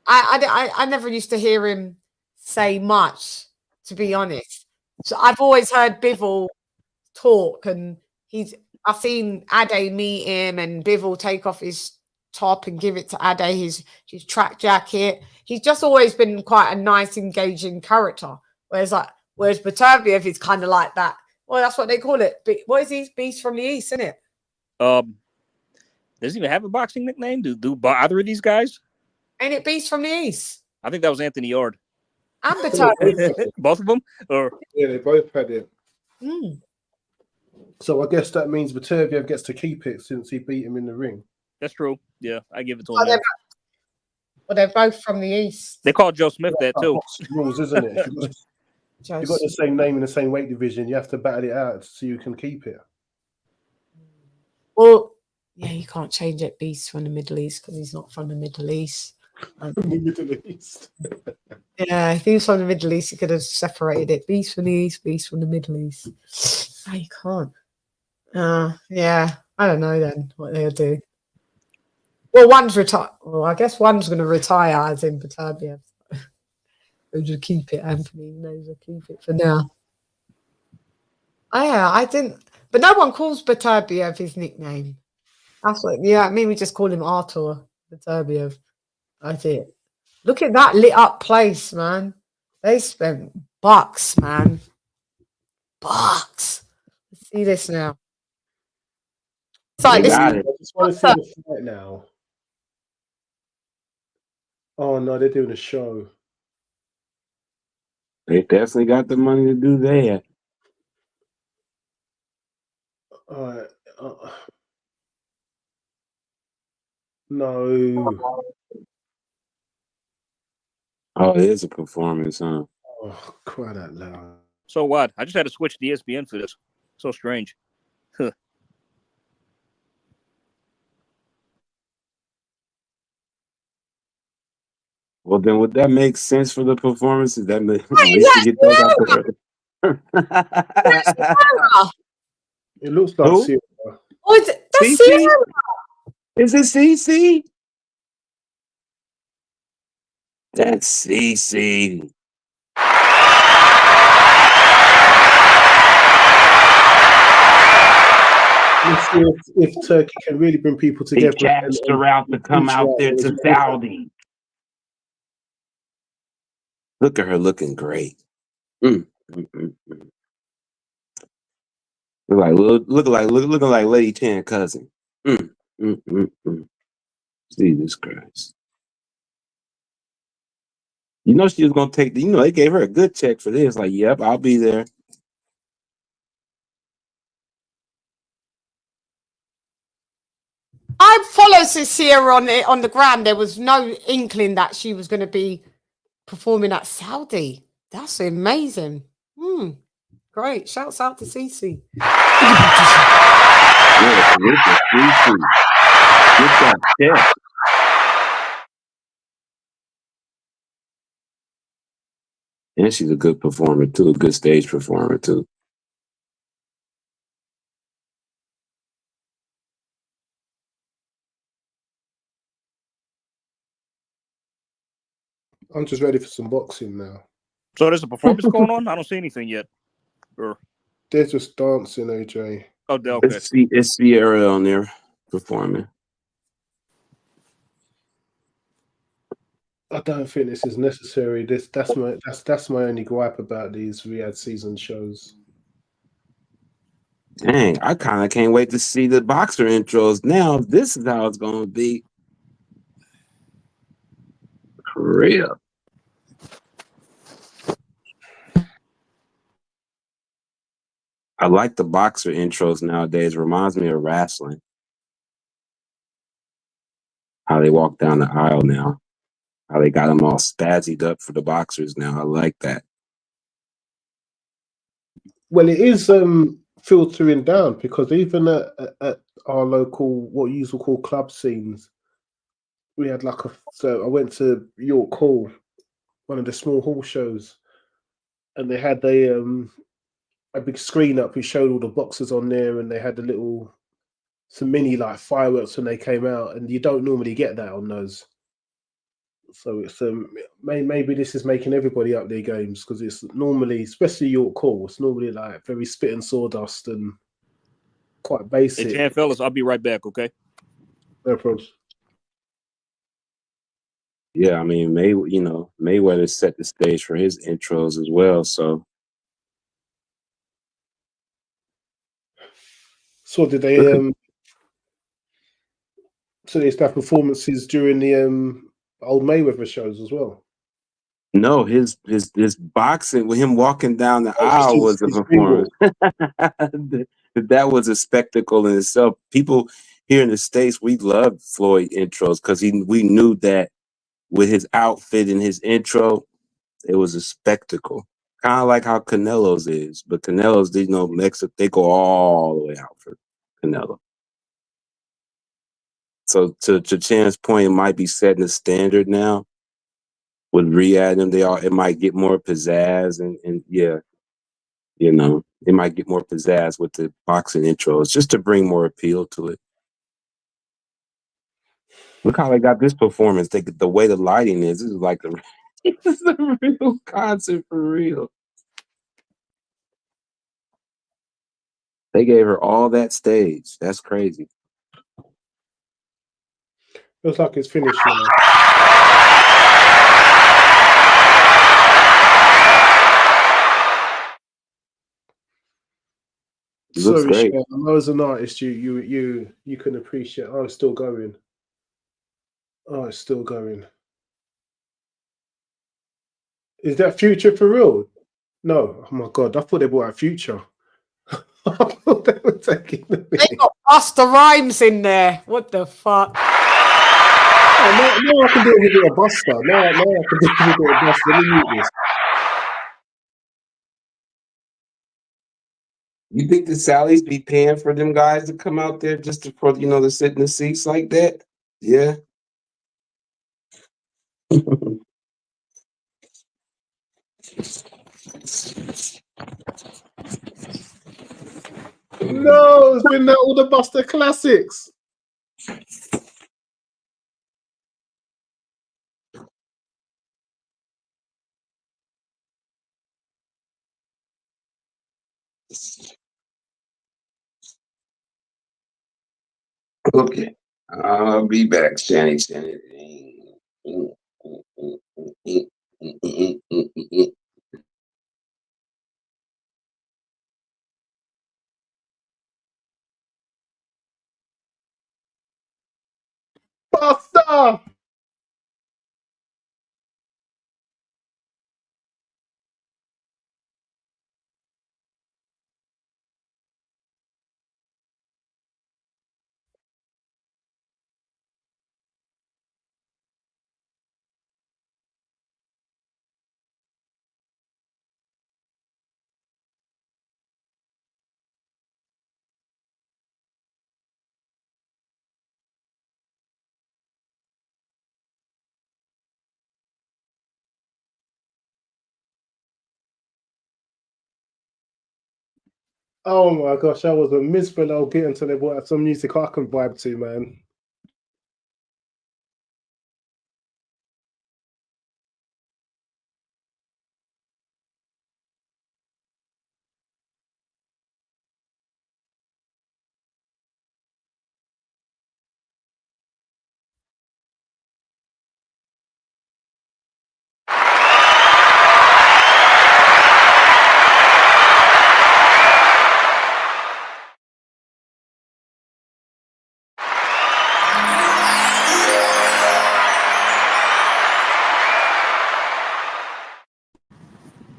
I never used to hear him say much, to be honest. So I've always heard Bivol talk, and I've seen Ade meet him, and Bivol take off his top and give it to Ade, his track jacket. He's just always been quite a nice, engaging character. Whereas Beterbiev is kind of like that. Well, that's what they call it. What is he? Beast from the East, isn't it? Does he even have a boxing nickname? Do either of these guys? Ain't it Beast from the East? I think that was Anthony Yard. And Beterbiev. Both of them? Or yeah, they both had it. Mm. So I guess that means Beterbiev gets to keep it since he beat him in the ring. That's true. Yeah, I give it to him. Well, they're both from the East. They called Joe Smith that too. Rules, isn't it? If you've got the same name in the same weight division, you have to battle it out so you can keep it. Well, yeah, you can't change it. Beast from the Middle East because he's not from the Middle East. From the Middle East. Yeah, if he was from the Middle East, he could have separated it. Beast from the East, Beast from the Middle East. Oh, you can't. Yeah, I don't know then what they'll do. Well, one's retired. Well, I guess one's going to retire, as in Beterbiev. They'll just keep it. Anthony knows they'll keep it for now. Oh, yeah, I didn't. But no one calls Beterbiev his nickname. That's what. Yeah, I mean, we just call him Artur Beterbiev. That's it. Look at that lit up place, man. They spent bucks, man. Bucks. Let's see this now. Sorry, I just want to see the fight now. Oh no, they're doing a show. They definitely got the money to do that. No. Oh, it is a performance, huh? Oh, cry out loud. So what? I just had to switch to ESPN for this. So strange. Huh. Well, then would that make sense for the performances? That at least you get those out there. It looks like Sierra. Oh, is it? That's Sierra. Is it CC? That's CC. Let's see if Turkey can really bring people together. They cashed her out to come out there to Saudi. Look at her looking great. Looking like Lady Chan cousin. Jesus Christ. You know she was gonna take they gave her a good check for this. Like, yep, I'll be there. I followed Sierra on the gram. There was no inkling that she was going to be performing at Saudi. That's amazing. Great. Shouts out to Cece. Yeah, and she's a good performer too, a good stage performer too. I'm just ready for some boxing now. So there's a performance going on? I don't see anything yet. Or they're just dancing, AJ. Oh, okay. It's Sierra on there performing. I don't think this is necessary. That's my only gripe about these Riyadh season shows. Dang, I kind of can't wait to see the boxer intros now. This is how it's going to be. For real. I like the boxer intros nowadays. Reminds me of wrestling. How they walk down the aisle now. How they got them all spazzied up for the boxers now. I like that. Well, it is filtering down because even at our local, what you used to call club scenes, we had like so I went to York Hall, one of the small hall shows, and they had a big screen up who showed all the boxers on there, and they had some mini like fireworks when they came out, and you don't normally get that on those. So it's maybe this is making everybody up their games, because it's normally, especially York Hall, it's normally like very spit and sawdust and quite basic. Hey, Chan, fellas, I'll be right back. Okay. No problems. Yeah, I mean, Mayweather set the stage for his intros as well. So Did they so they have performances during the old Mayweather shows as well? no, his boxing with him walking down the aisle was a performance. That was a spectacle in itself. People here in the States, we loved Floyd intros because we knew that with his outfit and his intro, it was a spectacle. Kind of like how Canelo's is, but Canelo's, Mexico, they go all the way out for Canelo. So to Chan's point, it might be setting a standard now. With Riyadh and it might get more pizzazz and yeah, it might get more pizzazz with the boxing intros just to bring more appeal to it. Look how they got this performance. The way the lighting is, this is like this is a real concert for real. They gave her all that stage. That's crazy. Looks like it's finished now. Sorry, Sean, I know as an artist you can appreciate. Oh, it's still going. Oh, it's still going. Is that Future for real? No. Oh my god, I thought they brought out Future. I thought they were taking They got Busta Rhymes in there. What the fuck? Oh, no, I can do it with a bit of Busta. No, I can do it with a bit of Busta. Let me mute this. You think the Sallies be paying for them guys to come out there just to sit in the seats like that? Yeah. No, it's been all the Busta classics. Okay, I'll be back, Shanny. Busta! Oh my gosh, that was a miserable old bit until they brought out some music I can vibe to, man.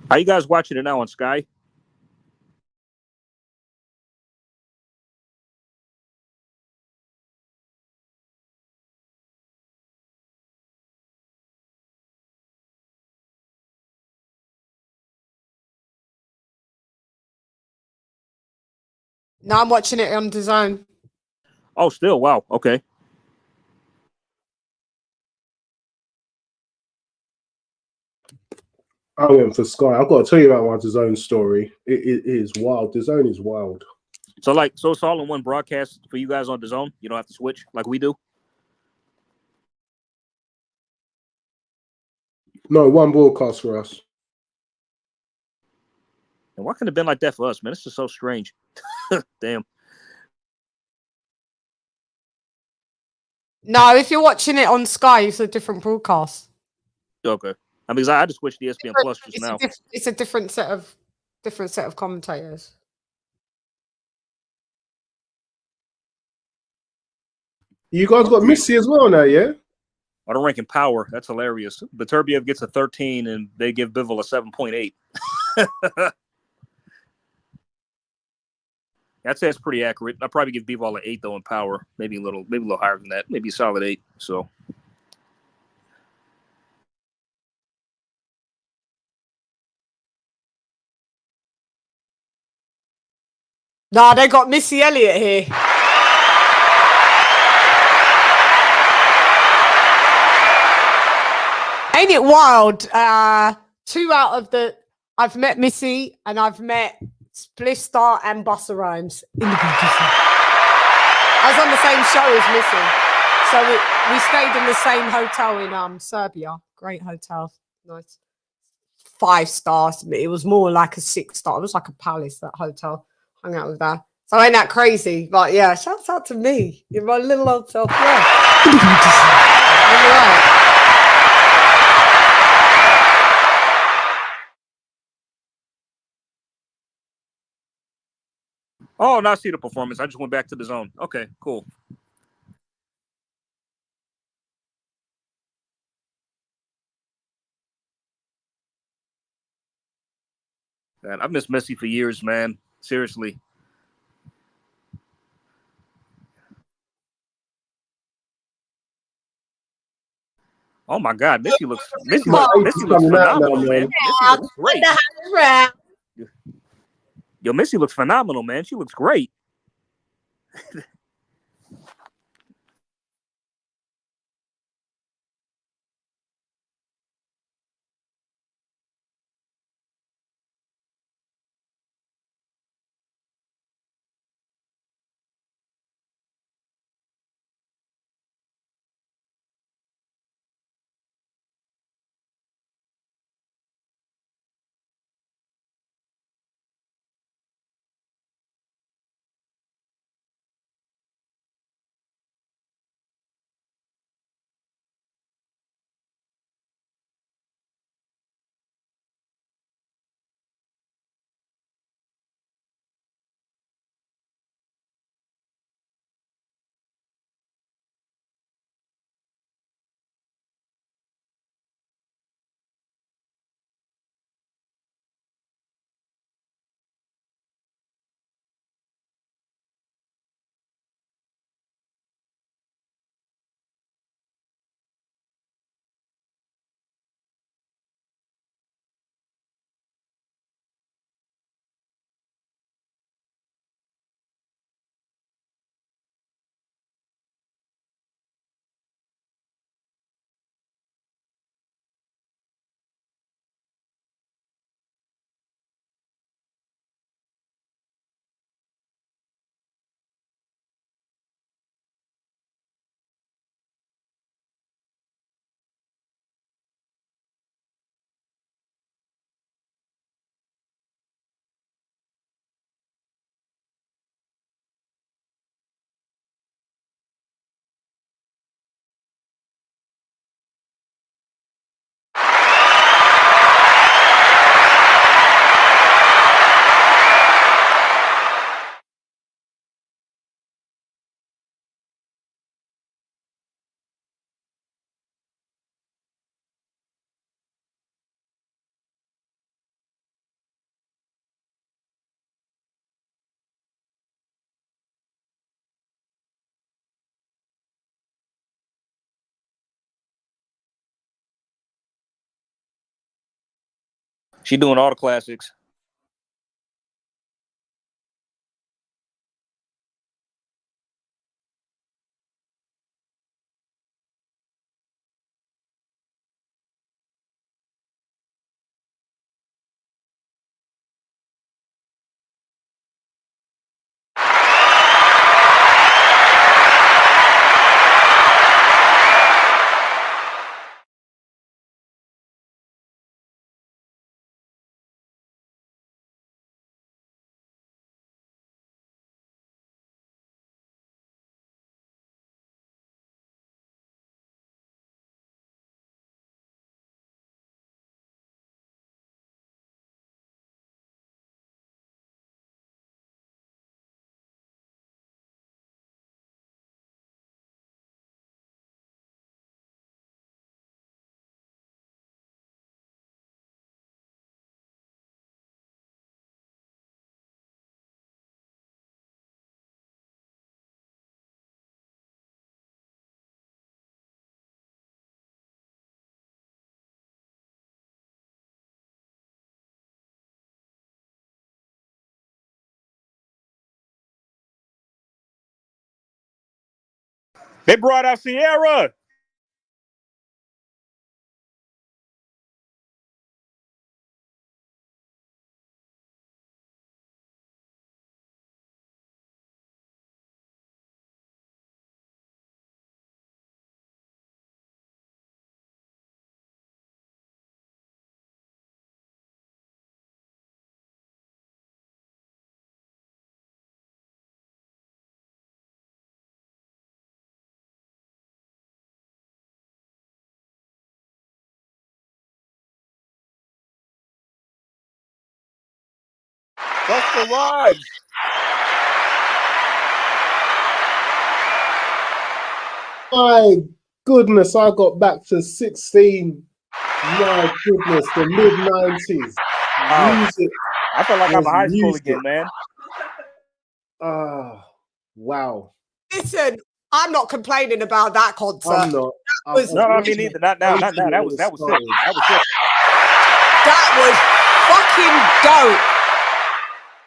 How you guys watching it now on Sky? No, I'm watching it on DAZN. Oh, still? Wow. Okay. I went for Sky. I've got to tell you about my DAZN story. It is wild. DAZN is wild. So it's all in one broadcast for you guys on DAZN. You don't have to switch like we do. No, one broadcast for us. And why couldn't it have been like that for us, man? This is so strange. Damn. No, if you're watching it on Sky, it's a different broadcast. Okay. I mean, I had to switch to ESPN Plus just now. It's a different set of commentators. You guys got Missy as well now, yeah? I don't rank in power. That's hilarious. Beterbiev gets a 13, and they give Bivol a 7.8. I'd say it's pretty accurate. I'd probably give Bivol an 8 though in power. Maybe a little higher than that. Maybe a solid 8. So. Nah, they got Missy Elliott here. Ain't it wild? 2 out of I've met Missy and I've met Spliffstar and Busta Rhymes. I was on the same show as Missy. So we stayed in the same hotel in Serbia. Great hotel. Nice. 5 stars. It was more like a 6-star. It was like a palace, that hotel. Hung out with her. So ain't that crazy? But yeah, shouts out to me in my little hotel. Yeah. All right. Oh, now I see the performance. I just went back to DAZN. Okay, cool. Man, I've missed Messi for years, man. Seriously. Oh my God, Missy looks phenomenal, man. Missy looks great. Yo, Missy looks phenomenal, man. She looks great. She doing all the classics. They brought out Sierra. Busta Rhymes. My goodness, I got back to 16. My goodness, the mid-90s. Music. I felt like I'm in was high school music. again, man. Ah, wow. Listen, I'm not complaining about that concert. I'm not. That was No, I mean neither. Not now. Not now. That was sick. That was sick. That was fucking dope.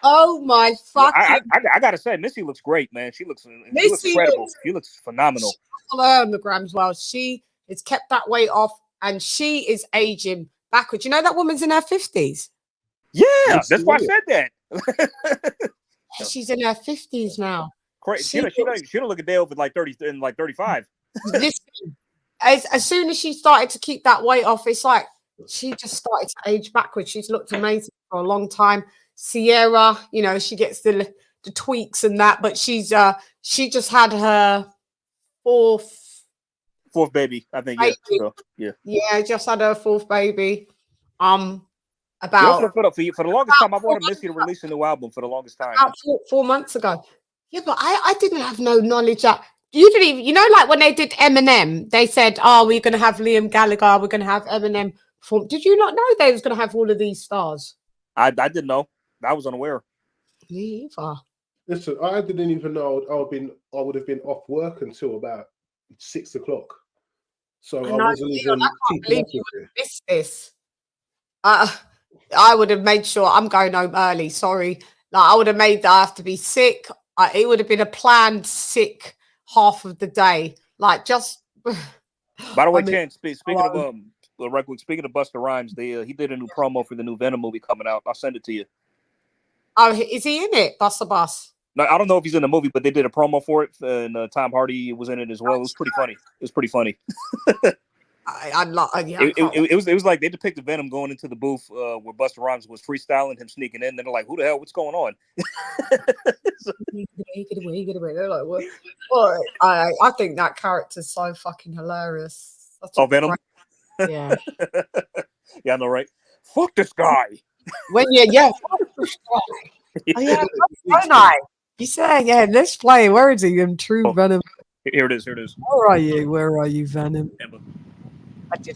Oh my fucking! I gotta say, Missy looks great, man. She looks Missy incredible. She looks phenomenal. Follow her on the gram as well. She has kept that weight off, and she is aging backwards. You know that woman's in her 50s. Yeah, that's why I said that. She's in her 50s now. Crazy. She don't look a day over like 30 and like 35. Listen, as soon as she started to keep that weight off, it's like she just started to age backwards. She's looked amazing for a long time. Sierra, you know, she gets the tweaks and that, but she just had her fourth baby, I think. Baby. Yeah, so, yeah, just had her fourth baby. For the longest time, I wanted Missy to release a new album. For the longest time, about 4 months ago. Yeah, but I didn't have no knowledge that you didn't even, you know, like when they did Eminem, they said, "Oh, we're going to have Liam Gallagher, we're going to have Eminem perform." Did you not know they was going to have all of these stars? I didn't know. I was unaware. Me either. Listen, I didn't even know I would have been off work until about 6 o'clock. So I wasn't even keeping up with it. Miss this. I would have made sure I'm going home early. Sorry, like I would have made that I have to be sick. It would have been a planned sick half of the day. Like just. By the way, Chan, speaking of speaking of Busta Rhymes, he did a new promo for the new Venom movie coming out. I'll send it to you. Oh, is he in it, Busta Bus? No, I don't know if he's in the movie, but they did a promo for it, and Tom Hardy was in it as well. It was pretty funny. It was pretty funny. It was like they depicted Venom going into the booth where Busta Rhymes was freestyling, him sneaking in. And they're like, "Who the hell? What's going on?" Get away. They're like, "What?" Well, I think that character's so fucking hilarious. Venom. Yeah. Yeah, I know, right? Fuck this guy. When fuck this guy. Oh yeah, don't I? You say, yeah, let's play. Where is he? True Venom. Here it is. Where are you, Venom?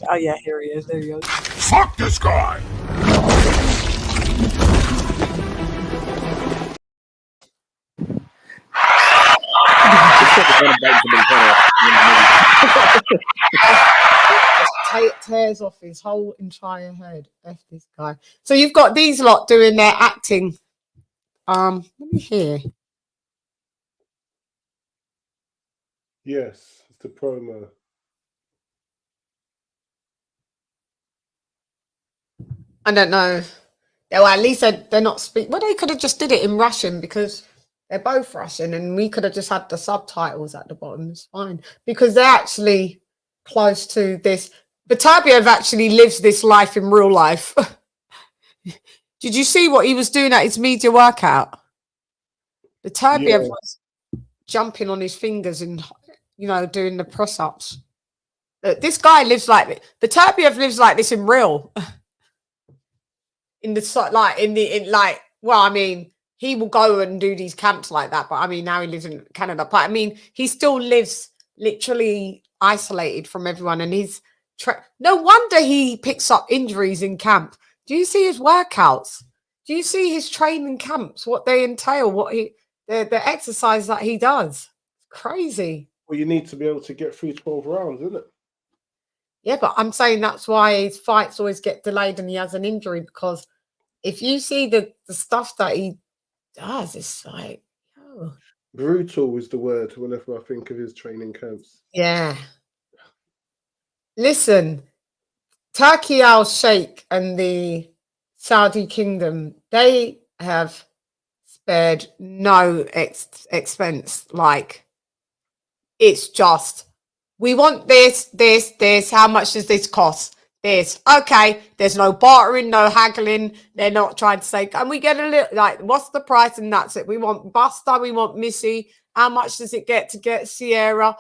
Oh yeah, here he is. There he goes. Fuck this guy. Just tears off his whole entire head. F this guy. So you've got these lot doing their acting. Let me hear. Yes, it's the promo. I don't know. Well, at least they're not speak. Well, they could have just did it in Russian because they're both Russian, and we could have just had the subtitles at the bottom. It's fine because they're actually close to this. Beterbiev actually lives this life in real life. Did you see what he was doing at his media workout? Beterbiev was jumping on his fingers and, you know, doing the press-ups. This guy lives like this. Beterbiev lives like this in real. Well, I mean, he will go and do these camps like that, but I mean, now he lives in Canada. But I mean, he still lives literally isolated from everyone, and he's no wonder he picks up injuries in camp. Do you see his workouts? Do you see his training camps? What they entail? The exercise that he does? It's crazy. Well, you need to be able to get through 12 rounds, isn't it? Yeah, but I'm saying that's why his fights always get delayed and he has an injury, because if you see the stuff that he does, it's like, oh. Brutal is the word whenever I think of his training camps. Yeah. Listen, Turkey Al Sheikh and the Saudi Kingdom, they have spared no expense. Like, it's just, we want this, how much does this cost? This. Okay, there's no bartering, no haggling. They're not trying to say, can we get a little, like, what's the price? And that's it. We want Buster, we want Missy. How much does it get to get Sierra?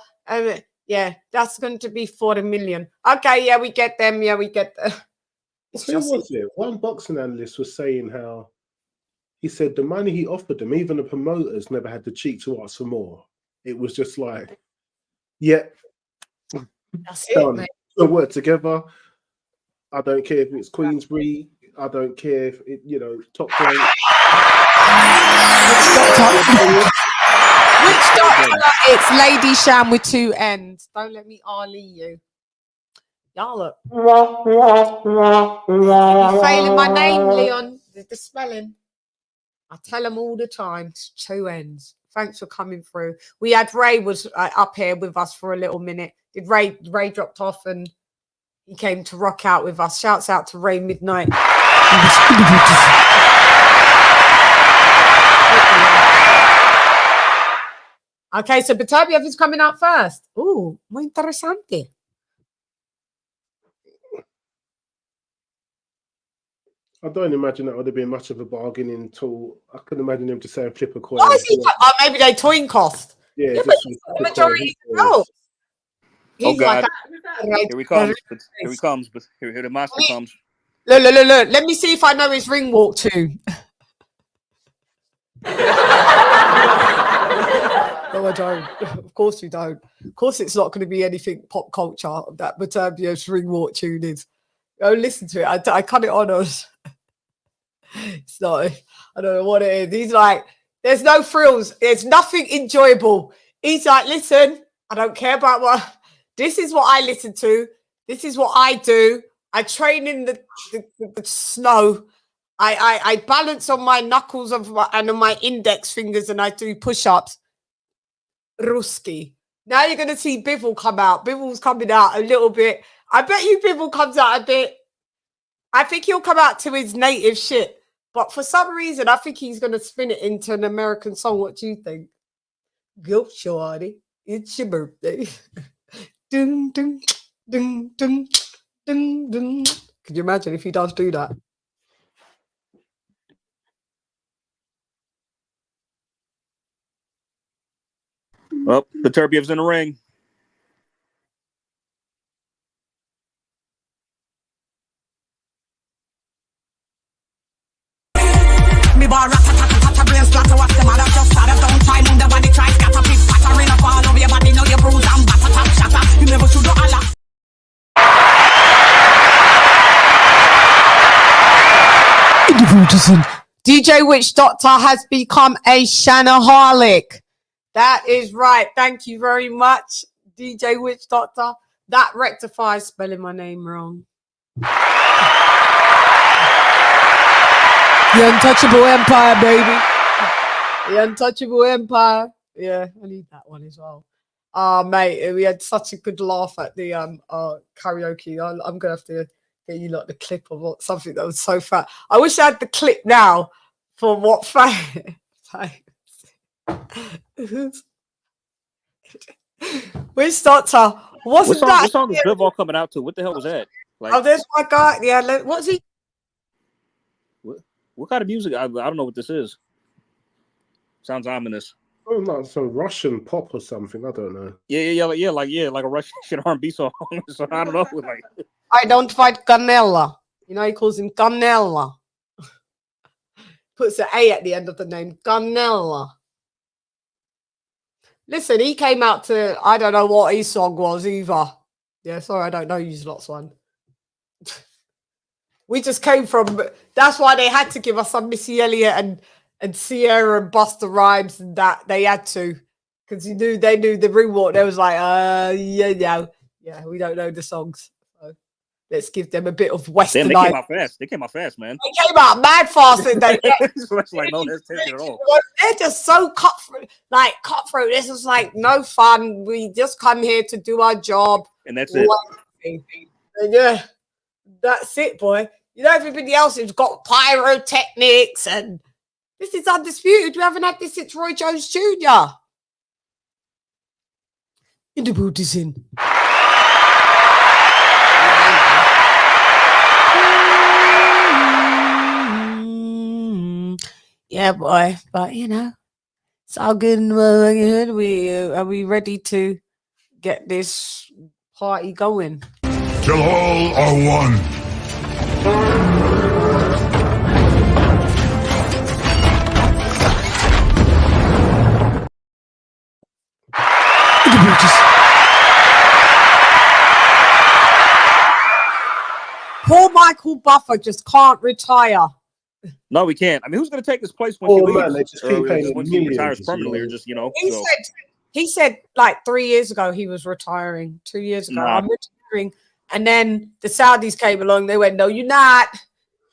Yeah, that's going to be 40 million. Okay, yeah, we get them. Yeah, we get them. Who was it? One boxing analyst was saying how he said the money he offered them, even the promoters never had the cheek to ask for more. It was just like, yeah, that's it, mate. We'll work together. I don't care if it's Queensbury. I don't care if it, top rank. Which doctor? It's Lady Sham with 2 N's. Don't let me arlie you. Y'all look. You're failing my name, Leon. The spelling. I tell them all the time. It's 2 N's. Thanks for coming through. We had Ray was up here with us for a little minute. Did Ray dropped off and he came to rock out with us. Shouts out to Ray Midnight. Okay, so Beterbiev is coming out first. Ooh, muy interesante. I don't imagine that would have been much of a bargaining tool. I can imagine him to say flip a coin. Oh, maybe they toin cost. Yeah, just the majority of oh God! Here he comes! Here he comes! Here the monster comes! Look! Let me see if I know his ring walk tune. No, I don't. Of course you don't. Of course it's not going to be anything pop culture that Beterbiev's ring walk tune is. Go listen to it. I cut it on us. It's not. I don't know what it is. He's like, there's no thrills. There's nothing enjoyable. He's like, listen, I don't care about what. This is what I listen to. This is what I do. I train in the snow. I balance on my knuckles and on my index fingers, and I do push-ups. Ruski. Now you're going to see Bivol come out. Bivol's coming out a little bit. I bet you Bivol comes out a bit. I think he'll come out to his native shit. But for some reason, I think he's going to spin it into an American song. What do you think? Go, shorty. It's your birthday. Dun, dun, dun, dun, dun, dun. Could you imagine if he does do that? Oh, Beterbiev's in the ring. Me bar rat brain splatter. What's the matter? Just start. Don't try move the body. Try scatter. Pick pattering up all over your body. Now you bruise and batter. Tap shatter. You never should do a lot. DJ Witch Doctor has become a CHANNAHOLIC. That is right. Thank you very much, DJ Witch Doctor. That rectifies spelling my name wrong. The Untouchable Empire, baby. The Untouchable Empire. Yeah, I need that one as well. Mate, we had such a good laugh at the karaoke. I'm gonna have to get you like the clip of something that was so fat. I wish I had the clip now for what Which Doctor? Wasn't that? What song is Bivol coming out to? What the hell was that? Like, oh, there's my guy. Yeah, what's he? What kind of music? I don't know what this is. Sounds ominous. Oh, like some Russian pop or something. I don't know. Yeah, like a Russian R&B song. So I don't know. Like, I don't fight Canella. You know, he calls him Canella. Puts an A at the end of the name. Canella. Listen, he came out to, I don't know what his song was either. Yeah, sorry, I don't know you lot's one. We just came from, that's why they had to give us some Missy Elliott and Sierra and Busta Rhymes and that. They had to. Because they knew the ring walk. They was like, yeah, we don't know the songs. So let's give them a bit of Damn, Western. they came out fast. They came out fast, man. They came out mad fast, and they It's like no hesitation at all. they're just so cutthroat. Like cutthroat. This is like no fun. We just come here to do our job, And that's it. and yeah, that's it, boy. You know, everybody else has got pyrotechnics, and this is undisputed. We haven't had this since Roy Jones Jr. In the boot is in. Yeah, boy. But you know, it's all good and well. Are we ready to get this party going? Till all are one. Poor Michael Buffer just can't retire. No, we can't. I mean, who's going to take his place when he leaves? Man, they just keep paying once he millions, retires permanently, or just He said like 3 years ago he was retiring. 2 years ago, Nah. I'm retiring. And then the Saudis came along. They went, "No, you're not,"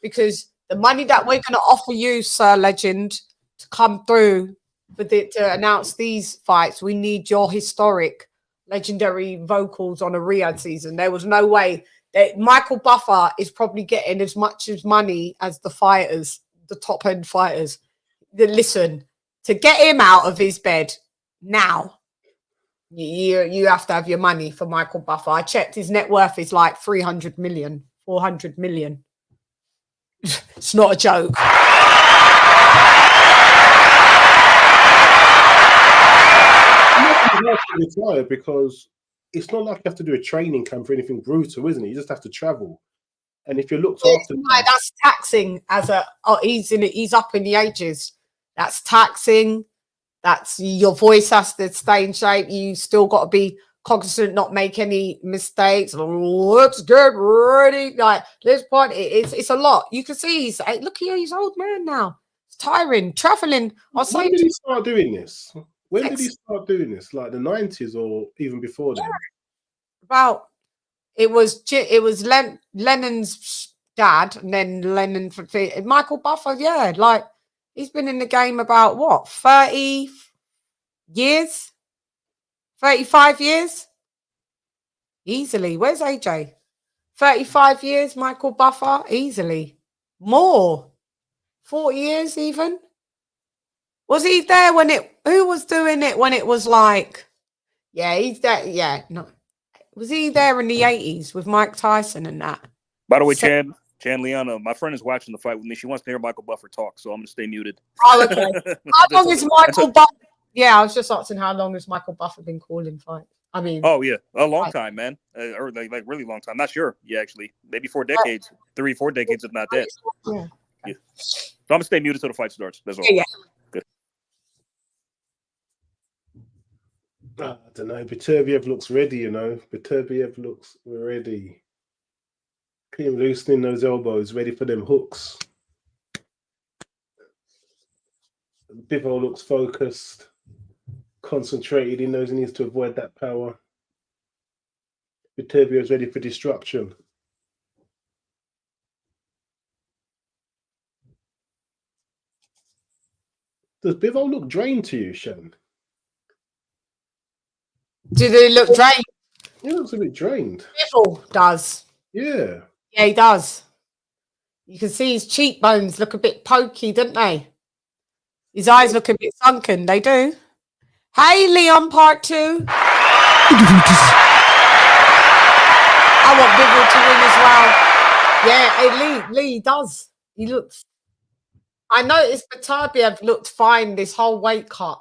because the money that we're going to offer you, Sir Legend, to come through to announce these fights, we need your historic, legendary vocals on a Riyadh season. There was no way that Michael Buffer is probably getting as much as money as the fighters, the top end fighters. Listen, to get him out of his bed now, you have to have your money for Michael Buffer. I checked, his net worth is like 300 million, 400 million. It's not a joke. Retire because it's not like you have to do a training camp for anything brutal, isn't it? You just have to travel. And if you're looked after, That's taxing. He's up in the ages. That's taxing. That's your voice has to stay in shape. You still got to be cognizant, not make any mistakes. Let's get ready. Like this part, it's a lot. You can see look here, he's old man now. It's tiring, traveling. When did he start doing this? When did he start doing this? Like the 90s or even before then? About it was Lennon's dad, and then Lennon Michael Buffer. Yeah, like he's been in the game about what 30 years, 35 years, easily. Where's AJ? 35 years, Michael Buffer, easily. More, 40 years even. Was he there when who was doing it when it was like, yeah, he's there. Yeah, no. Was he there in the 80s with Mike Tyson and that? By the way, Chan Liana, my friend is watching the fight with me. She wants to hear Michael Buffer talk, so I'm going to stay muted. Oh, okay. How long is Michael Buffer? Yeah, I was just asking how long has Michael Buffer been calling fights? I mean, oh yeah, a long time, man, or like really long time. Not sure. Yeah, actually, maybe 4 decades, 3-4 decades, if not that. Yeah. Yeah. So I'm gonna stay muted till the fight starts. That's all. Yeah. Good. I don't know. Beterbiev looks ready, you know. Beterbiev looks ready. Keep him loosening those elbows, ready for them hooks. Bivol looks focused, concentrated. He knows he needs to avoid that power. Beterbiev's ready for destruction. Does Bivol look drained to you, Shan? Do they look drained? He looks a bit drained. Bivol does. Yeah. Yeah, he does. You can see his cheekbones look a bit pokey, don't they? His eyes look a bit sunken. They do. Hey, Leon, part 2. I want Bivol to win as well. Yeah, hey, Lee does. He looks. I noticed Beterbiev looked fine this whole weight cut.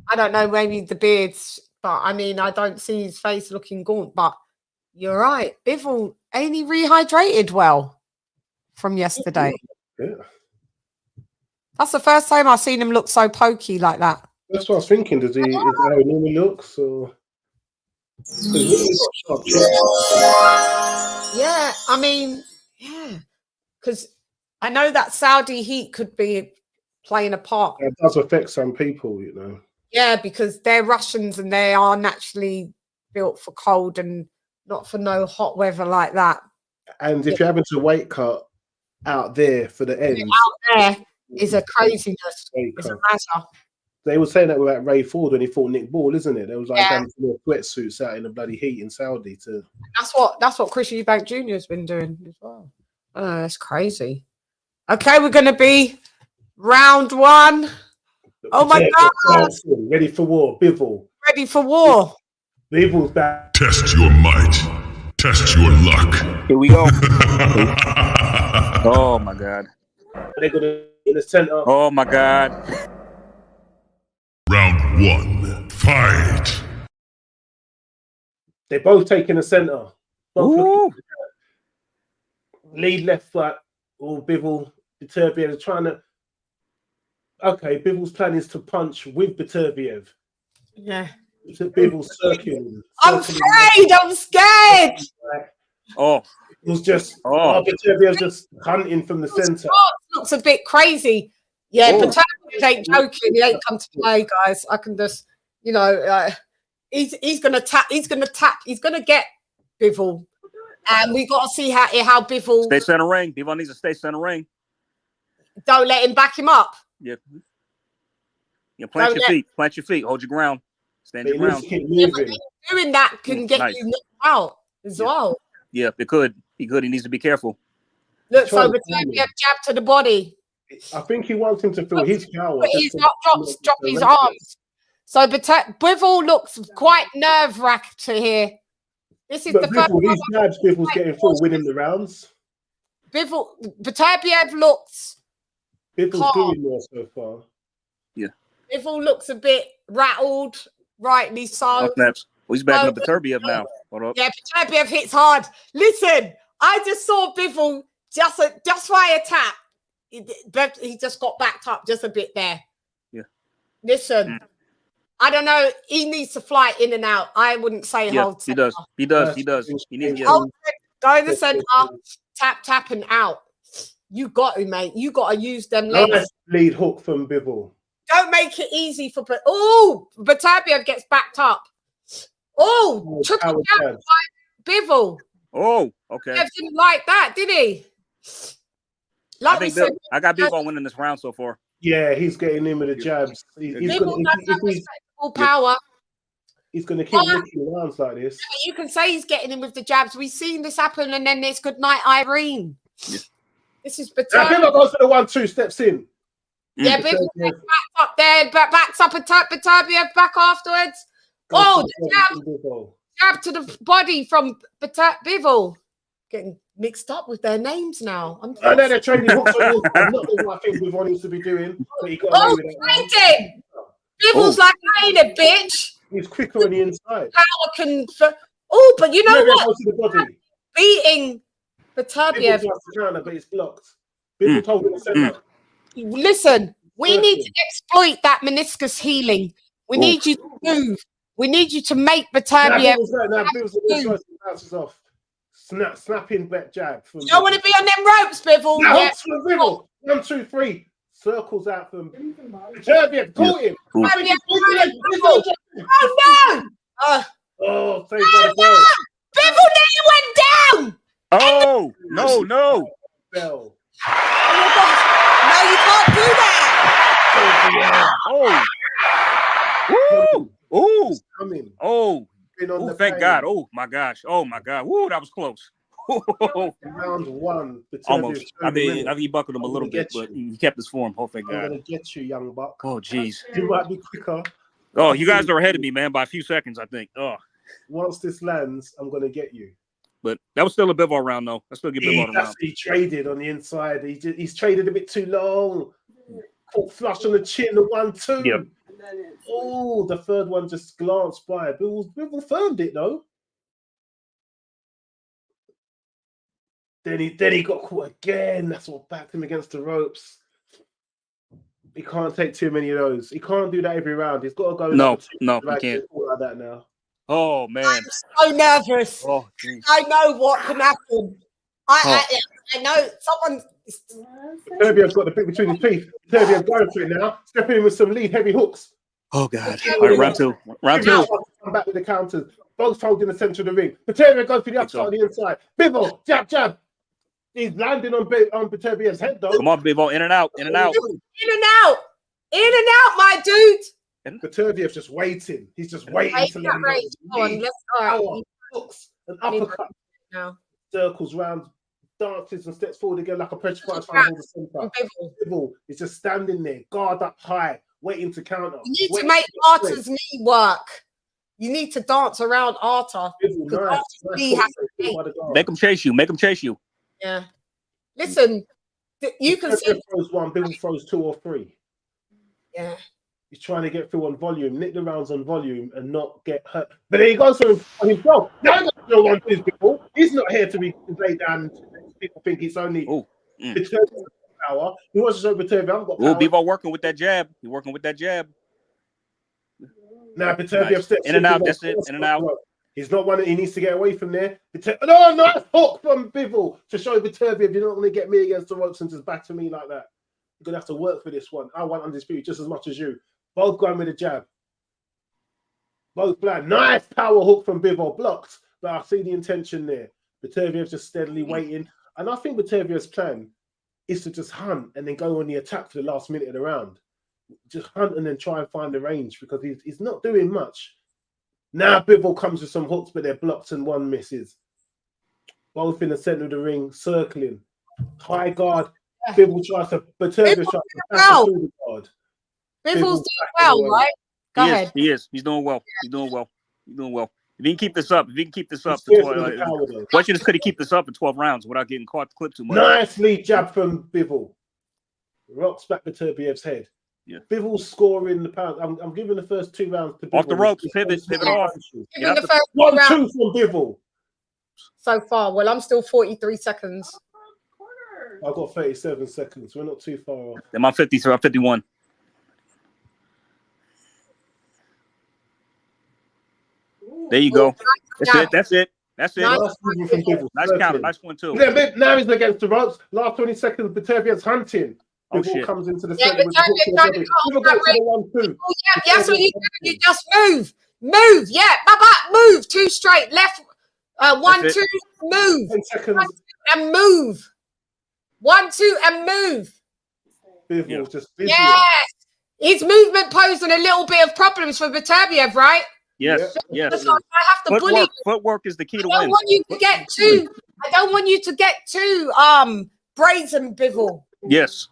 I don't know, maybe the beards, but I mean, I don't see his face looking gaunt. But you're right, Bivol, ain't he rehydrated well from yesterday? Yeah. That's the first time I've seen him look so pokey like that. That's what I was thinking. Is that how he normally looks? Or yeah, I mean, yeah, because I know that Saudi heat could be playing a part. It does affect some people, you know. Yeah, because they're Russians and they are naturally built for cold and not for no hot weather like that. And if you're having to weight cut out there for the end, out there is a craziness. It's a matter. They were saying that about Ray Ford when he fought Nick Ball, isn't it? There was like having to wear sweatsuits out in the bloody heat in Saudi to. That's what Chris Eubank Jr. has been doing as well. Oh, that's crazy. Okay, we're gonna be round 1. Oh my God! Ready for war, Bivol. Ready for war. Bivol's back. Test your might. Test your luck. Here we go. Oh my God. They're gonna in the center. Oh my God. Round 1. Fight. They're both taking the center. Lead left foot. Or Bivol, Beterbiev is trying to. Okay, Bivol's plan is to punch with Beterbiev. Yeah. Bivol's circling. I'm afraid. I'm scared. Oh. It was just. Beterbiev's just hunting from the center. Looks a bit crazy. Yeah, Beterbiev ain't joking. He ain't come to play, guys. I can just, he's gonna tap. He's gonna get Bivol. And we got to see how Bivol... Stay center ring. Bivol needs to stay center ring. Don't let him back him up. Yeah. Plant your feet. Plant your feet. Hold your ground. Stand your ground. Yeah, doing that can get you knocked out as well. Yeah, it could. He needs to be careful. Look, so Beterbiev jab to the body. I think he wants him to feel his power. He's not drop his arms. So Bivol looks quite nerve-wracked here. This is the first these jabs Bivol's getting full, winning the rounds. Beterbiev looks. Bivol's doing more so far. Yeah. Bivol looks a bit rattled, rightly so. Well, he's backing up Beterbiev now. Hold up. Yeah, Beterbiev hits hard. Listen, I just saw Bivol just via tap. He just got backed up just a bit there. Yeah. Listen. I don't know. He needs to fly in and out. I wouldn't say hold. He does. He does. He needs to go in the center, tap, and out. You got to, mate. You got to use them legs. Nice lead hook from Bivol. Don't make it easy for. Beterbiev gets backed up. Triple jab by Bivol. Oh, okay. Bev didn't like that, did he? I got Bivol winning this round so far. Yeah, he's getting in with the jabs. He's power. He's going to keep licking rounds like this. You can say he's getting in with the jabs. We've seen this happen, and then there's good night, Irene. Yeah. This is Beterbiev. Bivol goes for the 1-2, steps in. Yeah, Bivol backs up there, backs up and Beterbiev back afterwards. The jab to the body from Bivol. Getting mixed up with their names now. I know they're trading hooks on not what I think Bivol needs to be doing. But he got away with that. Bivol's like, I ain't a bitch. He's quicker on the inside. Power can. But you know what? Beating Beterbiev. But it's blocked. Bivol told him to send up. Listen, we need to exploit that meniscus healing. We need you to move. We need you to make Beterbiev. Bivol bounces off. Snapping back jab. You don't want to be on them ropes, Bivol. No, Bivol. 1, 2, 3. Circles out from Beterbiev. Caught him. Oh no! Saved by the bell. Bivol nearly went down. Oh no! Bell. Oh my gosh! No, you can't do that. Thank God. Oh my gosh. Oh my God. Woo, that was close. Round 1. Almost. I mean, he buckled him a little bit, but he kept his form. Oh, thank God. I'm going to get you, young buck. Oh, jeez. You might be quicker. Oh, you guys are ahead of me, man, by a few seconds, I think. Oh. Once this lands, I'm going to get you. But that was still a Bivol round, though. I still give Bivol a round. He traded on the inside. He's traded a bit too long. Caught flush on the chin, the 1-2. Yep. Oh, the third one just glanced by. Bivol firmed it, though. Then he got caught again. That's what backed him against the ropes. He can't take too many of those. He can't do that every round. He's got to go. No, he can't. Like that now. Oh man, I'm so nervous. Oh, geez. I know what can happen. I know someone. Beterbiev's got the bit between his teeth. Beterbiev going for it now. Stepping in with some lead heavy hooks. Oh God! All right, round two. Come back with the counters. Both holding the center of the ring. Beterbiev goes for the upside on the inside. Bivol, jab. He's landing on Beterbiev's head, though. Come on, Bivol, in and out, in and out. In and out. In and out, my dude. Beterbiev's just waiting. He's just waiting to let him Right. Go on, let's start. hooks and uppercut. Now. Circles round, dances and steps forward again like a pressure fighter. Bivol is just standing there, guard up high, waiting to counter. You need to make Arta's knee work. You need to dance around Arta. Make him chase you. Make him chase you. Yeah. Listen, you can see. Throws one, Bivol throws 2 or 3. Yeah. He's trying to get through on volume, nick the rounds on volume, and not get hurt. But then he goes for himself. Now no one is Bivol. He's not here to be laid down. People think it's only power. He wants to show Beterbiev. I've got power. Bivol working with that jab. He's working with that jab. Now Beterbiev steps in and out. That's it. In and out. He's not one. He needs to get away from there. No, nice hook from Bivol to show Beterbiev you're not going to get me against the ropes and just batter me like that. You're going to have to work for this one. I want undisputed just as much as you. Both going with a jab. Both blind. Nice power hook from Bivol. Blocked. But I see the intention there. Beterbiev's just steadily waiting. And I think Beterbiev's plan is to just hunt and then go on the attack for the last minute of the round. Just hunt and then try and find the range because he's not doing much. Now Bivol comes with some hooks, but they're blocked and one misses. Both in the center of the ring, circling. High guard. Bivol tries to, Beterbiev tries to back through the guard. Bivol's doing well, right? Go ahead. He is. He's doing well. He's doing well. He's doing well. If he can keep this up, for 12, question is, could he keep this up for 12 rounds without getting caught clipped too much? Nicely jab from Bivol. Rocks back Beterbiev's head. Yeah. Bivol's scoring the pound. I'm giving the first 2 rounds to Bivol. Off the ropes, pivot off. Giving the first 1-2 round from Bivol. so far. Well, I'm still 43 seconds. I've got 37 seconds. We're not too far off. I'm on 50, so I'm 51. There you go. That's it. That's it. That's it. Nice count. Nice one, too. Now he's against the ropes. Last 20 seconds, Beterbiev's hunting. Bivol comes into the center. Yes, what you just move. Move. Yeah. Move. 2 straight. Left. 1, 2. Move. 10 seconds. And move. 1, 2, and move. Bivol just yes. His movement posing a little bit of problems for Beterbiev, right? Yes, yes. So I have to bully. Footwork is the key to win. I don't want you to get too brazen, Bivol. Yes.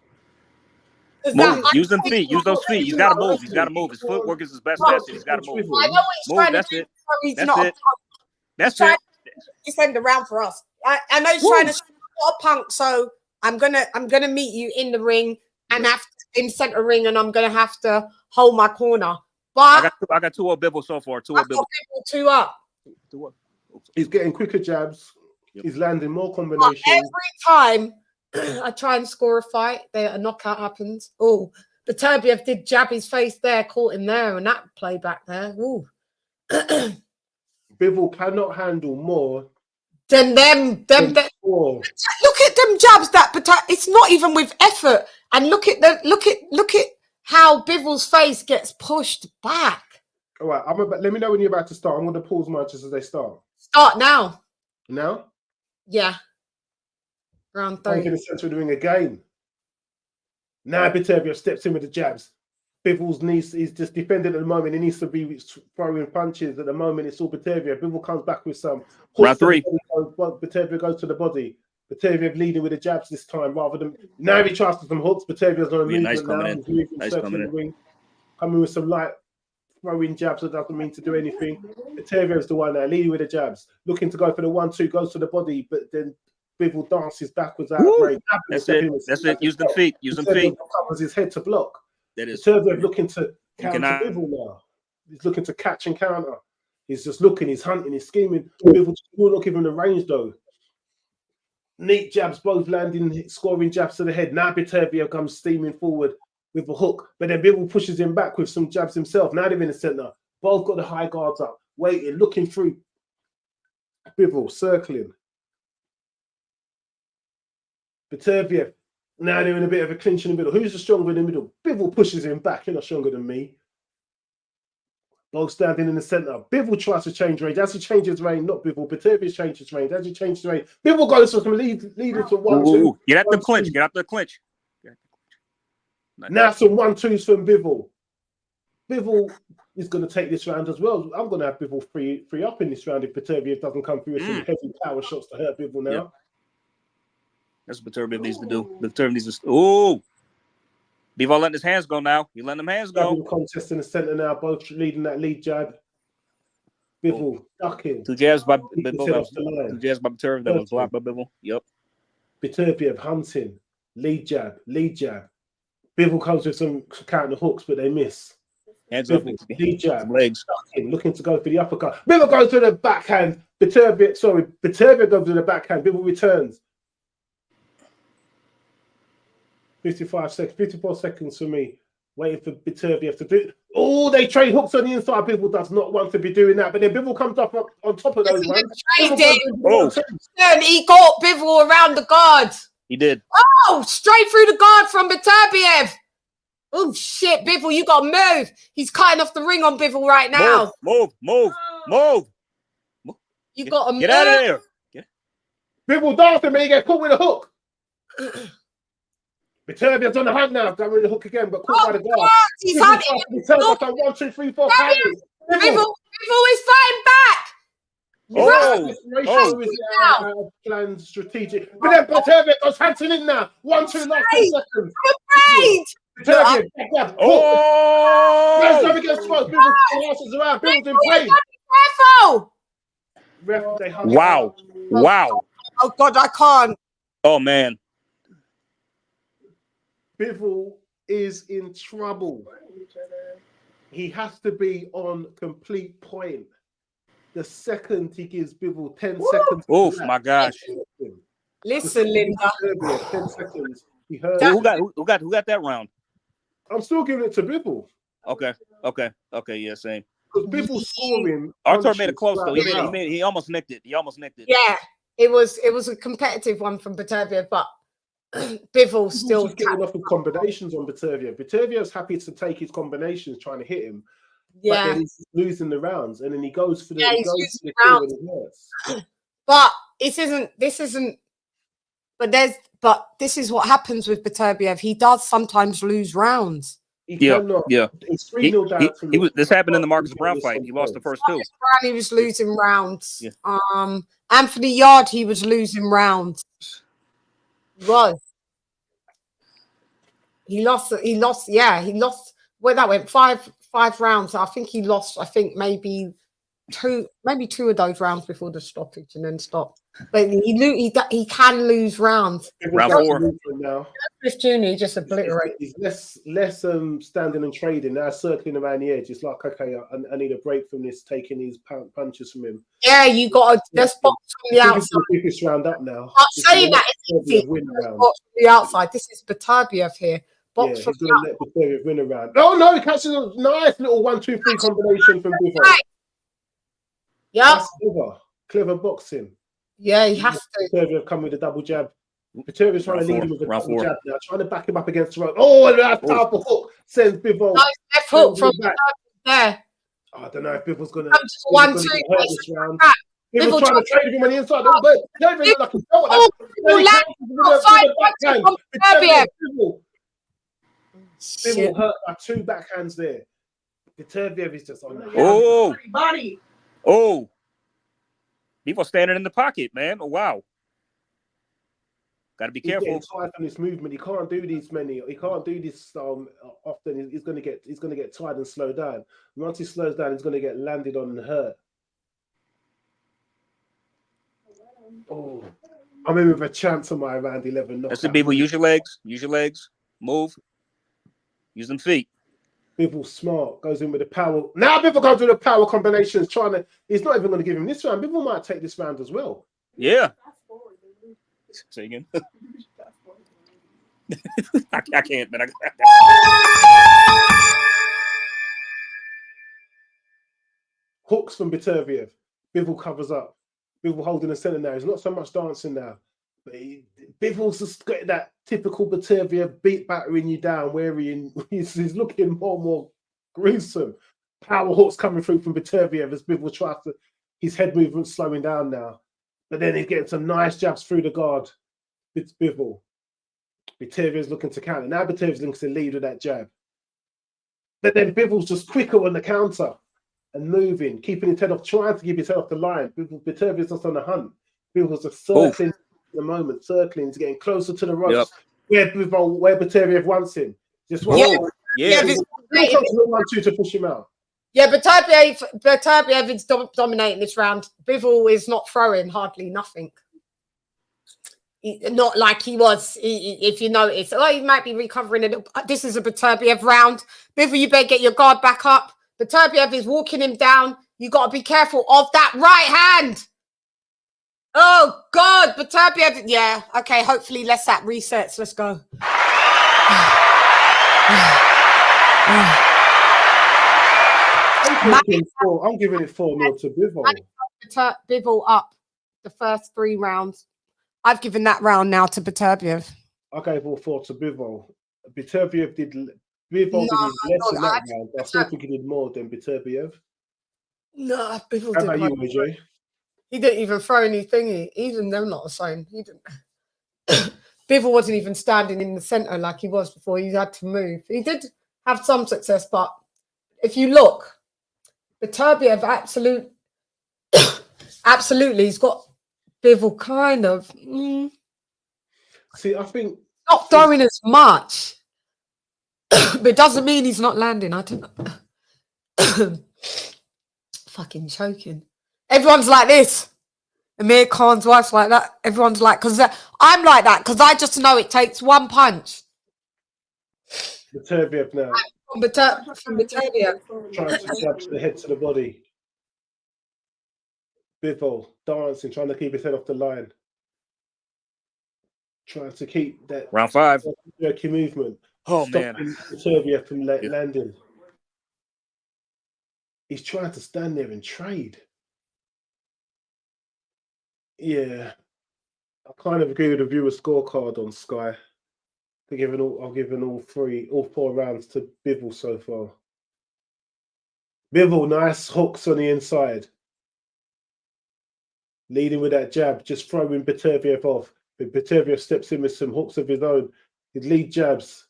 Move. Use them feet. Use those feet. He's got to move. He's got to move. His footwork is his best asset. He's got to move. I know what he's trying to do. That's it. He's send around for us. I know he's trying to show a punk, so I'm gonna meet you in the ring and have to, in center ring, and I'm gonna have to hold my corner. But I got 2 up Bivol so far. 2 up Bivol. 2 up. He's getting quicker jabs. He's landing more combinations. Every time I try and score a fight, a knockout happens. Oh, Beterbiev did jab his face there, caught him there, and that playback there. Ooh. Bivol cannot handle more than them. Look at them jabs that it's not even with effort. And look at how Bivol's face gets pushed back. All right, let me know when you're about to start. I'm going to pause mine just as they start. Start now. Now? Yeah. Round 3. I'm in the center of the ring again. Now Beterbiev steps in with the jabs. Bivol's knees is just defending at the moment. He needs to be throwing punches. At the moment, it's all Beterbiev. Bivol comes back with some. Round 3. Beterbiev goes to the body. Beterbiev leading with the jabs this time rather than now he tries to some hooks. Beterbiev's on a movement nice now. He's moving nice coming with some light throwing jabs that doesn't mean to do anything. Beterbiev's the one now leading with the jabs, looking to go for the 1-2, goes to the body, but then Bivol dances backwards out of break. That's it. That's it. Use the feet. Use them feet. Covers his head to block. That is. Beterbiev looking to counter Bivol now. He's looking to catch and counter. He's just looking. He's hunting. He's scheming. Bivol will not give him the range though. Neat jabs, both landing, scoring jabs to the head. Now Beterbiev comes steaming forward with a hook, but then Bivol pushes him back with some jabs himself. Now they're in the center. Both got the high guards up, waiting, looking through. Bivol circling. Beterbiev. Now they're in a bit of a clinch in the middle. Who's the stronger in the middle? Bivol pushes him back. You're not stronger than me. Both standing in the center. Bivol tries to change range. As he changes range, not Bivol, Beterbiev changes range. As he changes range, Bivol goes for some leading to 1-2. Get out the clinch. Get out the clinch. Now some 1-2s from Bivol. Bivol is going to take this round as well. I'm going to have Bivol free up in this round if Beterbiev doesn't come through with some heavy power shots to hurt Bivol now. Yeah. That's what Beterbiev needs to do. Beterbiev needs to. Ooh. Bivol letting his hands go now. He's letting them hands go. Contest in the center now, both leading that lead jab. Bivol ducking. 2 jabs by Bivol. 2 jabs by Beterbiev. That was blocked by Bivol. Yep. Beterbiev hunting. Lead jab. Lead jab. Bivol comes with some counter hooks, but they miss. Hands Bivol, up. lead jab. Legs. Ducking, looking to go for the uppercut. Bivol goes to the backhand. Beterbiev goes to the backhand. Bivol returns. 54 seconds for me. Waiting for Beterbiev to do it. Oh, they trade hooks on the inside. Bivol does not want to be doing that. But then Bivol comes up on top of those ones. He got Bivol around the guard. He did. Oh, straight through the guard from Beterbiev. Oh, shit, Bivol, you got to move. He's cutting off the ring on Bivol right now. Move. You got to move. Get out of there. Bivol dancing, man. He gets caught with a hook. Beterbiev's on the hunt now. Going with the hook again, but caught by the guard. He's hunting. Beterbiev done 1, 2, 3, 4, 5. Bivol is fighting back. Planned strategic. But then Beterbiev goes hunting in now. 1, 2, last 10 seconds. Beterbiev. Oh! Let's against close. Bivol passes around. Bivol's in play. Careful. Wow. Oh, God, I can't. Oh, man. Bivol is in trouble. He has to be on complete point. The second he gives Bivol 10 seconds. Oh my gosh! Listen, Linda. 10 seconds. He heard. Who got that round? I'm still giving it to Bivol. Okay. Yeah, same. Because Bivol scoring. Arthur made it close though. He almost nicked it. Yeah, it was a competitive one from Beterbiev, but Bivol still getting off of combinations on Beterbiev. Beterbiev's happy to take his combinations, trying to hit him. Yeah, but then he's losing the rounds, and then he goes for the he's losing the rounds. But this isn't. But this is what happens with Beterbiev. He does sometimes lose rounds. Yeah. It's 3-0 down. This happened in the Marcus Brown fight. He lost the first 2. He was losing rounds. Yeah. Anthony Yard, he was losing rounds. He lost. Yeah, he lost. Well, that went five rounds. I think he lost. I think maybe two of those rounds before the stoppage, and then stopped. But he can lose rounds. Round 4 now. Smith Jr. just obliterated. He's less standing and trading now, circling around the edge. It's like, okay, I need a break from this, taking these punches from him. Yeah, you got let's box from the outside. Biggest round up now. I'm saying that it's easy. Box from the outside. This is Beterbiev here. Box yeah, from he's going to let Beterbiev win around. Oh no, he catches a nice little 1-2-3 combination from Bivol. Yeah, clever boxing. Yeah, he has to. Beterbiev come with a double jab. Beterbiev's trying to lead him with a double jab now, trying to back him up against the rope. Oh, and that powerful hook sends Bivol. Nice left hook from there. I don't know if Bivol's going to 1-2 this round. Bivol's trying to trade him on the inside. But Beterbiev like he's Bivol hurt by 2 backhands there. Beterbiev is just on the body. Oh. People standing in the pocket, man. Oh, wow. Got to be careful. He's tired from this movement. He can't do these many. He can't do this often. He's going to get tired and slow down. Once he slows down, he's going to get landed on and hurt. Oh, I'm in with a chance on my round 11. That's the Bivol. Use your legs. Move. Use them feet. Bivol smart, goes in with the power. Now Bivol goes with the power combinations, he's not even going to give him this round. Bivol might take this round as well. Yeah. Say again. I can't, man. Hooks from Beterbiev. Bivol covers up. Bivol holding the center now. He's not so much dancing now. But Bivol's just got that typical Beterbiev beat battering you down, he's looking more and more gruesome. Power hooks coming through from Beterbiev as Bivol tries to, his head movement slowing down now. But then he's getting some nice jabs through the guard. It's Bivol. Beterbiev's looking to counter. Now Beterbiev's looking to lead with that jab. But then Bivol's just quicker on the counter and moving, keeping his head off, trying to keep his head off the line. Beterbiev's just on the hunt. Bivol's just circling at the moment, circling. He's getting closer to the ropes. Where Beterbiev wants him. Just wants him. To push him out. Yeah, Beterbiev is dominating this round. Bivol is not throwing hardly nothing. Not like he was, if you notice. Oh, he might be recovering a little. This is a Beterbiev round. Bivol, you better get your guard back up. Beterbiev is walking him down. You got to be careful of that right hand. Oh, God, Beterbiev. Yeah, okay, hopefully that resets. Let's go. I'm giving it 4-0 to Bivol. Bivol up the first 3 rounds. I've given that round now to Beterbiev. I gave all 4 to Bivol. Beterbiev did less in that round. I still think he did more than Beterbiev. No, Bivol How about you, AJ? He didn't even throw any thingy. Even they're not the same. He didn't. Bivol wasn't even standing in the center like he was before. He had to move. He did have some success, but if you look, Beterbiev absolutely, he's got Bivol kind of. See, I think not throwing as much, but it doesn't mean he's not landing. I don't know. Fucking choking. Everyone's like this. Amir Khan's wife's like that. Everyone's like, because I'm like that, because I just know it takes one punch. Beterbiev now. From Beterbiev. Trying to jab the head to the body. Bivol dancing, trying to keep his head off the line. Trying to keep that round 5 jerky movement. Oh, stopping man. Beterbiev from landing. He's trying to stand there and trade. Yeah, I kind of agree with the viewer scorecard on Sky. I've given all 4 rounds to Bivol so far. Bivol, nice hooks on the inside. Leading with that jab, just throwing Beterbiev off. But Beterbiev steps in with some hooks of his own. His lead jabs.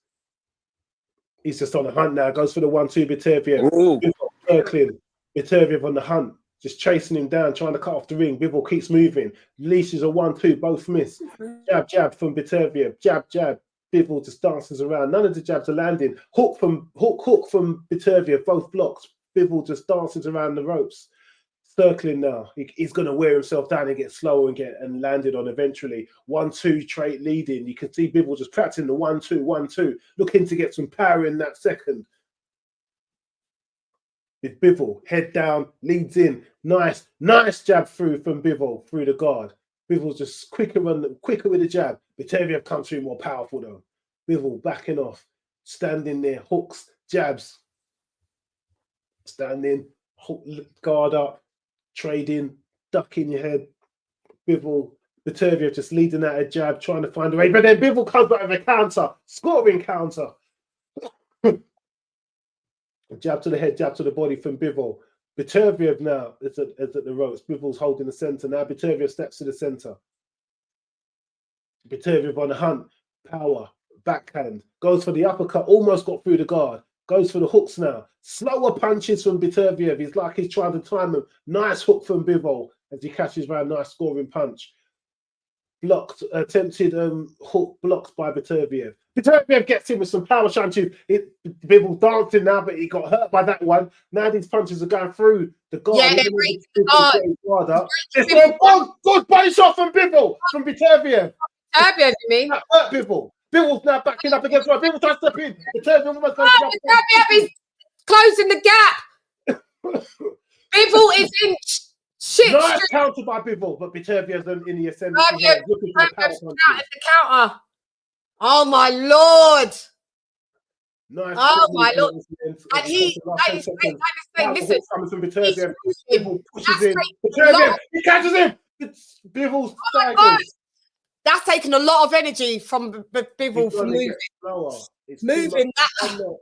He's just on the hunt now. Goes for the 1-2 Beterbiev. Bivol circling. Beterbiev on the hunt. Just chasing him down, trying to cut off the ring. Bivol keeps moving. Leashes a 1-2, both miss. Jab, jab from Beterbiev. Jab, jab. Bivol just dances around. None of the jabs are landing. Hook from Beterbiev, both blocks. Bivol just dances around the ropes. Circling now. He's going to wear himself down and get slower and landed on eventually. 1-2 trade leading. You can see Bivol just practicing the 1-2, 1-2, looking to get some power in that second. With Bivol, head down, leads in. Nice jab through from Bivol, through the guard. Bivol's just quicker with the jab. Beterbiev comes through more powerful though. Bivol backing off, standing there, hooks, jabs. Standing, hook, guard up, trading, ducking your head. Beterbiev just leading out a jab, trying to find a way. But then Bivol comes back with a counter, scoring counter. Jab to the head, jab to the body from Bivol. Beterbiev now is at the ropes. Bivol's holding the center. Now Beterbiev steps to the center. Beterbiev on the hunt. Power. Backhand. Goes for the uppercut. Almost got through the guard. Goes for the hooks now. Slower punches from Beterbiev. He's like he's trying to time him. Nice hook from Bivol as he catches around. Nice scoring punch. Blocked. Attempted hook blocked by Beterbiev. Beterbiev gets in with some power shantu. Bivol dancing now, but he got hurt by that one. Now these punches are going through the guard. Yeah, they're breaking the guard. Good body shot from Bivol, from Beterbiev. Beterbiev, you mean? That hurt Bivol. Bivol's now backing up against right. Bivol tries to step in. Beterbiev is closing the gap. Bivol is in shit. Nice counter by Bivol, but Beterbiev's in the ascendant. Looking for the counter. Oh my lord! Nice. Oh my lord! And he, listen, coming from Beterbiev. Bivol pushes in. Beterbiev, he catches him. Bivol's that's taken a lot of energy from Bivol for moving. Moving that.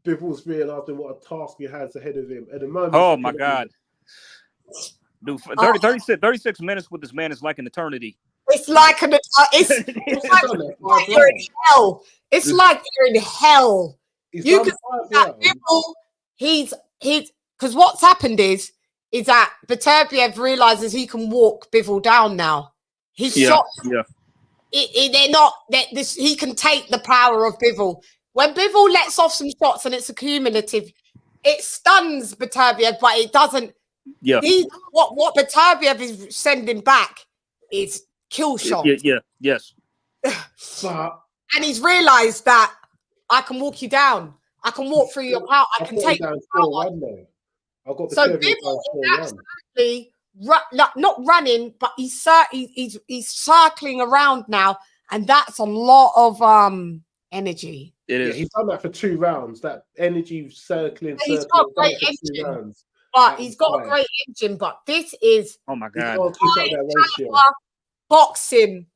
Bivol's realizing what a task he has ahead of him. At the moment, Oh my God. Dude, 36 minutes with this man is like an eternity. It's like an it's like you're in hell. It's like you're in hell. You can see that Bivol, he's because what's happened is that Beterbiev realizes he can walk Bivol down now. He's shot. Yeah. He can take the power of Bivol. When Bivol lets off some shots and it's accumulative, it stuns Beterbiev, but it doesn't. Yeah. What Beterbiev is sending back is kill shots. Yes. And he's realized that I can walk you down. I can walk through your power. I can take your power. So Bivol is absolutely not running, but he's circling around now, and that's a lot of energy. It is. Yeah, he's done that for 2 rounds. That energy circling. He's got a great engine, but he's got a great engine. But this is my God, boxing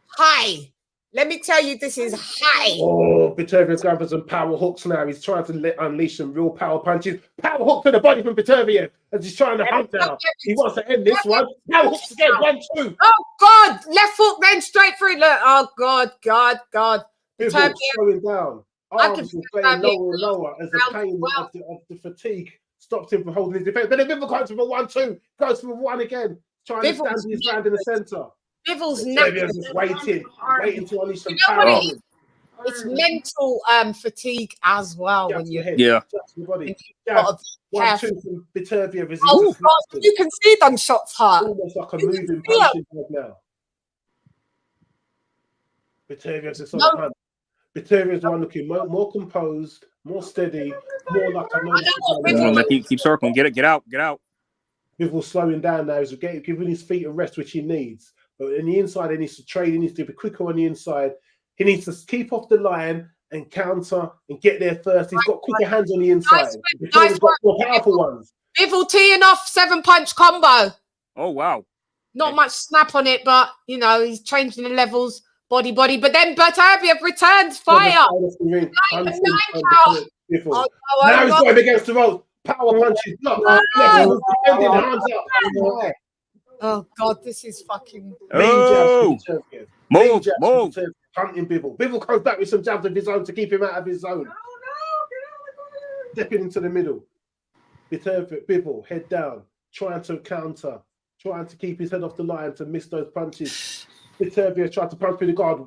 high. Let me tell you, this is high. Oh, Beterbiev's going for some power hooks now. He's trying to unleash some real power punches. Power hook to the body from Beterbiev as he's trying to hunt now. He wants to end this one. Power hooks again, 1, 2. Oh God! Left hook, then straight through. Look. Oh God. Bivol slowing down. Arms are getting lower and lower as the pain of the fatigue stops him from holding his defense. But then Bivol goes for a 1, 2, goes for a 1 again, trying to stand his ground in the center. Bivol's just waiting to unleash some power. It's mental fatigue as well when you body. 1, 2 from Beterbiev. Oh God, you can see them shots hurt. Almost like a moving punching bag now. Beterbiev's just on the hunt. Beterbiev's one looking more composed, more steady, more like I know. Keep circling. Get out. Bivol slowing down now. He's giving his feet a rest, which he needs. But in the inside, he needs to trade. He needs to be quicker on the inside. He needs to keep off the line and counter and get there first. He's got quicker hands on the inside. He's got more powerful ones. Bivol teeing off 7-punch combo. Oh wow! Not much snap on it, but you know he's changing the levels, body. But then Beterbiev returns fire. Now he's got him against the rope. Power punches. Oh God, this is fucking. Move. Hunting Bivol. Bivol comes back with some jabs of his own to keep him out of his zone. Stepping into the middle. Bivol, head down, trying to counter, trying to keep his head off the line to miss those punches. Beterbiev tried to punch through the guard.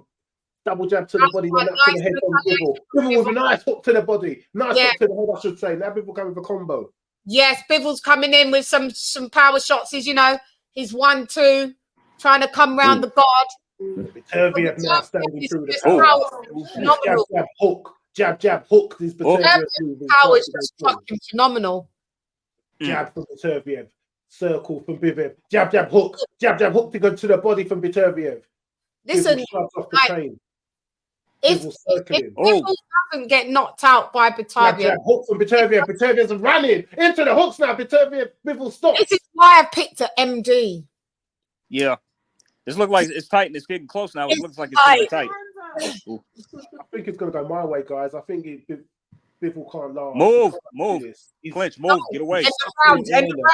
Double jab to the body, then up to the head from Bivol. Bivol with a nice hook to the body. Nice hook to the head, I should say. Now Bivol coming for combo. Yes, Bivol's coming in with some power shots. He's 1, 2, trying to come round the guard. Beterbiev now standing through the power. Jab, hook. This Beterbiev power is just fucking phenomenal. Jab from Beterbiev. Circle from Bivol. Jab, hook. Jab, hook to go to the body from Beterbiev. Listen, if Bivol doesn't get knocked out by Beterbiev, jab, hook from Beterbiev. Beterbiev's running into the hooks now. Bivol stops. This is why I picked an MD. Yeah. This looks like it's tight and it's getting close now. It looks like it's getting tight. I think it's going to go my way, guys. I think Bivol can't last. Move. Clinch, move. Get away. End the round.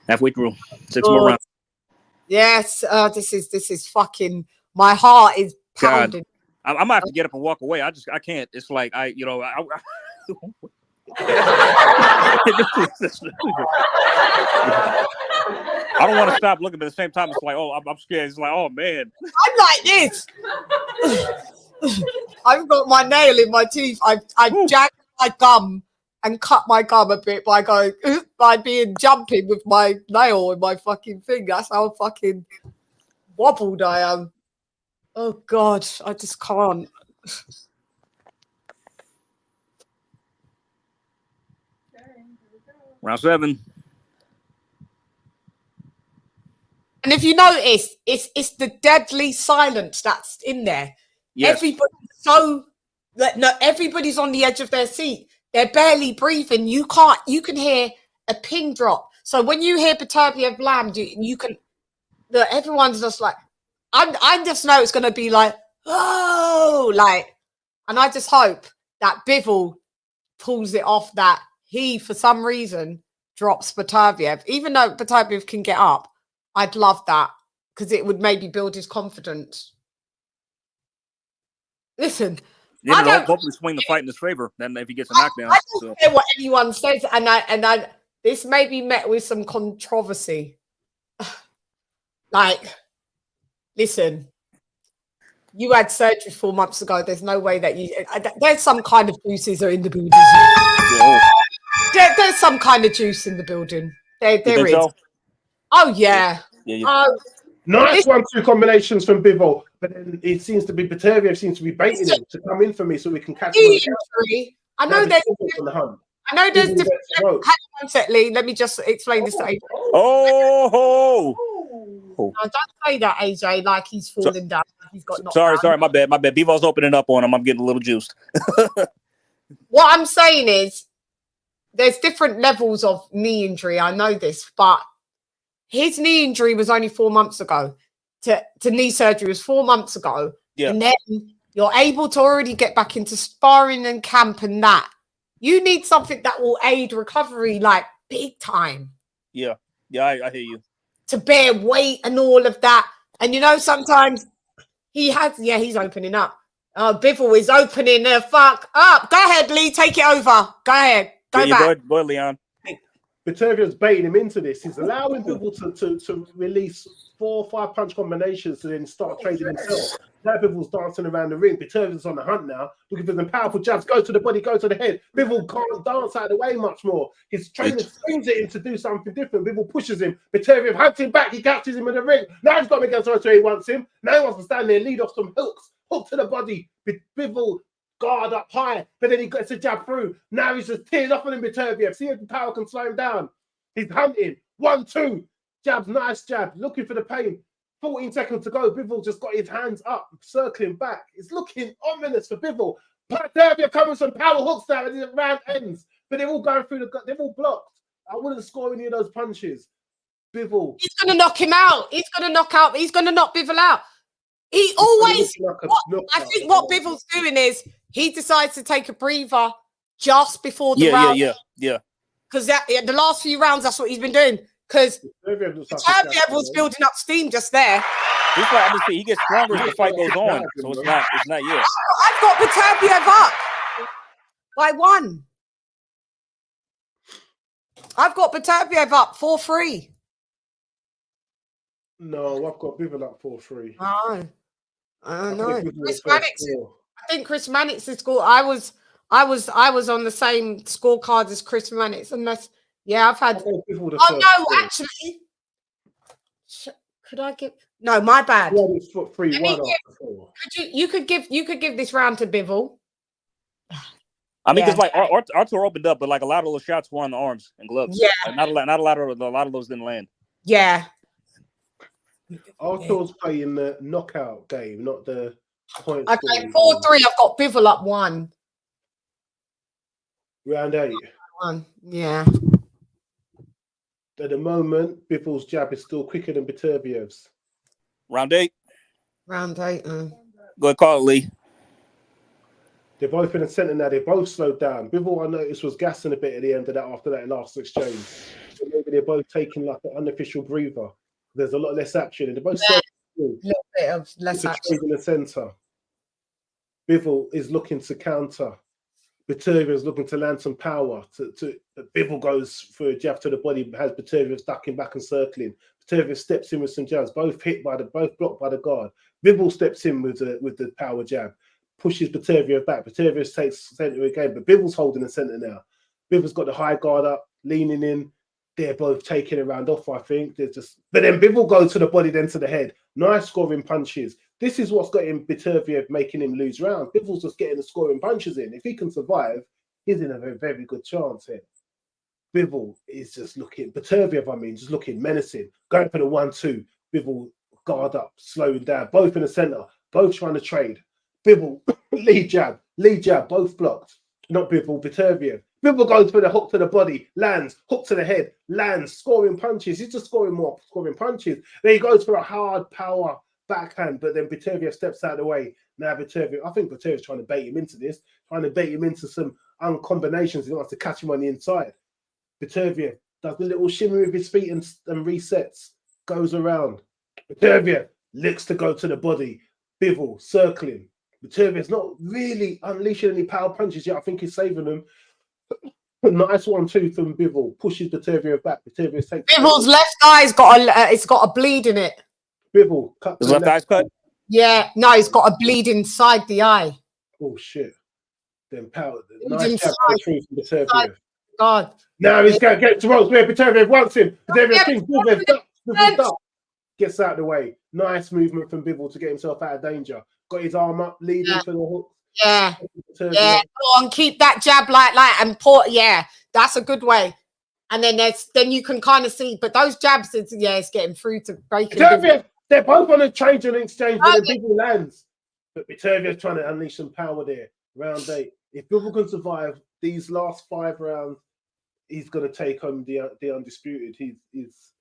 Halfway through. 6 more rounds. Yes, this is fucking. My heart is pounding. I might have to get up and walk away. I can't. It's like I don't want to stop looking, but at the same time, it's like, oh, I'm scared. It's like, oh man. I'm like this. I've got my nail in my teeth. I've jagged my gum and cut my gum a bit by being jumping with my nail in my fucking thing. That's how fucking wobbled I am. Oh God, I just can't. Round 7. And if you notice, it's the deadly silence that's in there. Yes. Everybody's on the edge of their seat. They're barely breathing. You can hear a pin drop. So when you hear Beterbiev land, everyone's just like, I just know it's going to be like, oh, like, and I just hope that Bivol pulls it off, that he, for some reason, drops Beterbiev. Even though Beterbiev can get up, I'd love that because it would maybe build his confidence. Listen, I don't hopefully swing the fight in his favor. Then if he gets a knockdown, I don't care what anyone says, and this may be met with some controversy. Like, listen, you had surgery 4 months ago. There's no way that there's some kind of juices are in the building. There's some kind of juice in the building. There is. So? Oh yeah. Nice 1-2 combinations from Bivol, but then it seems to be Beterbiev seems to be baiting him to come in for me so we can catch him. I know there's different. Hang on one sec, Lee. Let me just explain this to AJ. Oh. No, don't say that, AJ, like he's falling down. He's got knocked sorry, down. my bad. Bivol's opening up on him. I'm getting a little juiced. What I'm saying is there's different levels of knee injury. I know this, but his knee injury was only 4 months ago. To knee surgery was 4 months ago. Yeah. And then you're able to already get back into sparring and camp and that. You need something that will aid recovery like big time. Yeah. Yeah, I hear you. To bear weight and all of that. And sometimes he's opening up. Bivol is opening the fuck up. Go ahead, Lee. Take it over. Go ahead. Go back. Go ahead, Leon. Beterbiev's baiting him into this. He's allowing Bivol to release 4 or 5 punch combinations to then start trading himself. Now Bivol's dancing around the ring. Beterbiev's on the hunt now, looking for them powerful jabs. Go to the body, go to the head. Bivol can't dance out of the way much more. His trainer swings at him to do something different. Bivol pushes him. Beterbiev hunts him back. He catches him in the ring. Now he's got him against where he wants him. Now he wants to stand there and lead off some hooks. Hook to the body. Bivol guard up high, but then he gets a jab through. Now he's just tearing off on him, Beterbiev. See if the power can slow him down. He's hunting. 1-2. Jabs, nice jab. Looking for the pain. 14 seconds to go. Bivol just got his hands up, circling back. It's looking ominous for Bivol. Beterbiev coming some power hooks now and the round ends. But they're all going through they're all blocked. I wouldn't score any of those punches. Bivol. He's going to knock him out. He's going to knock Bivol out. He always, I think what Bivol's doing is he decides to take a breather just before the round. Yeah. Because the last few rounds, that's what he's been doing. Because Beterbiev was building up steam just there. He gets stronger as the fight goes on. So it's not yet. I've got Beterbiev up by 1. I've got Beterbiev up 4-3. No, I've got Bivol up 4-3. Oh. I know. I think Chris Mannix is score. I was on the same scorecard as Chris Mannix, unless I've had. Actually, could I give? No, my bad. You could give this round to Bivol. I mean, because like Arthur opened up, but like a lot of those shots were on the arms and gloves. Yeah, like, not a lot of those didn't land. Yeah. Arthur's playing the knockout game, not the point. Okay, 4-3. I've got Bivol up 1. Round 8. 1. Yeah. At the moment, Bivol's jab is still quicker than Beterbiev's. Round 8. Round 8. Go ahead, call it, Lee. They're both in the center now. They both slowed down. Bivol, I noticed, was gassing a bit at the end of that after that last exchange. So maybe they're both taking like an unofficial breather. There's a lot less action, and they're both a little bit of less action in the center. Bivol is looking to counter. Beterbiev is looking to land some power. Bivol goes for a jab to the body, has Beterbiev ducking back and circling. Beterbiev steps in with some jabs, both blocked by the guard. Bivol steps in with the power jab, pushes Beterbiev back. Beterbiev takes center again, but Bivol's holding the center now. Bivol's got the high guard up, leaning in. They're both taking a round off, I think. But then Bivol goes to the body, then to the head. Nice scoring punches. This is what's got him, Beterbiev, making him lose rounds. Bivol's just getting the scoring punches in. If he can survive, he's in a very, very good chance here. Bivol is just looking, Beterbiev, just looking menacing. Going for the 1-2. Bivol guard up, slowing down. Both in the center, both trying to trade. Bivol, lead jab, both blocked. Not Bivol, Beterbiev. Bivol goes for the hook to the body, lands, hook to the head, lands, scoring punches. He's just scoring punches. Then he goes for a hard power backhand, but then Beterbiev steps out of the way. Now Beterbiev, I think Beterbiev's trying to bait him into this, trying to bait him into some uncombinations. He wants to catch him on the inside. Beterbiev does a little shimmy with his feet and resets, goes around. Beterbiev licks to go to the body. Bivol circling. Beterbiev's not really unleashing any power punches yet. I think he's saving them. Nice 1-2 from Bivol. Pushes Beterbiev back. Beterbiev takes. Bivol's left eye's it's got a bleed in it. Bivol cut. His left eye's cut. Yeah, no, he's got a bleed inside the eye. Oh shit! Then power. Nice jab from Beterbiev. God. Now he's going to get to ropes where Beterbiev wants him. Beterbiev thinks Bivol ducks. Gets out of the way. Nice movement from Bivol to get himself out of danger. Got his arm up, leading for the hook. Yeah. Yeah. Go on, keep that jab like and pour. Yeah, that's a good way. And then then you can kind of see, but those jabs, it's getting through to breaking. They're both on a change and exchange, but the Bivol lands. But Beterbiev's trying to unleash some power there. Round 8. If Bivol can survive these last 5 rounds, he's going to take home the undisputed. He's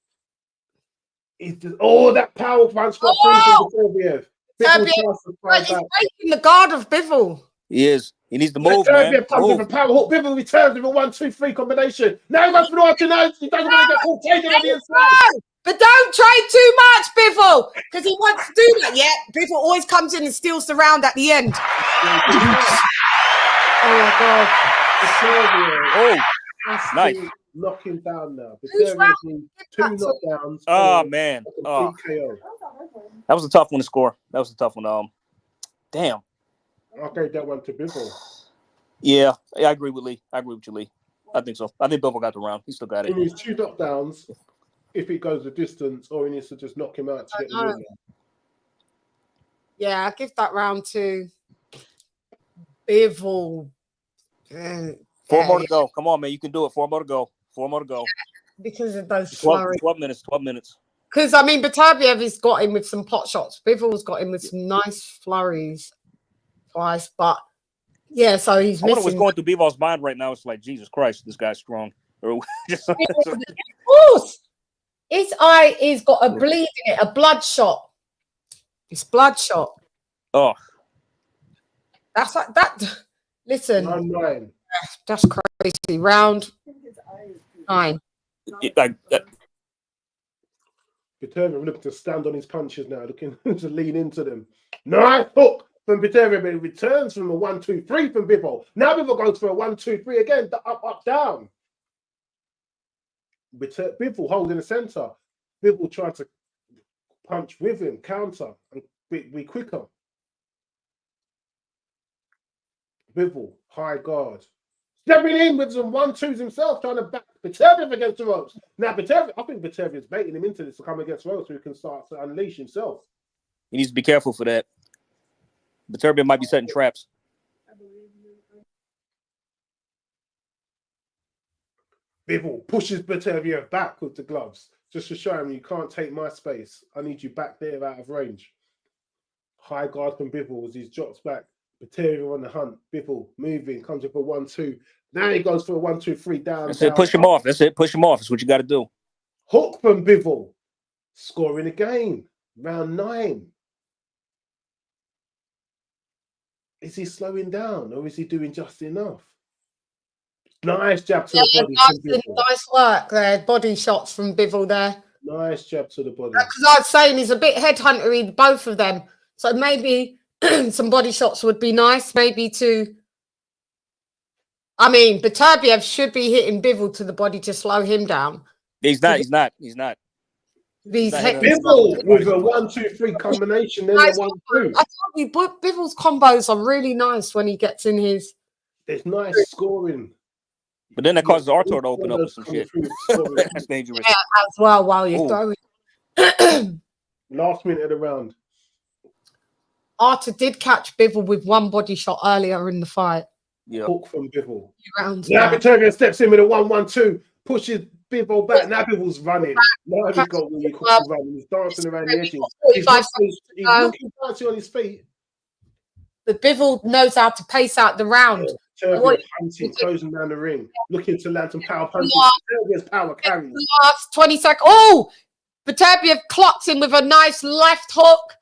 that power punch got through from Beterbiev. He's breaking the guard of Bivol. He is. He needs to move, man. Comes with a power hook. Bivol returns with a 1-2-3 combination. Now he goes for the orthodox. He doesn't want to get caught taken on the inside. But don't trade too much, Bivol, because he wants to do that. Yeah, Bivol always comes in and steals the round at the end. Oh my God! Oh, nice. Knock him down now. Beterbiev needs 2 knockdowns. Oh man! Oh. That was a tough one to score. That was a tough one. Damn. I gave that one to Bivol. Yeah, I agree with Lee. I agree with you, Lee. I think so. I think Bivol got the round. He still got it. He needs 2 knockdowns if it goes the distance, or he needs to just knock him out to get the win. Yeah, I give that round to Bivol. 4 more to go. Come on, man. You can do it. 4 more to go. 4 more to go. Because of those 12 minutes. 12 minutes. Because, I mean, Beterbiev has got him with some pot shots. Bivol's got him with some nice flurries twice. But, yeah, so he's I wonder missing. what's going through Bivol's mind right now. It's like, Jesus Christ, this guy's strong. Of course. His eye is got a bleed in it, a bloodshot. It's bloodshot. Oh. That's like that. Listen. Round 9. That's crazy. Round 9. Beterbiev looking to stand on his punches now, looking to lean into them. Nice hook from Beterbiev. It returns from a 1-2-3 from Bivol. Now Bivol goes for a 1-2-3 again. Up, up, down. Bivol holding the center. Bivol trying to punch with him, counter, and be quicker. Bivol, high guard. Stepping in with some 1-2s himself, trying to back Beterbiev against the ropes. Now, Beterbiev, I think Beterbiev's baiting him into this to come against ropes so he can start to unleash himself. He needs to be careful for that. Beterbiev might be setting traps. Bivol pushes Beterbiev back with the gloves, just to show him you can't take my space. I need you back there out of range. High guard from Bivol as he drops back. Beterbiev on the hunt. Bivol moving, comes up for 1-2. Now he goes for a 1-2-3 down. That's it. Push him off. That's it. Push him off. That's what you got to do. Hook from Bivol. Scoring again. Round 9. Is he slowing down or is he doing just enough? Nice jab to the body. Nice work there. Body shots from Bivol there. Nice jab to the body. Because I was saying he's a bit headhuntery, both of them. So maybe some body shots would be nice. Maybe to... I mean, Beterbiev should be hitting Bivol to the body to slow him down. He's not. Bivol with a 1-2-3 combination, then nice. a 1-2. I told you, Bivol's combos are really nice when he gets in his... There's nice scoring. But then that causes Arthur to open up with some shit. That's dangerous. Yeah, as well, while you're throwing. Last minute of the round. Arthur did catch Bivol with one body shot earlier in the fight. Yeah. Hook from Bivol. Rounds now Beterbiev steps in with a 1-1-2. pushes Bivol back. Now Bivol's running. Now he's got what you call running. He's dancing around the edges. He's looking fancy on his feet. But Bivol knows how to pace out the round. Beterbiev hunting, closing down the ring, looking to land some power punches. Beterbiev's power carries. Last 20 seconds. Oh, Beterbiev clocks him with a nice left hook.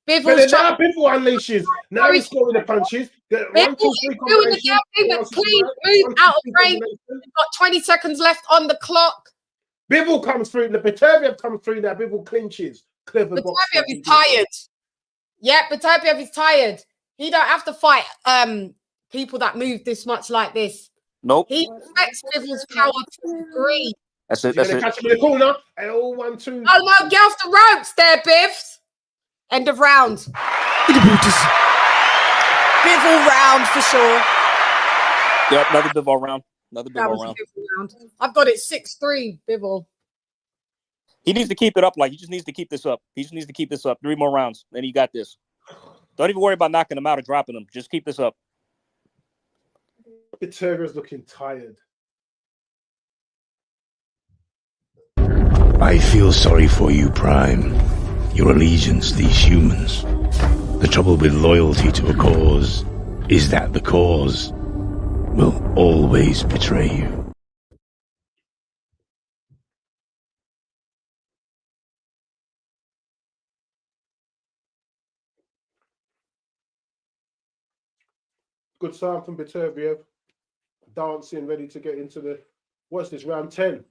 But now Bivol unleashes. Now he's scoring the punches. One, two, three combination. Please move out of range. We've got 20 seconds left on the clock. Bivol comes through. The Beterbiev comes through now. Bivol clinches. Clever Beterbiev is tired. Yeah, Beterbiev is tired. He don't have to fight people that move this much like this. Nope. He expects Bivol's power to agree. That's it. That's it. Catch him in the corner. And all 1, 2. Oh no, get off the ropes there, Biv. End of round. Bivol round for sure. Yep, another Bivol round. Another Bivol round. I've got it 6-3, Bivol. He needs to keep it up. Like, he just needs to keep this up. He just needs to keep this up. 3 more rounds. Then you got this. Don't even worry about knocking him out or dropping him. Just keep this up. Beterbiev's looking tired. I feel sorry for you, Prime. Your allegiance to these humans. The trouble with loyalty to a cause is that the cause will always betray you. Good sound from Beterbiev. Dancing, ready to get into the, what's this, round 10?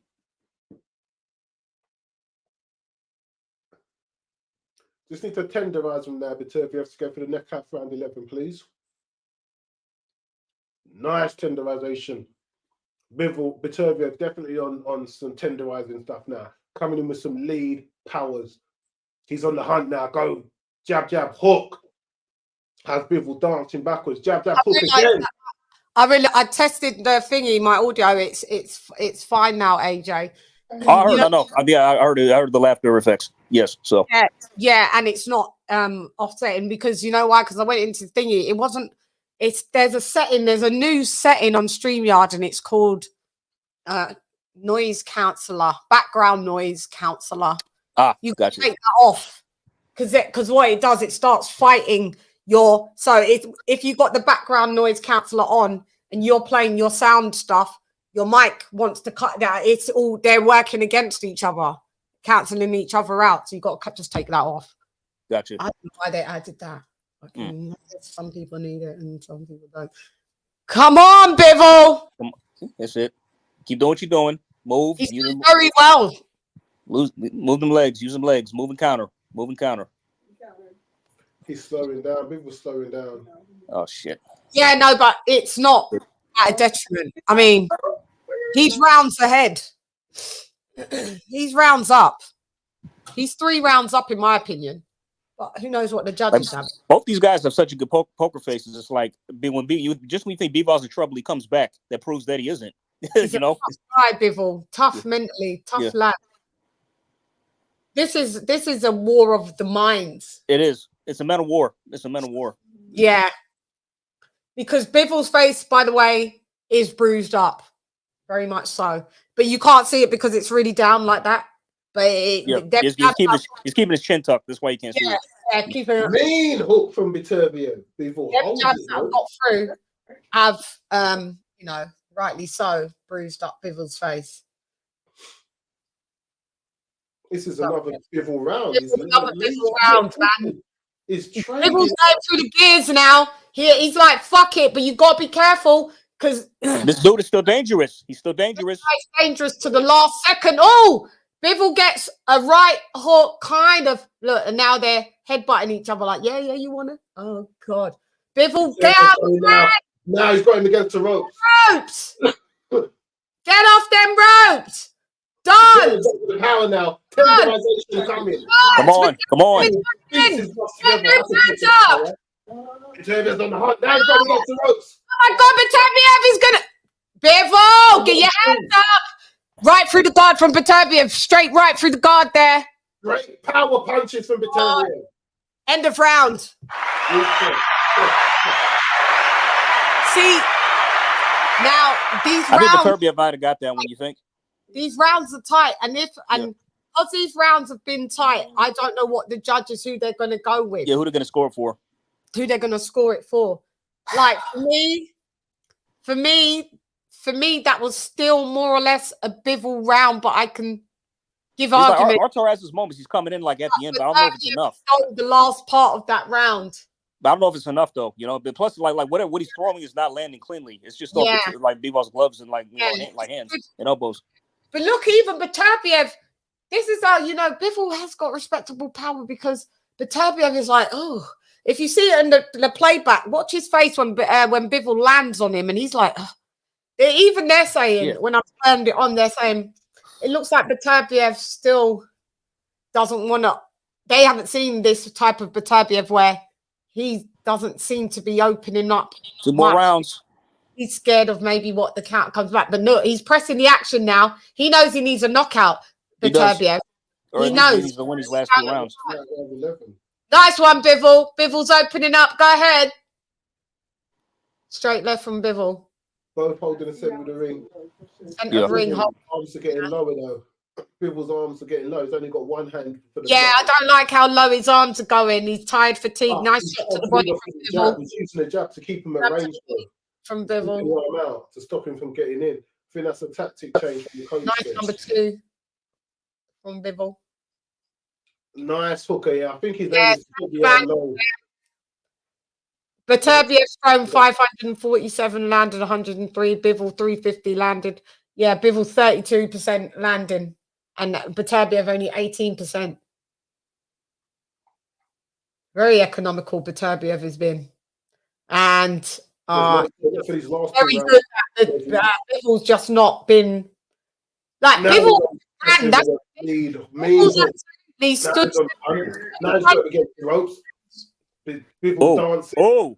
Just need to tenderize them now, Beterbiev, to go for the neck half round 11, please. Nice tenderization. Beterbiev definitely on some tenderizing stuff now. Coming in with some lead powers. He's on the hunt now. Go. Jab, jab, hook. Has Bivol dancing backwards. Jab, jab, hook again. I tested the thingy, my audio. It's fine now, AJ. I heard. I know. Yeah, I heard the laughter effects. Yes. So. Yeah, and it's not offsetting because you know why? Because I went into thingy. It wasn't. There's a setting. There's a new setting on StreamYard, and it's called noise counselor, background noise counselor. You got you. Take that off because what it does, it starts fighting your. So if you've got the background noise counselor on and you're playing your sound stuff, your mic wants to cut that. It's all they're working against each other, cancelling each other out. So you got to just take that off. Gotcha. I don't know why they added that. Some people need it and some people don't. Come on, Bivol. That's it. Keep doing what you're doing. Move. He's doing very well. Move them legs. Use them legs. Move and counter. Move and counter. He's slowing down. Bivol's slowing down. Oh shit. Yeah, no, but it's not at a detriment. I mean, he's rounds ahead. He's rounds up. He's 3 rounds up, in my opinion. But who knows what the judges have? Both these guys have such a good poker faces. It's like when you think Bivol's in trouble, he comes back. That proves that he isn't. He's you know, tough guy, Bivol. Tough mentally, tough lad. This is a war of the minds. It is. It's a mental war. It's a mental war. Yeah. Because Bivol's face, by the way, is bruised up. Very much so. But you can't see it because it's really down like that. But he's keeping his chin tucked. That's why you can't see it. Yeah, keeping it. Mean hook from Beterbiev. Bivol got through have rightly so, bruised up Bivol's face. This is another Bivol round. This is another Bivol round, man. Bivol's going through the gears now. He's like, fuck it, but you got to be careful because this dude is still dangerous. He's still dangerous. He's dangerous to the last second. Oh, Bivol gets a right hook, kind of. Look, and now they're headbutting each other like, yeah, you want to? Oh, God. Bivol, get out of the way. Now he's got him against the ropes. Get off them ropes. Done. The power now. Tenderization coming. Come on. Beterbiev's on the hunt. Now he's got against the ropes. Oh my God, Beterbiev is gonna. Bivol, get your hands up. Right through the guard from Beterbiev. Straight right through the guard there. Great power punches from Beterbiev. End of round. See, now these rounds. I think Beterbiev might have got that one. You think? these rounds are tight, and because these rounds have been tight, I don't know what the judges who they're going to go with. Yeah, who they're going to score it for? Who they're going to score it for? Like for me, that was still more or less a Bivol round, but I can give argument. Like, Artur has his moments. He's coming in like at the end, but I don't know if it's enough. The last part of that round. But I don't know if it's enough though, you know. But plus, like what he's throwing is not landing cleanly. It's just like Bivol's gloves and like hands and elbows. But look, even Beterbiev, this is how you know Bivol has got respectable power because Beterbiev is like, oh, if you see it in the playback, watch his face when Bivol lands on him, and he's like, oh. Even they're saying when I turned it on, they're saying it looks like Beterbiev still doesn't want to. They haven't seen this type of Beterbiev where he doesn't seem to be opening up. 2 more rounds. He's scared of maybe what the count comes back. But no, he's pressing the action now. He knows he needs a knockout, Beterbiev. He knows. He needs to win his last 2 rounds. Nice one, Bivol. Bivol's opening up. Go ahead. Straight left from Bivol. Both holding the center of the ring. Center of the ring. Arms are getting lower though. Bivol's arms are getting low. He's only got one hand. For the I don't like how low his arms are going. He's tired, fatigued. Nice shot to the body from Bivol. He's using the jab to keep him at range. From Bivol. Him out to stop him from getting in. I think that's a tactic change from the coach. Nice number 2 from Bivol. Nice hooker, I think he's low. Beterbiev's thrown 547, landed 103. Bivol 350 landed. Yeah, Bivol 32% landing, and Beterbiev only 18%. Very economical Beterbiev has been, and very good. Bivol's just not been like Bivol. And that's he stood. Now he's got against the ropes. Bivol dancing. Oh.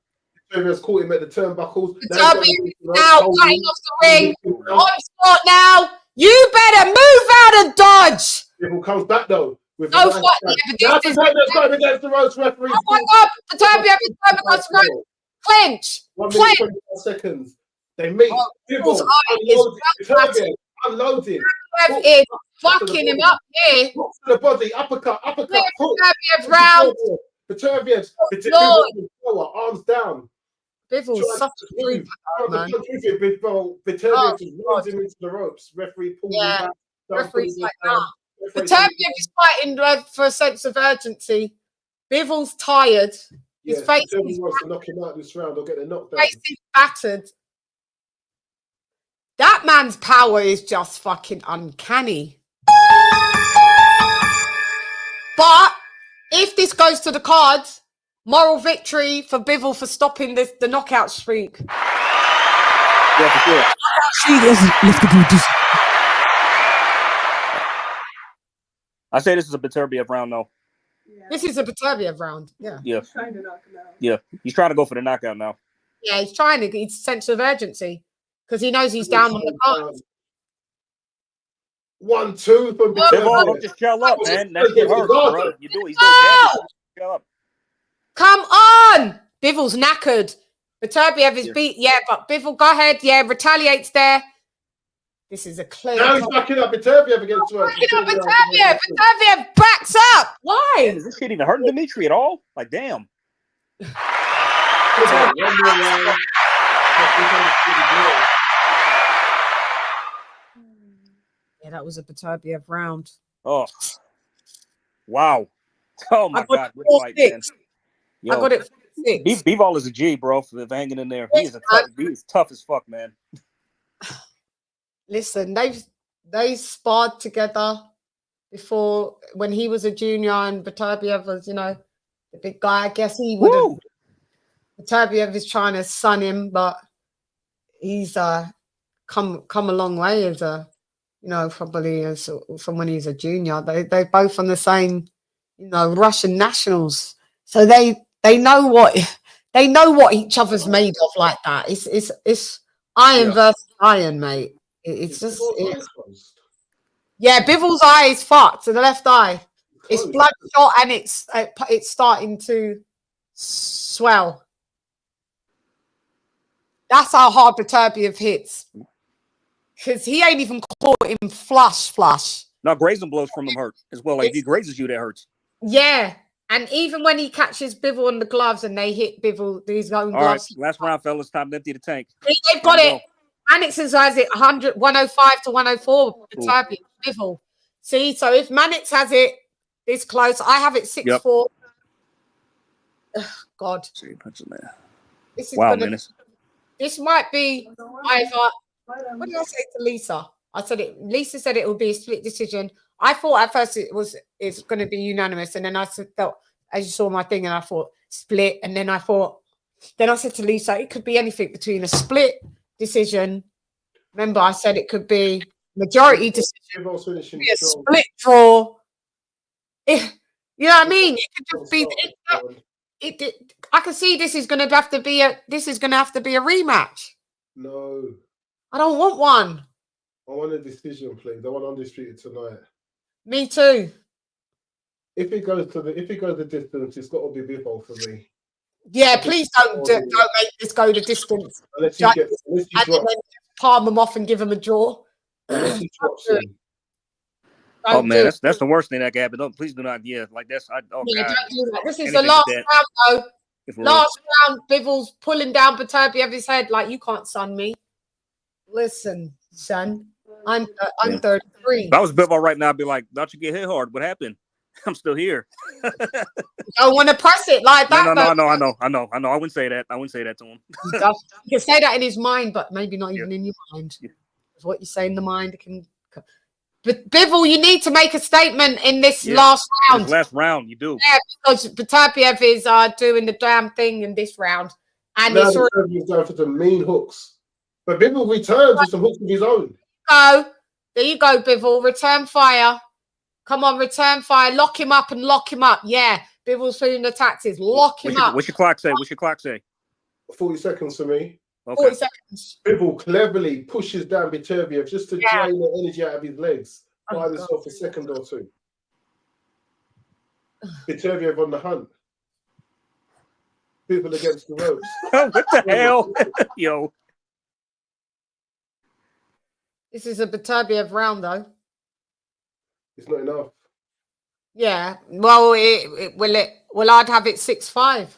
Has caught him at the turnbuckles. Now cutting off the ring. Onslaught now. You better move out and dodge. Bivol comes back though. No fight. Against the ropes, referee. Oh my God! Beterbiev is going across the rope. Clinch. 1 minute 24 seconds. They meet. Bivol unloading. Beterbiev is fucking him up here. To the body, uppercut. Beterbiev round. Beterbiev's arms down. Bivol's such a creep, man. Beterbiev is losing into the ropes. Referee pulls him back. Referee's like, nah. Beterbiev is fighting for a sense of urgency. Bivol's tired. His face is wants to knock him out this round or get a knockdown. Face is battered. That man's power is just fucking uncanny. But if this goes to the cards, moral victory for Bivol for stopping the knockout streak. Yeah, for sure. I say this is a Beterbiev round, though. This is a Beterbiev round. Yeah. He's trying to knock him out. Yeah, he's trying to go for the knockout now. Yeah, he's trying to. It's a sense of urgency because he knows he's down on the cards. 1-2 from Bivol, don't just shell up, man. That shit hurts, bro. He's doing damage. Shell up. Come on! Bivol's knackered. Beterbiev is beat. Yeah, but Bivol, go ahead. Yeah, retaliates there. This is a clear. Now he's backing up Beterbiev against Beterbiev. Beterbiev backs up. Why? Man, is this shit even hurting Dimitri at all? Like, damn. Yeah, that was a Beterbiev round. Oh. Wow. Oh, my God. Good fight, man. Yo, I got it 6. Bivol is a G, bro, for hanging in there. He's tough as fuck, man. Listen, they sparred together before when he was a junior and Beterbiev was, the big guy. I guess he would have. Beterbiev is trying to son him, but he's come a long way as a, probably as from when he's a junior. They're both on the same, Russian nationals, so they know what each other's made of like that. It's iron versus iron, mate. It's just Bivol's eye is fucked to the left eye. It's bloodshot and it's starting to swell. That's how hard Beterbiev hits. Because he ain't even caught him flush. No, grazing blows from him hurt as well. Like if he grazes you, that hurts. Yeah. And even when he catches Bivol on the gloves and they hit Bivol, these own All gloves. right, last round, fellas. Time to empty the tank. They've got it. Mannix has it 105 to 104. Bivol. See, so if Mannix has it this close, I have it 6-4. Ugh, God. This is gonna. This might be either. What did I say to Lisa? I said it. Lisa said it would be a split decision. I thought at first it's going to be unanimous, and then I felt, as you saw my thing, and I thought split, and then I said to Lisa it could be anything between a split decision. Remember, I said it could be majority decision, be a split draw. You know what I mean? It could just be. I can see this is going to have to be a rematch. No, I don't want one. I want a decision, please. I want undisputed tonight. Me too. If it goes the distance, it's got to be Bivol for me. Yeah, please don't make this go the distance. Unless you drop. Then palm them off and give them a draw. Unless he drops him. Oh man, that's the worst thing that can happen. Please do not. Yeah, like that's. Don't do that. This is the last round, though. Last round, Bivol's pulling down Beterbiev his head like you can't sun me. Listen, son, I'm 33. If I was Bivol right now, I'd be like, "Don't you get hit hard? What happened? I'm still here." Don't want to press it like that. No, I know. I wouldn't say that. I wouldn't say that to him. You can say that in his mind, but maybe not even in your mind. What you say in the mind can. But Bivol, you need to make a statement in this last round. This last round, you do. Yeah, because Beterbiev is doing the damn thing in this round, and now it's Beterbiev going for some mean hooks. But Bivol returns with some hooks of his own. There you go, Bivol. Return fire. Come on, return fire. Lock him up and lock him up. Yeah, Bivol's feeling the taxes. Lock him up. What's your clock say? 40 seconds for me. Okay. 40 seconds. Bivol cleverly pushes down Beterbiev just to drain the energy out of his legs. Buy himself a second or two. Beterbiev on the hunt. Bivol against the ropes. What the hell? Yo. This is a Beterbiev round, though. It's not enough. Yeah. Well, I'd have it 6-5.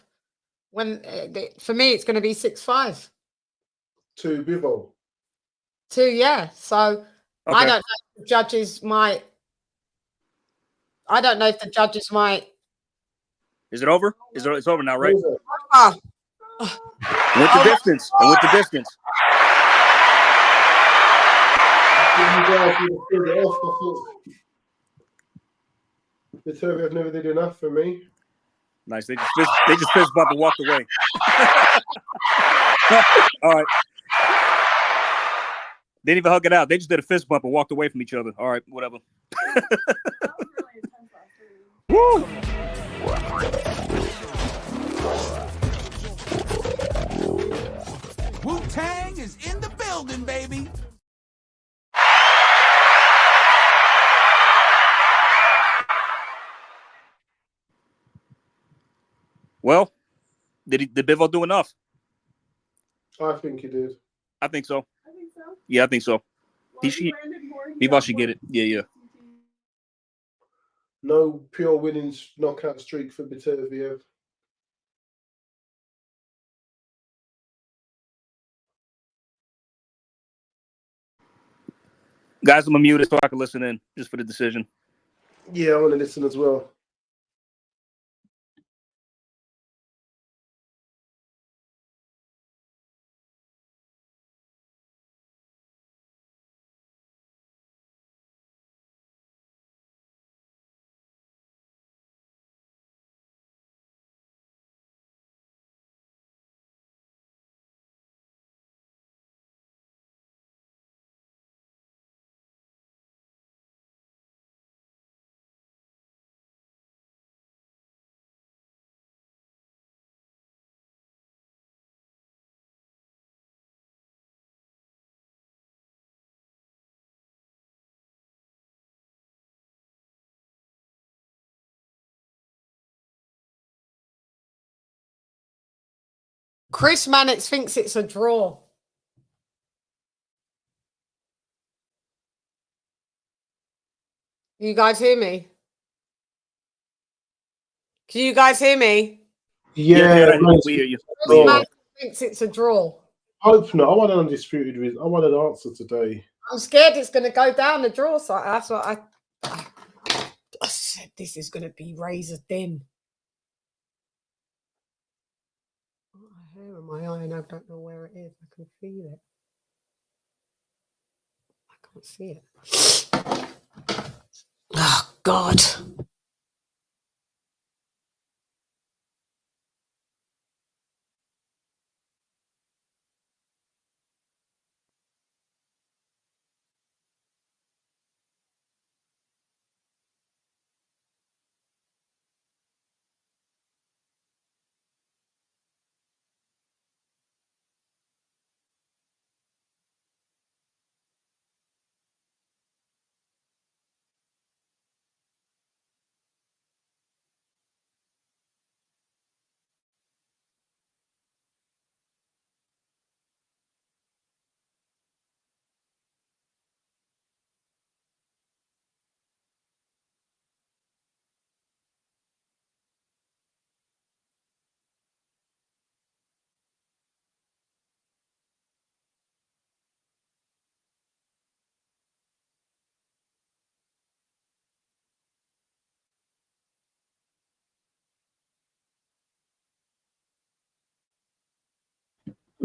For me, it's going to be 6-5. To Bivol. 2, yeah. So I don't know if the judges might. Is it over? It's over now, right? Over. With the distance. With the distance. Beterbiev never did enough for me. Nice. They just fist bump and walked away. All right. They didn't even hug it out. They just did a fist bump and walked away from each other. All right, whatever. Woo! Wu-Tang is in the building, baby. Well, did Bivol do enough? I think he did. I think so. Yeah, I think so. Bivol should get it. Yeah. No pure winning knockout streak for Beterbiev. Guys, I'm gonna mute it so I can listen in just for the decision. Yeah, I want to listen as well. Chris Mannix thinks it's a draw. You guys hear me? Can you guys hear me? Yeah, we hear you. Man thinks it's a draw. Hope not. I want an undisputed reason. I want an answer today. I'm scared it's going to go down the draw side. That's what I said. This is going to be razor thin. I hair in my eye and I don't know where it is. I can feel it. I can't see it. Oh, God.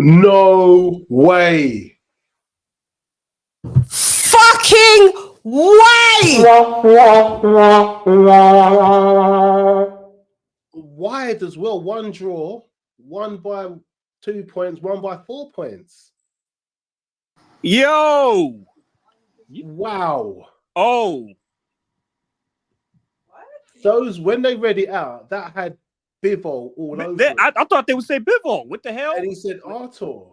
No way. Fucking way! Wide as well. One draw, one by 2 points, one by 4 points. Yo! Wow. Oh. Those, when they read it out, that had Bivol all over it. I thought they would say Bivol. What the hell? And he said Arthur.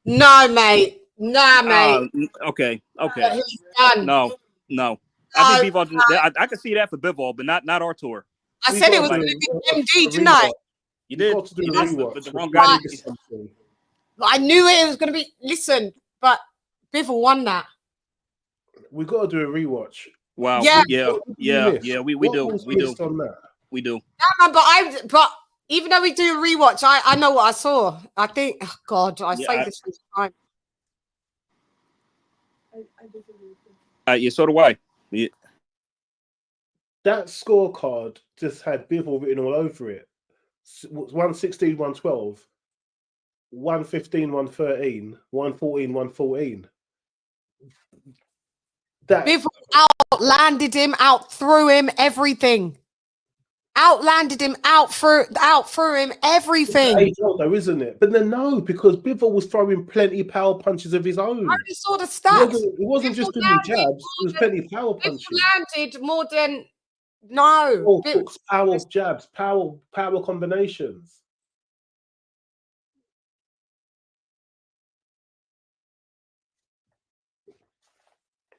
No, mate. Nah, mate. Okay. He's done. No. I think Bivol. I can see that for Bivol, but not Arthur. I said it was going to be MD, didn't I? You did. Got to do The wrong guy. I knew it was going to be. Listen, but Bivol won that. We got to do a rewatch. Wow. Yeah. Yeah. We do. On that? We do. No, but even though we do a rewatch, I know what I saw. I think, oh God, I say this all the time. Yeah, so do I. Yeah. That scorecard just had Bivol written all over it. 116, 112, 115, 113, 114, 114. Bivol outlanded him, outthrew him, everything. Outlanded him, outthrew him, everything. It's though, isn't it? But then no, because Bivol was throwing plenty power punches of his own. I already saw the stats. It wasn't just doing jabs. It was plenty power punches. Bivol landed more than power jabs, power combinations.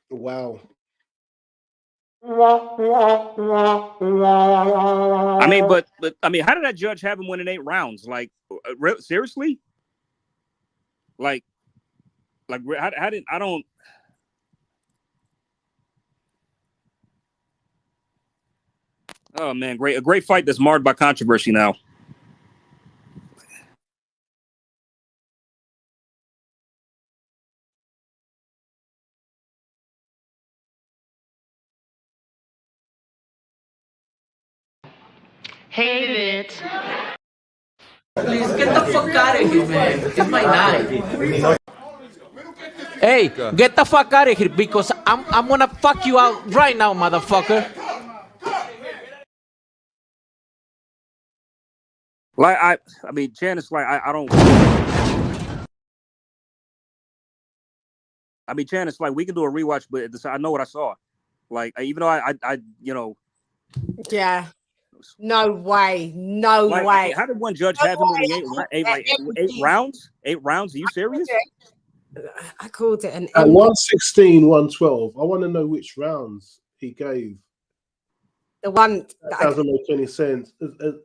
Wow. I mean, but I mean, how did that judge have him winning 8 rounds? Like, seriously? Like, how did I don't? Oh man, a great fight that's marred by controversy now. Hate it. Please get the fuck out of here, man. It's my night. Hey, get the fuck out of here because I'm gonna fuck you out right now, motherfucker. Like I mean, Chan is like I don't. I mean, Chan is like we can do a rewatch, but I know what I saw. Like even though I you know. Yeah. No way. No way. How did one judge have him winning 8 rounds? 8 rounds? Are you serious? I called it an at 116, 112. I want to know which rounds he gave. The one that doesn't make any sense.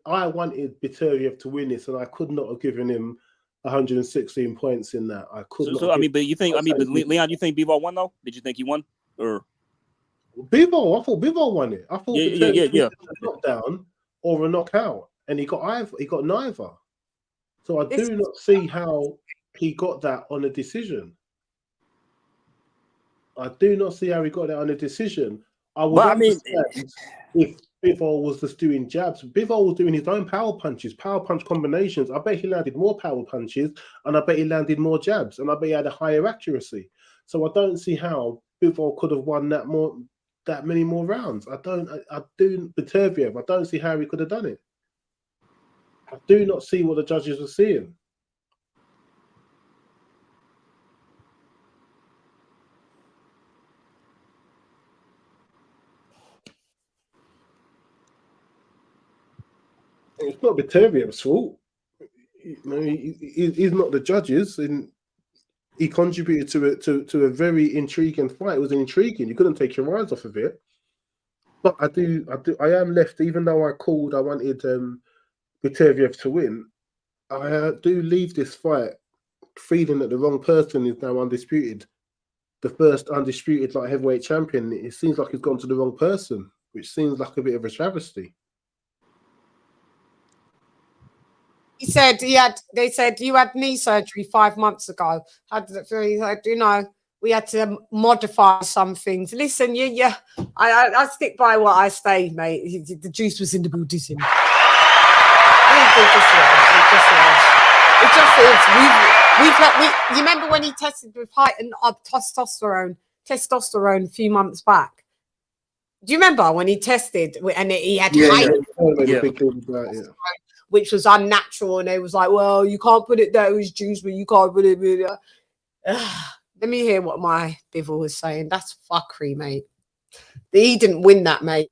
I wanted Beterbiev to win this, and I could not have given him 116 points in that. I could not. So I mean, but you think? I mean, but Leon, you think Bivol won though? Did you think he won? Or Bivol. I thought Bivol won it. I thought Yeah. a knockdown or a knockout, and he got neither. So I do not see how he got that on a decision. I do not see how he got that on a decision. I would understand if Bivol was just doing jabs. Bivol was doing his own power punches, power punch combinations. I bet he landed more power punches, and I bet he landed more jabs, and I bet he had a higher accuracy. So I don't see how Bivol could have won that many more rounds. Beterbiev, I don't see how he could have done it. I do not see what the judges were seeing. It's not Beterbiev's fault. He's not the judges, and he contributed to a very intriguing fight. It was intriguing. You couldn't take your eyes off of it. But I am left, even though I wanted Beterbiev to win. I do leave this fight feeling that the wrong person is now undisputed. The first undisputed light heavyweight champion. It seems like he's gone to the wrong person, which seems like a bit of a travesty. He said they said you had knee surgery 5 months ago. How does it feel? He said, we had to modify some things. Listen, I stick by what I say, mate. The juice was in the Buddhism. It just is. You remember when he tested with heightened testosterone a few months back? Do you remember when he tested and he had heightened testosterone, which was unnatural, and they was like, well, you can't put it there, it was juice, but you can't put it there. Let me hear what my Bivol was saying. That's fuckery, mate. He didn't win that, mate.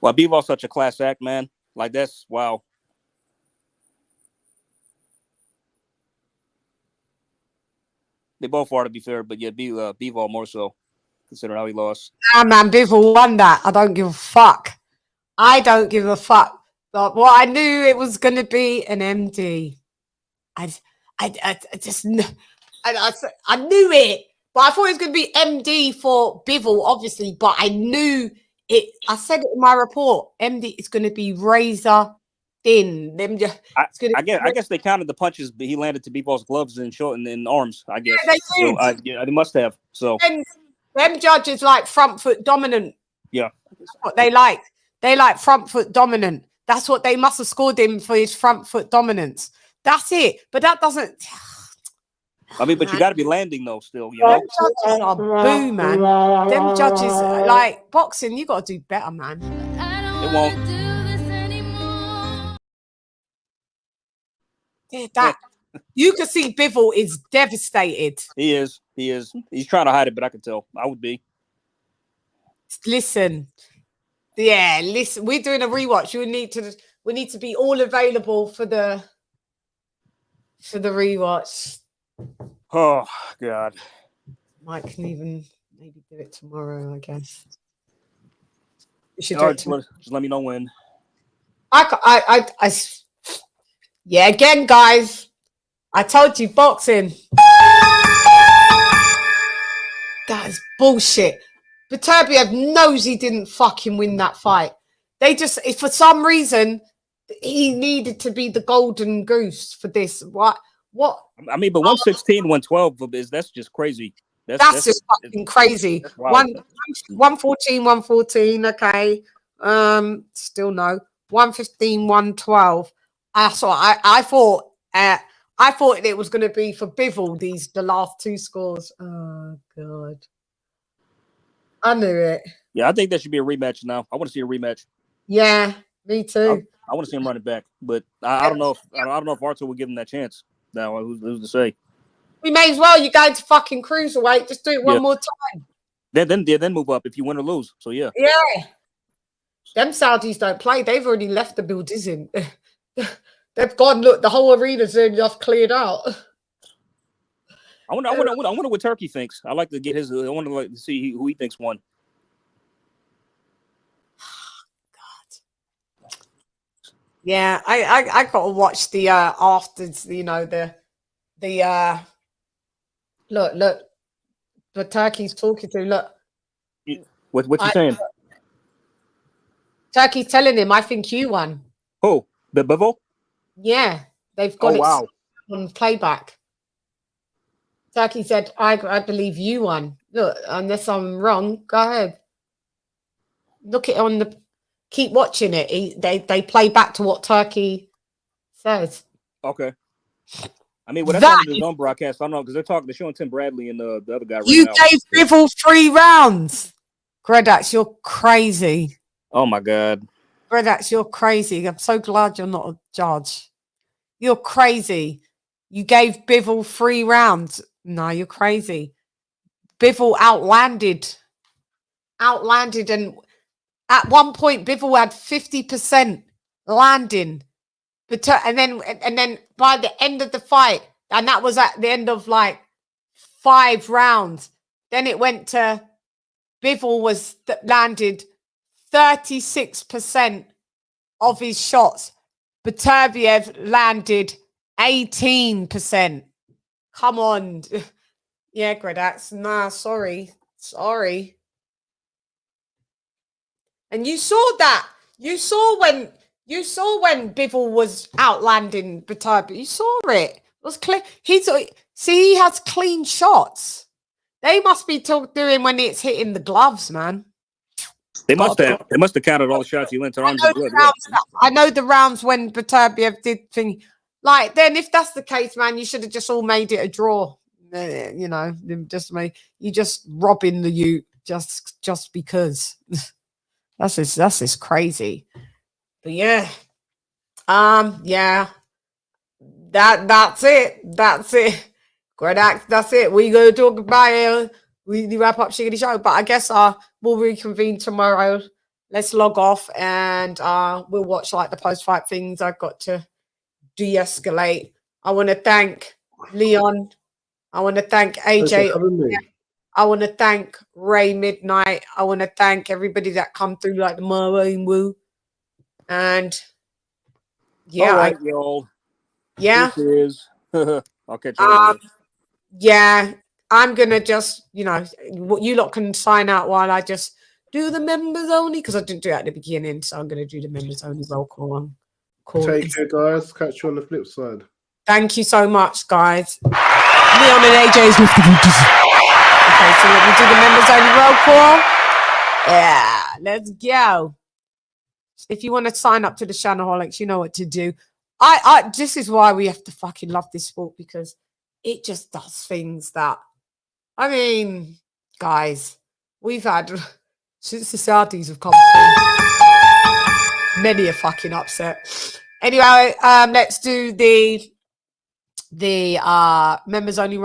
Well, Bivol's such a class act, man. Like, that's wow. They both are, to be fair, but yeah, Bivol more so, considering how he lost. Ah, man, Bivol won that. I don't give a fuck. I don't give a fuck. But what I knew it was going to be an MD. I just knew it. But I thought it was going to be MD for Bivol, obviously. But I knew it. I said it in my report. MD is going to be razor thin. I guess they counted the punches, but he landed to Bivol's gloves and arms. I guess. Yeah, they did. They must have. So them judges like front foot dominant. Yeah, that's what they like. They like front foot dominant. That's what they must have scored him for, his front foot dominance. That's it. But that doesn't. I mean, but you Man. got to be landing though. Still, you Them know. judges are boo, man. Them judges, like boxing, you got to do better, man. It won't. Yeah, that you can see Bivol is devastated. He is. He is. He's trying to hide it, but I can tell. I would be. Listen, yeah, listen. We're doing a rewatch. We need to be all available for the rewatch. Oh God. Mike can even maybe do it tomorrow, I guess. We should All do right, it tomorrow. just let me know when. Yeah, again, guys. I told you, boxing. That is bullshit. Beterbiev knows he didn't fucking win that fight. They just, for some reason, he needed to be the golden goose for this. What? I mean, but 116, 112 that's just crazy. That's just fucking crazy. 114, okay. Still no. 115, 112. I thought it was going to be for Bivol, the last two scores. Oh God, I knew it. Yeah, I think that should be a rematch now. I want to see a rematch. Yeah, me too. I want to see him run it back, but I don't know if Arthur would give him that chance. Now, who's to say? We may as well. You're going to fucking cruiserweight. Just do it one more time. Then move up if you win or lose. So yeah. Yeah. Them Saudis don't play. They've already left the building. They've gone. Look, the whole arena's just cleared out. I wonder what Turkey thinks. I like to get his. I want to see who he thinks won. God. Yeah, I got to watch the afters. You know the look. But Turkey's talking to him. Look. What you saying? Turkey's telling him, I think you won. Who? The Bivol? Yeah, they've got it on playback. Turkey said, I believe you won. Look, unless I'm wrong, go ahead. Look it on the. Keep watching it. They play back to what Turkey says. Okay. I mean, well, that's on his own broadcast. I don't know because they're showing Tim Bradley and the other guy right now. You gave Bivol 3 rounds. Gredax, you're crazy. Oh my God. Gredax, you're crazy. I'm so glad you're not a judge. You're crazy. You gave Bivol 3 rounds. No, you're crazy. Bivol outlanded, and at one point Bivol had 50% landing. And then by the end of the fight, and that was at the end of like 5 rounds, then it went to Bivol was landed 36% of his shots. Beterbiev landed 18%. Come on. Yeah, Gredax. Nah, sorry. And you saw that. You saw when Bivol was outlanding Beterbiev. You saw it. It was clear. He has clean shots. They must be doing when it's hitting the gloves, man. They must have. They must have counted all the shots he went to arms and blood. I know the rounds when Beterbiev did thing. Like, then if that's the case, man, you should have just all made it a draw. You know, you just robbing the Ute just because. That's just crazy. But yeah. Yeah. That's it. Gredax, that's it. We gonna talk about we wrap up Shiggity Show. But I guess we'll reconvene tomorrow. Let's log off and we'll watch like the post-fight things. I've got to de-escalate. I want to thank Leon. I want to thank AJ. I want to thank Ray Midnight. I want to thank everybody that come through like the Marine Woo. And yeah. All right, y'all. Yeah. I'll catch you later. Yeah. I'm going to just, you lot can sign out while I just do the members only because I didn't do it at the beginning. So I'm going to do the members only roll call. Take care, guys. Catch you on the flip side. Thank you so much, guys. Leon and AJ's with the Okay, so let me do the members only roll call. Yeah, let's go. If you want to sign up to the CHANNAHOLICS, you know what to do. This is why we have to fucking love this sport, because it just does things that, I mean, guys, we've had, since the Saudis have come through, many a fucking upset. Anyway, let's do the members only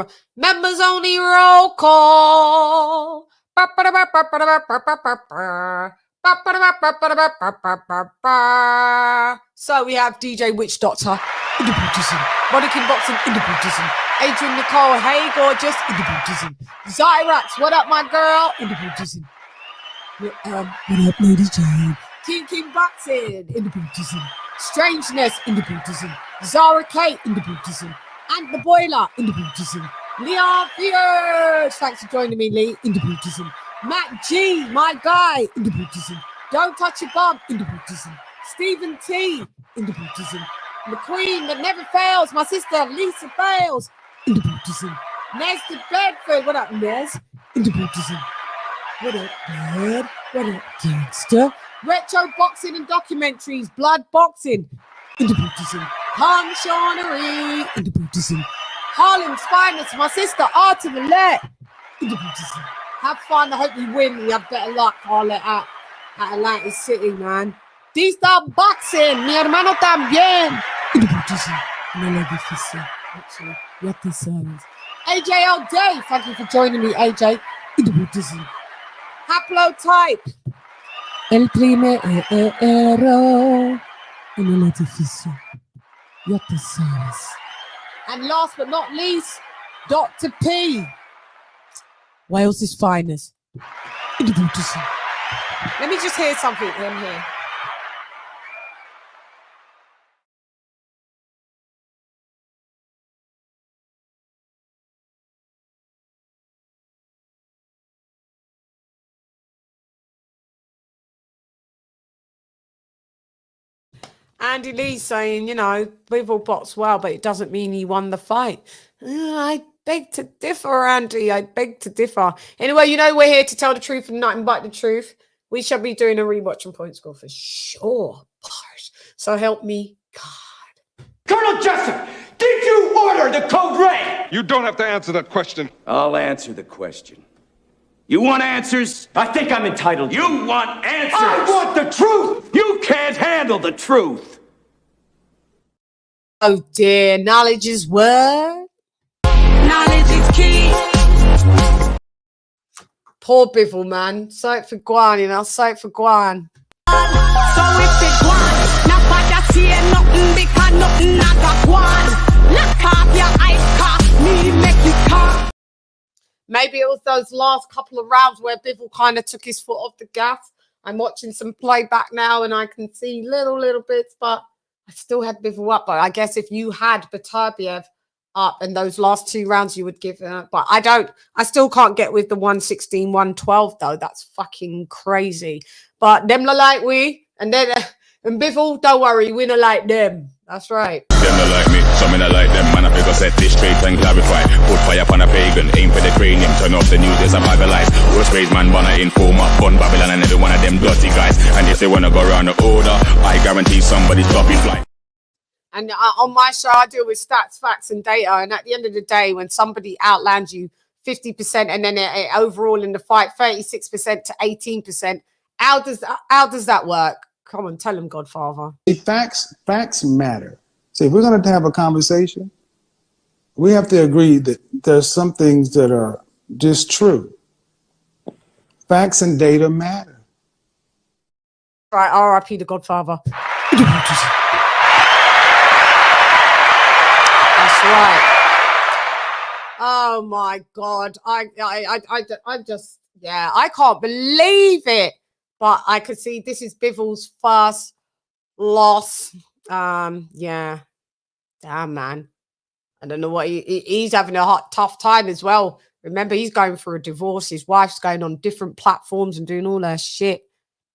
roll call. So we have DJ Witch Doctor in the Buddhism, Monica Boxing in the Buddhism, Adrian Nicole, hey gorgeous in the Buddhism, Zyrax, what up my girl in the Buddhism, what up Lady Jane, King Boxing in the Buddhism, Strangeness in the Buddhism, Zara Kate in the Buddhism, and the Boiler in the Buddhism, Leon Fierce, thanks for joining me Lee in the Buddhism, Matt G, my guy in the Buddhism, Don't Touch Your Bum in the Buddhism, Stephen T in the Buddhism, the Queen that never fails, my sister Lisa Bales in the Buddhism, Nez de Bedford, what up Nez in the Buddhism, what up Bud, what up Gangster, Retro Boxing and Documentaries, Blood Boxing in the Buddhism, Hung Shawnery in the Buddhism, Harlem's Finest, my sister Art of the Let in the Buddhism. Have fun, I hope you win, we have better luck, Harlem at Atlantic City, man. D-Star Boxing, mi hermano también. In the Buddhism, no lo difícil, actually, ya te sabes. AJ all day, thank you for joining me, AJ, in the Buddhism. Haplotype. El primero, no lo difícil, ya te sabes. And last but not least, Dr. P. Wales' finest. In the Buddhism. Let me just hear something in here. Andy Lee saying, you know, Bivol bots well, but it doesn't mean he won the fight. I beg to differ, Andy. I beg to differ. Anyway, you know, we're here to tell the truth and nothing but the truth. We shall be doing a rewatch and point score for sure. So help me God. Colonel Jessup, did you order the code red? You don't have to answer that question. I'll answer the question. You want answers? I think I'm entitled. You want answers? I want the truth! You can't handle the truth! Oh dear, knowledge is what? Knowledge is key. Poor Bivol, man. Sight for Guan, you know, sight for Guan. So if it Guan, not bad to see nothing because nothing not got Guan. Lock off your eyes, cock, me make you cock. Maybe it was those last couple of rounds where Bivol kind of took his foot off the gas. I'm watching some playback now and I can see little bits, but I still had Bivol up. But I guess if you had Beterbiev up in those last two rounds, you would give it. But I still can't get with the 116, 112 though. That's fucking crazy. But them look like we, and then and Bivol, don't worry, we not like them. That's right. Them not like me, some not like them. Man, I figure set this straight and clarify. Put fire upon a pagan, aim for the cranium. Turn off the news, there's a bag of lies. Worst raised man, banner informer, bun Babylon and every one of them dirty guys. And if they wanna go around the order, I guarantee somebody's dropping fly. And on my show, I deal with stats, facts, and data. And at the end of the day, when somebody outlands you 50% and then overall in the fight 36% to 18%, how does that work? Come on, tell him, Godfather. Facts matter. So if we're going to have a conversation, we have to agree that there's some things that are just true. Facts and data matter. Right, R.I.P. the Godfather. That's right. Oh my God. I just, yeah, I can't believe it. But I could see this is Bivol's first loss. Yeah. Damn, man. I don't know what he's having a tough time as well. Remember, he's going through a divorce. His wife's going on different platforms and doing all that shit,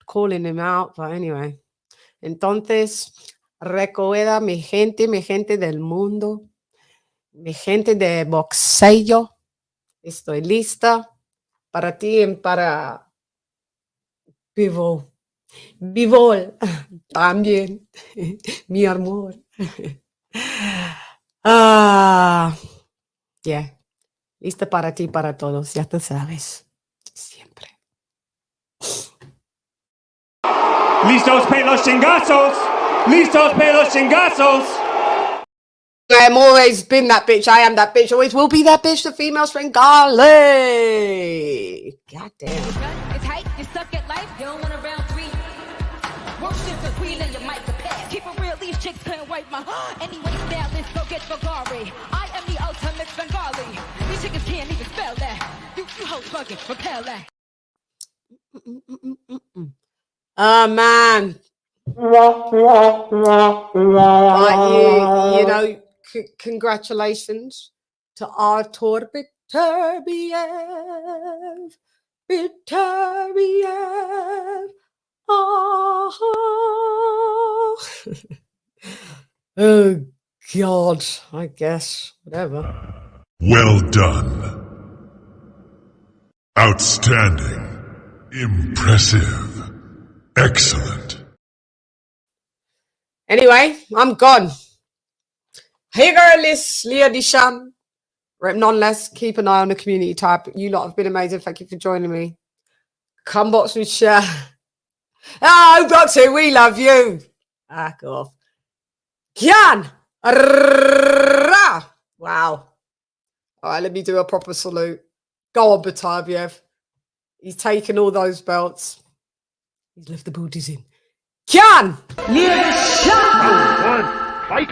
calling him out. But anyway. Entonces, recuerda mi gente del mundo, mi gente de boxeo. Estoy lista para ti y para Bivol. Bivol, también, mi amor. Yeah. Lista para ti, para todos. Ya tú sabes. Siempre. Listos para los chingazos. Listos para los chingazos. I'm always been that bitch. I am that bitch. Always will be that bitch. The female Svengali. God damn. It's hype, you suck at life, you don't want a round three. Worship the queen and you might prepare. Keep it real, these chicks couldn't wipe my anyway, now let's go get Bulgari. I am the ultimate Bengali. These chickens can't even spell that. You hoes fucking repel that. Oh man. Right, you know, congratulations to Artur Beterbiev. Beterbiev. Oh. Oh God, I guess. Whatever. Well done. Outstanding. Impressive. Excellent. Anyway, I'm gone. Higerlis, Leah Disham. Nonetheless, keep an eye on the community tab. You lot have been amazing. Thank you for joining me. Come box with share. Oh, Boxy, we love you. Back off. CHANN! Wow. All right, let me do a proper salute. Go on, Beterbiev. He's taken all those belts. He's left the booties in. CHANN! Round one, fight.